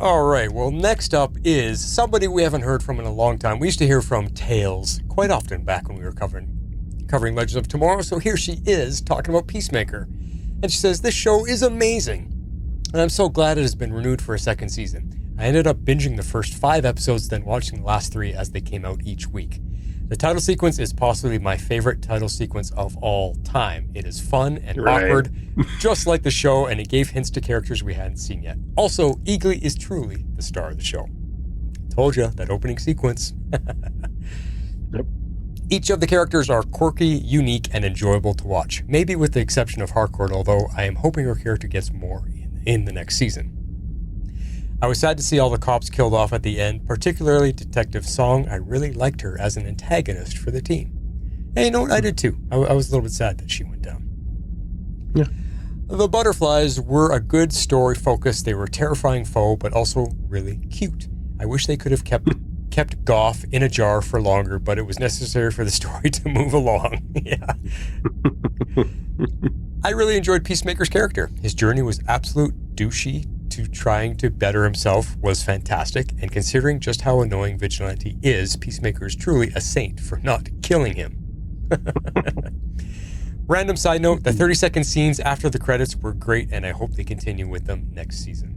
All right. Well, next up is somebody we haven't heard from in a long time. We used to hear from Tails quite often back when we were covering Legends of Tomorrow. So here she is talking about Peacemaker. And she says, this show is amazing. And I'm so glad it has been renewed for a second season. I ended up binging the first 5 episodes, then watching the last 3 as they came out each week. The title sequence is possibly my favorite title sequence of all time. It is fun and awkward, just like the show, and it gave hints to characters we hadn't seen yet. Also, Eagly is truly the star of the show. Told you, that opening sequence. Yep. Each of the characters are quirky, unique, and enjoyable to watch. Maybe with the exception of Harcourt, although I am hoping her character gets more in the next season. I was sad to see all the cops killed off at the end, particularly Detective Song. I really liked her as an antagonist for the team. And I did too. I was a little bit sad that she went down. Yeah. The butterflies were a good story focus. They were a terrifying foe, but also really cute. I wish they could have kept Goff in a jar for longer, but it was necessary for the story to move along. Yeah. I really enjoyed Peacemaker's character. His journey was absolute douchey to trying to better himself was fantastic, and considering just how annoying Vigilante is, Peacemaker is truly a saint for not killing him. Random side note, the 30-second scenes after the credits were great, and I hope they continue with them next season.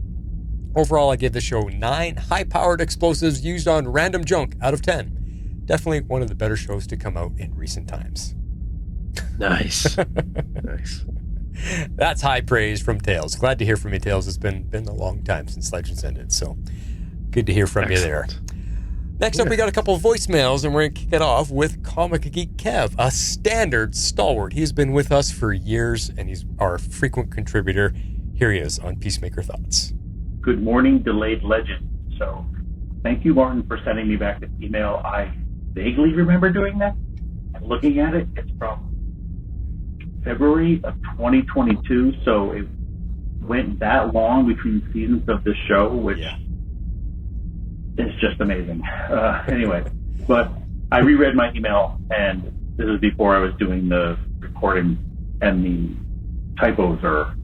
Overall, I give the show 9 high-powered explosives used on random junk out of 10. Definitely one of the better shows to come out in recent times. Nice. Nice. That's high praise from Tails. Glad to hear from you, Tails. It's been a long time since Legends ended, so good to hear from you there. Next up, we got a couple of voicemails, and we're going to kick it off with Comic Geek Kev, a standard stalwart. He's been with us for years, and he's our frequent contributor. Here he is on Peacemaker Thoughts. Good morning, delayed legend. So thank you, Martin, for sending me back this email. I vaguely remember doing that. And looking at it, it's from February of 2022, so it went that long between seasons of this show, which is just amazing. Anyway, but I reread my email, and this is before I was doing the recording, and the typos are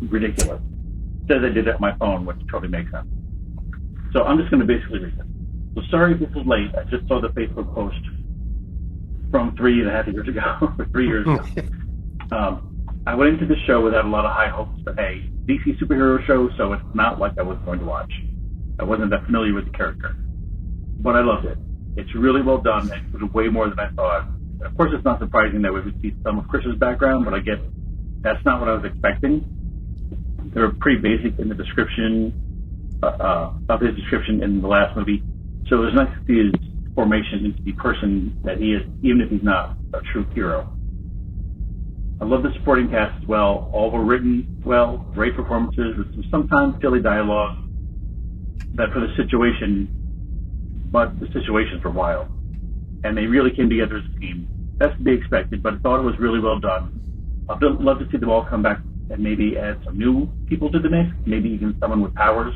ridiculous. It says I did it on my phone, which totally makes sense. So I'm just going to basically read it. So sorry if this is late. I just saw the Facebook post from 3.5 years ago, or 3 years ago. I went into the show without a lot of high hopes, but hey, DC superhero show, so it's not like I was going to watch. I wasn't that familiar with the character. But I loved it. It's really well done, and it was way more than I thought. Of course, it's not surprising that we would see some of Chris's background, but I guess that's not what I was expecting. They were pretty basic in the description of his description in the last movie. So it was nice to see his formation into the person that he is, even if he's not a true hero. I love the supporting cast as well. All were written well, great performances with some sometimes silly dialogue that for the situation, but the situations were wild. And they really came together as a team. That's to be expected, but I thought it was really well done. I'd love to see them all come back and maybe add some new people to the mix, maybe even someone with powers.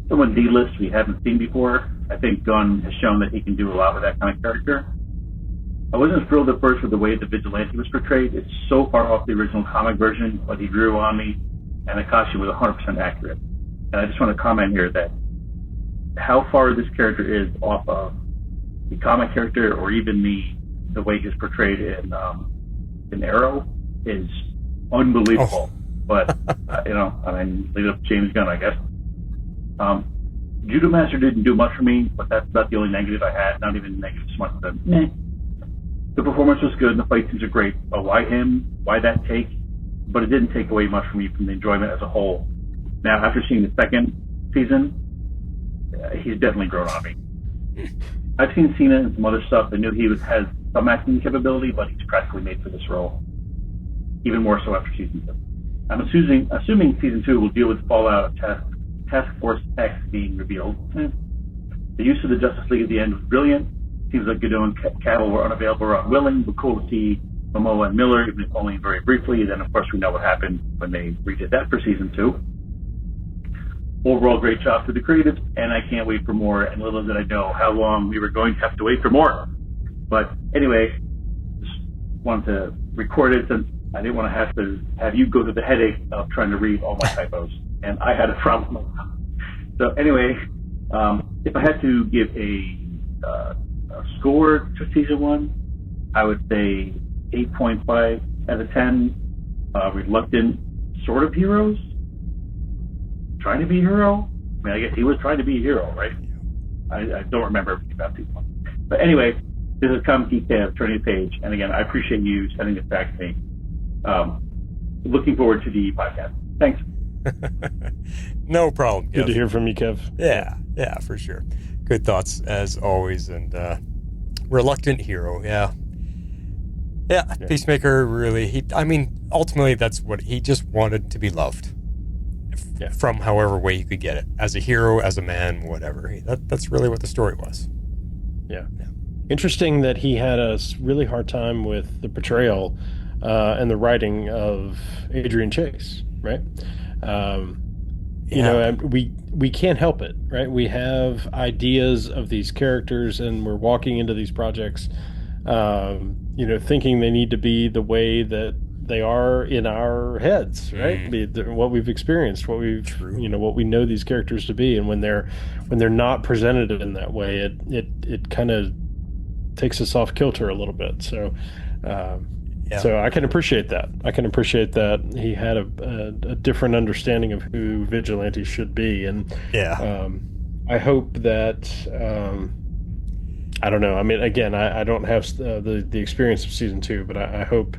Someone D-list we haven't seen before. I think Gunn has shown that he can do a lot with that kind of character. I wasn't thrilled at first with the way the vigilante was portrayed. It's so far off the original comic version, but he grew on me, and the costume was 100% accurate. And I just want to comment here that how far this character is off of the comic character, or even the way he's portrayed in Arrow, is unbelievable. But I mean, leave it up to James Gunn, I guess. Judo Master didn't do much for me, but that's about the only negative I had. Not even negative so much as the performance was good and the fight scenes are great. But why him? Why that take? But it didn't take away much from me from the enjoyment as a whole. Now, after seeing the second season, he's definitely grown on me. I've seen Cena and some other stuff. I knew he has some acting capability, but he's practically made for this role. Even more so after season 2. I'm assuming season 2 will deal with the fallout of Task Force X being revealed. The use of the Justice League at the end was brilliant. Seems like Godot and Cavill were unavailable or unwilling, but cool to see Momoa and Miller, even if only very briefly. Then, of course, we know what happened when they redid that for season 2. Overall, great job to the creatives, and I can't wait for more. And little did I know how long we were going to have to wait for more. But anyway, just wanted to record it since I didn't want to have you go through the headache of trying to read all my typos. And I had a problem. So anyway, if I had to give a score to season 1, I would say 8.5 out of 10. Reluctant sort of heroes. Trying to be a hero? I mean, I guess he was trying to be a hero, right? I don't remember everything about season 1. But anyway, this is Comic Geek Kev, turning the page. And again, I appreciate you sending this back to me. Looking forward to the podcast. Thanks. No problem. Good to hear from you, Kev. Yeah, for sure. Good thoughts as always, and reluctant hero. Yeah. Peacemaker really. Ultimately, that's what he just wanted to be loved. From however way you could get it, as a hero, as a man, whatever. That's really what the story was. Yeah. Interesting that he had a really hard time with the portrayal and the writing of Adrian Chase, right? You know, we can't help it, right? We have ideas of these characters, and we're walking into these projects, thinking they need to be the way that they are in our heads, right? What we've experienced, what we know these characters to be, and when they're not presented in that way, it kind of takes us off kilter a little bit. So. So I can appreciate that. He had a different understanding of who vigilantes should be, and I hope that I don't know. I mean, again, I don't have the experience of season 2, but I hope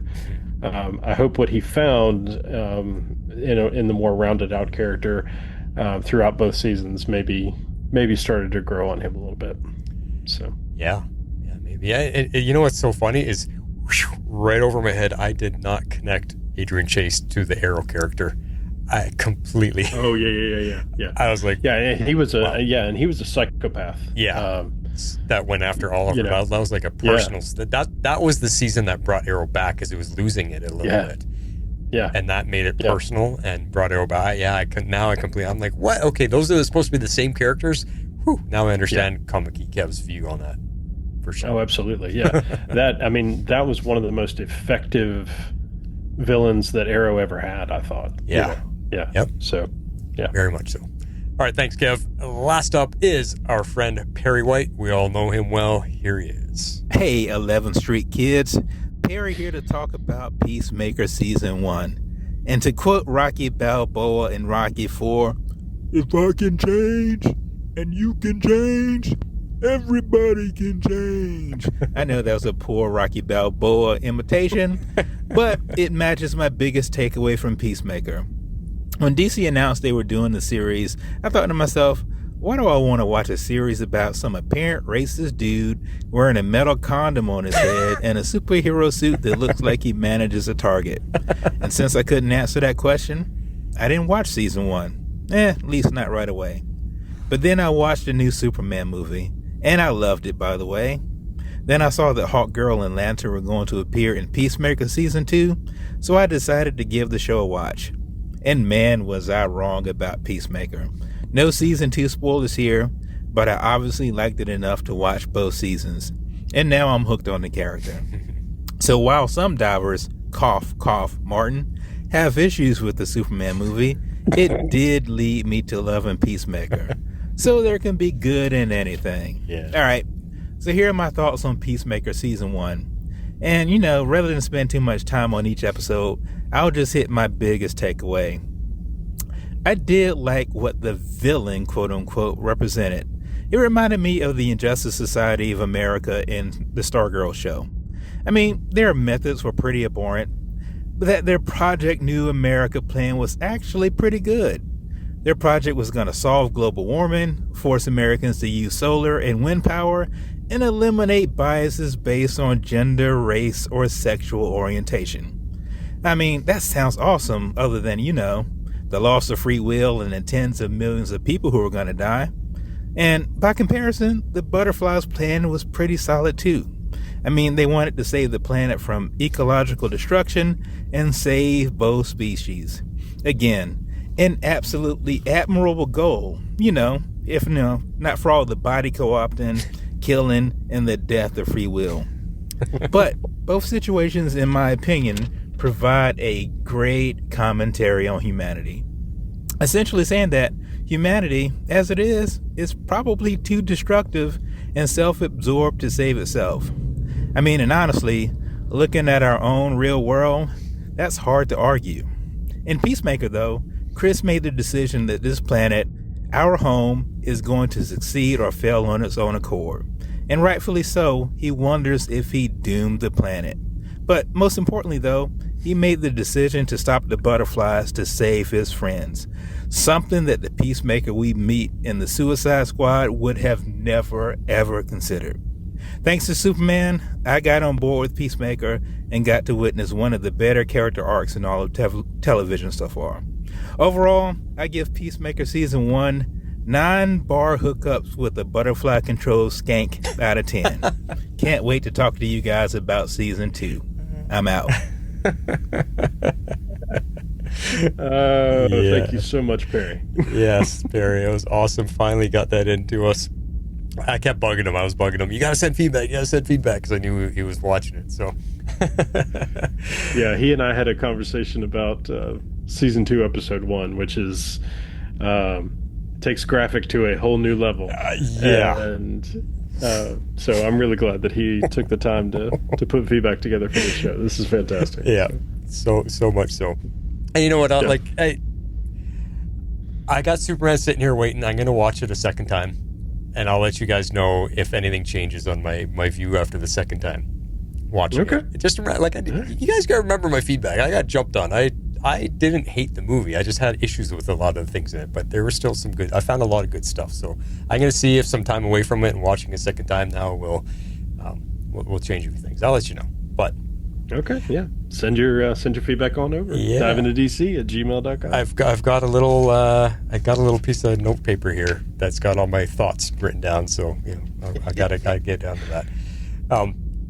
what he found in the more rounded out character throughout both seasons maybe started to grow on him a little bit. So maybe. You know what's so funny is. Right over my head, I did not connect Adrian Chase to the Arrow character. I completely. Oh yeah. I was like, and he was a psychopath. Yeah. that went after Oliver. That was like a personal. That was the season that brought Arrow back, because it was losing it a little bit. Yeah, and that made it personal and brought Arrow back. I'm like, what? Okay, those are supposed to be the same characters. Whew, now I understand Comic Geek Kev's view on that. For sure. Oh, absolutely. Yeah. that was one of the most effective villains that Arrow ever had, I thought. Yeah. Yeah. Yep. So, yeah. Very much so. All right. Thanks, Kev. Last up is our friend Perry White. We all know him well. Here he is. Hey, 11th Street kids. Perry here to talk about Peacemaker Season 1. And to quote Rocky Balboa in Rocky 4, if I can change and you can change, everybody can change. I know that was a poor Rocky Balboa imitation, but it matches my biggest takeaway from Peacemaker. When DC announced they were doing the series, I thought to myself, why do I want to watch a series about some apparent racist dude wearing a metal condom on his head and a superhero suit that looks like he manages a Target? And since I couldn't answer that question, I didn't watch Season 1. At least not right away. But then I watched the new Superman movie, and I loved it, by the way. Then I saw that Hawkgirl and Lantern were going to appear in Peacemaker Season 2, so I decided to give the show a watch. And man, was I wrong about Peacemaker. No Season 2 spoilers here, but I obviously liked it enough to watch both seasons. And now I'm hooked on the character. So while some divers, cough, cough, Martin, have issues with the Superman movie, it did lead me to loving Peacemaker. So there can be good in anything. Yeah. All right. So here are my thoughts on Peacemaker Season 1. And, rather than spend too much time on each episode, I'll just hit my biggest takeaway. I did like what the villain, quote unquote, represented. It reminded me of the Injustice Society of America in the Stargirl show. I mean, their methods were pretty abhorrent, but that their Project New America plan was actually pretty good. Their project was going to solve global warming, force Americans to use solar and wind power, and eliminate biases based on gender, race, or sexual orientation. I mean, that sounds awesome, other than, the loss of free will and the tens of millions of people who are going to die. And by comparison, the Butterflies' plan was pretty solid too. I mean, they wanted to save the planet from ecological destruction and save both species. Again, an absolutely admirable goal, if not for all the body co-opting, killing, and the death of free will. But both situations, in my opinion, provide a great commentary on humanity. Essentially saying that humanity, as it is probably too destructive and self-absorbed to save itself. I mean, and honestly, looking at our own real world, that's hard to argue. In Peacemaker, though, Chris made the decision that this planet, our home, is going to succeed or fail on its own accord. And rightfully so, he wonders if he doomed the planet. But most importantly, though, he made the decision to stop the Butterflies to save his friends. Something that the Peacemaker we meet in the Suicide Squad would have never, ever considered. Thanks to Superman, I got on board with Peacemaker and got to witness one of the better character arcs in all of television so far. Overall, I give Peacemaker Season 1 9 bar hookups with a butterfly-controlled skank out of 10. Can't wait to talk to you guys about Season 2. I'm out. Thank you so much, Perry. Yes, Perry. It was awesome. Finally got that into us. I kept bugging him. I was bugging him. You got to send feedback. Because I knew he was watching it. So, yeah, he and I had a conversation about Season 2, Episode 1, which is takes graphic to a whole new level. And so I'm really glad that he took the time to put feedback together for this show. This is fantastic. Yeah, so much so. And you know what? I got Superman sitting here waiting. I'm going to watch it a second time, and I'll let you guys know if anything changes on my view after the second time watching it. Just you guys got to remember my feedback. I got jumped on. I didn't hate the movie. I just had issues with a lot of the things in it, but there were still some good. I found a lot of good stuff. So I'm going to see if some time away from it and watching a second time now will change a few things. I'll let you know. But Okay, yeah. Send your feedback on over. Yeah. Dive into DC at gmail.com. I've got a little piece of note paper here that's got all my thoughts written down. So I gotta get down to that.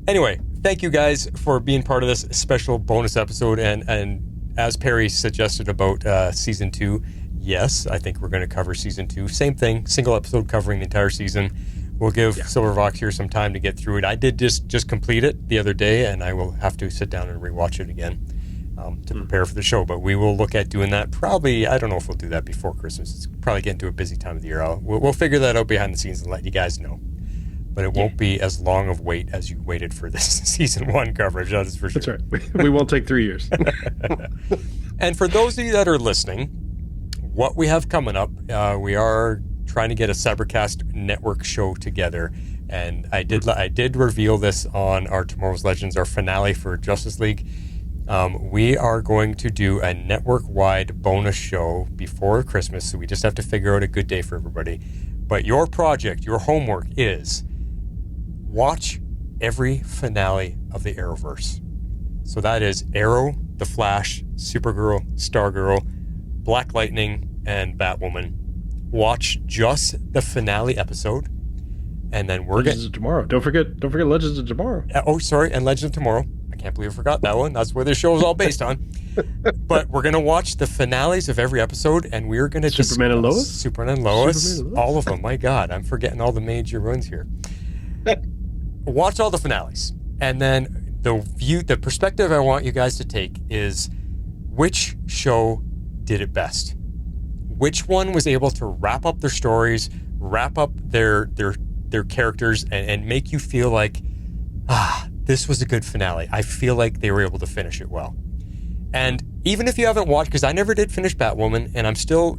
Anyway, thank you guys for being part of this special bonus episode. And as Perry suggested about season 2, yes, I think we're going to cover season 2. Same thing, single episode covering the entire season. We'll give Silvervox here some time to get through it. I did just complete it the other day, and I will have to sit down and rewatch it again to prepare for the show. But we will look at doing that probably. I don't know if we'll do that before Christmas. It's probably getting to a busy time of the year. We'll figure that out behind the scenes and let you guys know. But it won't be as long of wait as you waited for this season 1 coverage. That is for sure. That's right. We won't take 3 years. And for those of you that are listening, what we have coming up, we are trying to get a Cybercast network show together, and I did reveal this on our Tomorrow's Legends, our finale for Justice League. We are going to do a network-wide bonus show before Christmas, so we just have to figure out a good day for everybody. But your project, your homework is watch every finale of the Arrowverse. So that is Arrow, The Flash, Supergirl, Stargirl, Black Lightning, and Batwoman. Watch just the finale episode, and then Legends of Tomorrow. Don't forget Legends of Tomorrow. And Legends of Tomorrow. I can't believe I forgot that one. That's where this show is all based on. But we're going to watch the finales of every episode, and we're going to Superman and Lois? Superman and Lois, all of them. My God, I'm forgetting all the major ones here. Watch all the finales, and then the perspective I want you guys to take is which show did it best. Which one was able to wrap up their stories, wrap up their characters, and make you feel like, this was a good finale. I feel like they were able to finish it well. And even if you haven't watched, because I never did finish Batwoman, and I still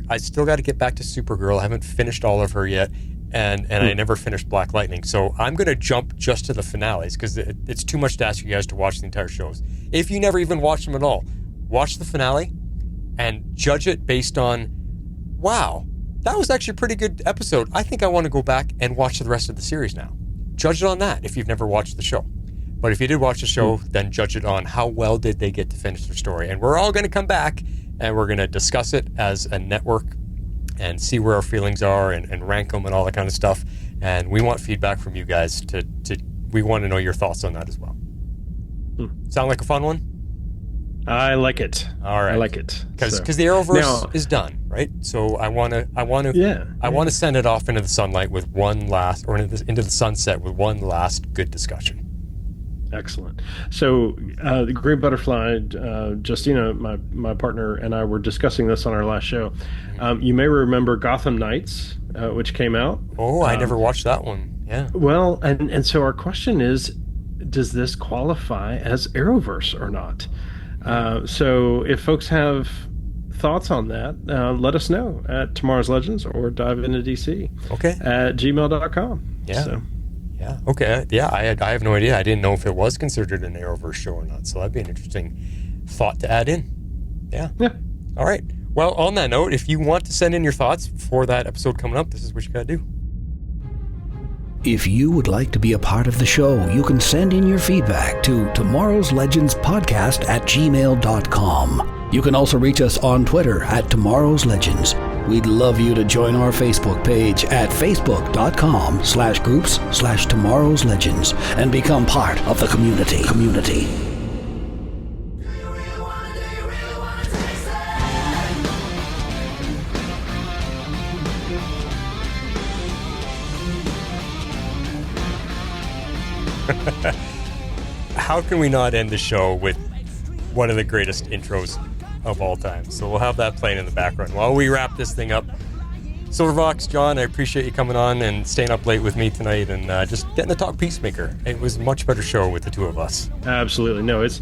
got to get back to Supergirl. I haven't finished all of her yet, and I never finished Black Lightning. So I'm going to jump just to the finales, because it's too much to ask you guys to watch the entire shows. If you never even watched them at all, watch the finale and judge it based on, wow, that was actually a pretty good episode. I think I want to go back and watch the rest of the series now. Judge it on that if you've never watched the show. But if you did watch the show, then judge it on how well did they get to finish their story. And we're all going to come back and we're going to discuss it as a network and see where our feelings are and rank them and all that kind of stuff. And we want feedback from you guys. We want to know your thoughts on that as well. Sound like a fun one? I like it. All right. I like it. Because the Arrowverse is done, right? So I want to send it off into the sunlight with one last, or into the sunset with one last good discussion. Excellent. So the Green Butterfly, Justina, my partner, and I were discussing this on our last show. You may remember Gotham Knights, which came out. Oh, I never watched that one. Yeah. Well, and so our question is, does this qualify as Arrowverse or not? So if folks have thoughts on that, let us know at Tomorrow's Legends or dive into DC. Okay. At gmail.com. Yeah. So. Yeah. Okay. Yeah. I have no idea. I didn't know if it was considered an Arrowverse show or not. So that'd be an interesting thought to add in. Yeah. Yeah. All right. Well, on that note, if you want to send in your thoughts for that episode coming up, this is what you got to do. If you would like to be a part of the show, you can send in your feedback to Tomorrow's Legends Podcast at gmail.com. You can also reach us on Twitter at Tomorrow's Legends. We'd love you to join our Facebook page at facebook.com/groups/Tomorrow's Legends and become part of the community. How can we not end the show with one of the greatest intros of all time? So we'll have that playing in the background while we wrap this thing up. Silvervox, John, I appreciate you coming on and staying up late with me tonight and just getting to talk Peacemaker. It was a much better show with the two of us. Absolutely. No, this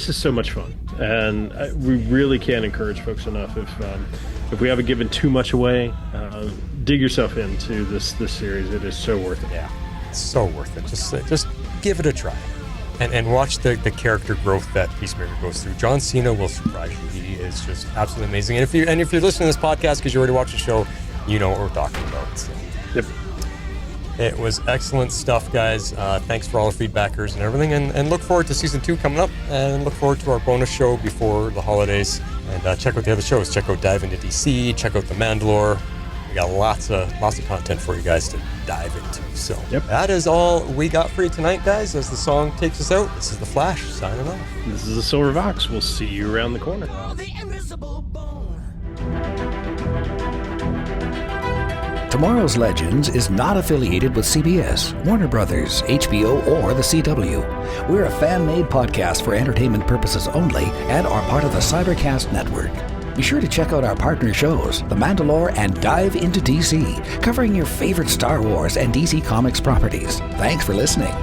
is so much fun. And we really can't encourage folks enough. If we haven't given too much away, dig yourself into this series. It is so worth it. Yeah, it's so worth it. Just give it a try. And watch the character growth that Peacemaker goes through. John Cena will surprise you. He is just absolutely amazing. And if you're listening to this podcast because you already watched the show, you know what we're talking about. So. Yep. It was excellent stuff, guys. Thanks for all the feedbackers and everything. And look forward to season 2 coming up. And look forward to our bonus show before the holidays. And check out the other shows. Check out Dive Into DC. Check out The Mandalore. We got lots of content for you guys to dive into. So that is all we got for you tonight, guys. As the song takes us out, this is The Flash signing off. This is the Silver Vox. We'll see you around the corner. Tomorrow's Legends is not affiliated with CBS, Warner Brothers, HBO, or the CW. We're a fan-made podcast for entertainment purposes only and are part of the Cybercast Network. Be sure to check out our partner shows, The Mandalore and Dive Into DC, covering your favorite Star Wars and DC Comics properties. Thanks for listening.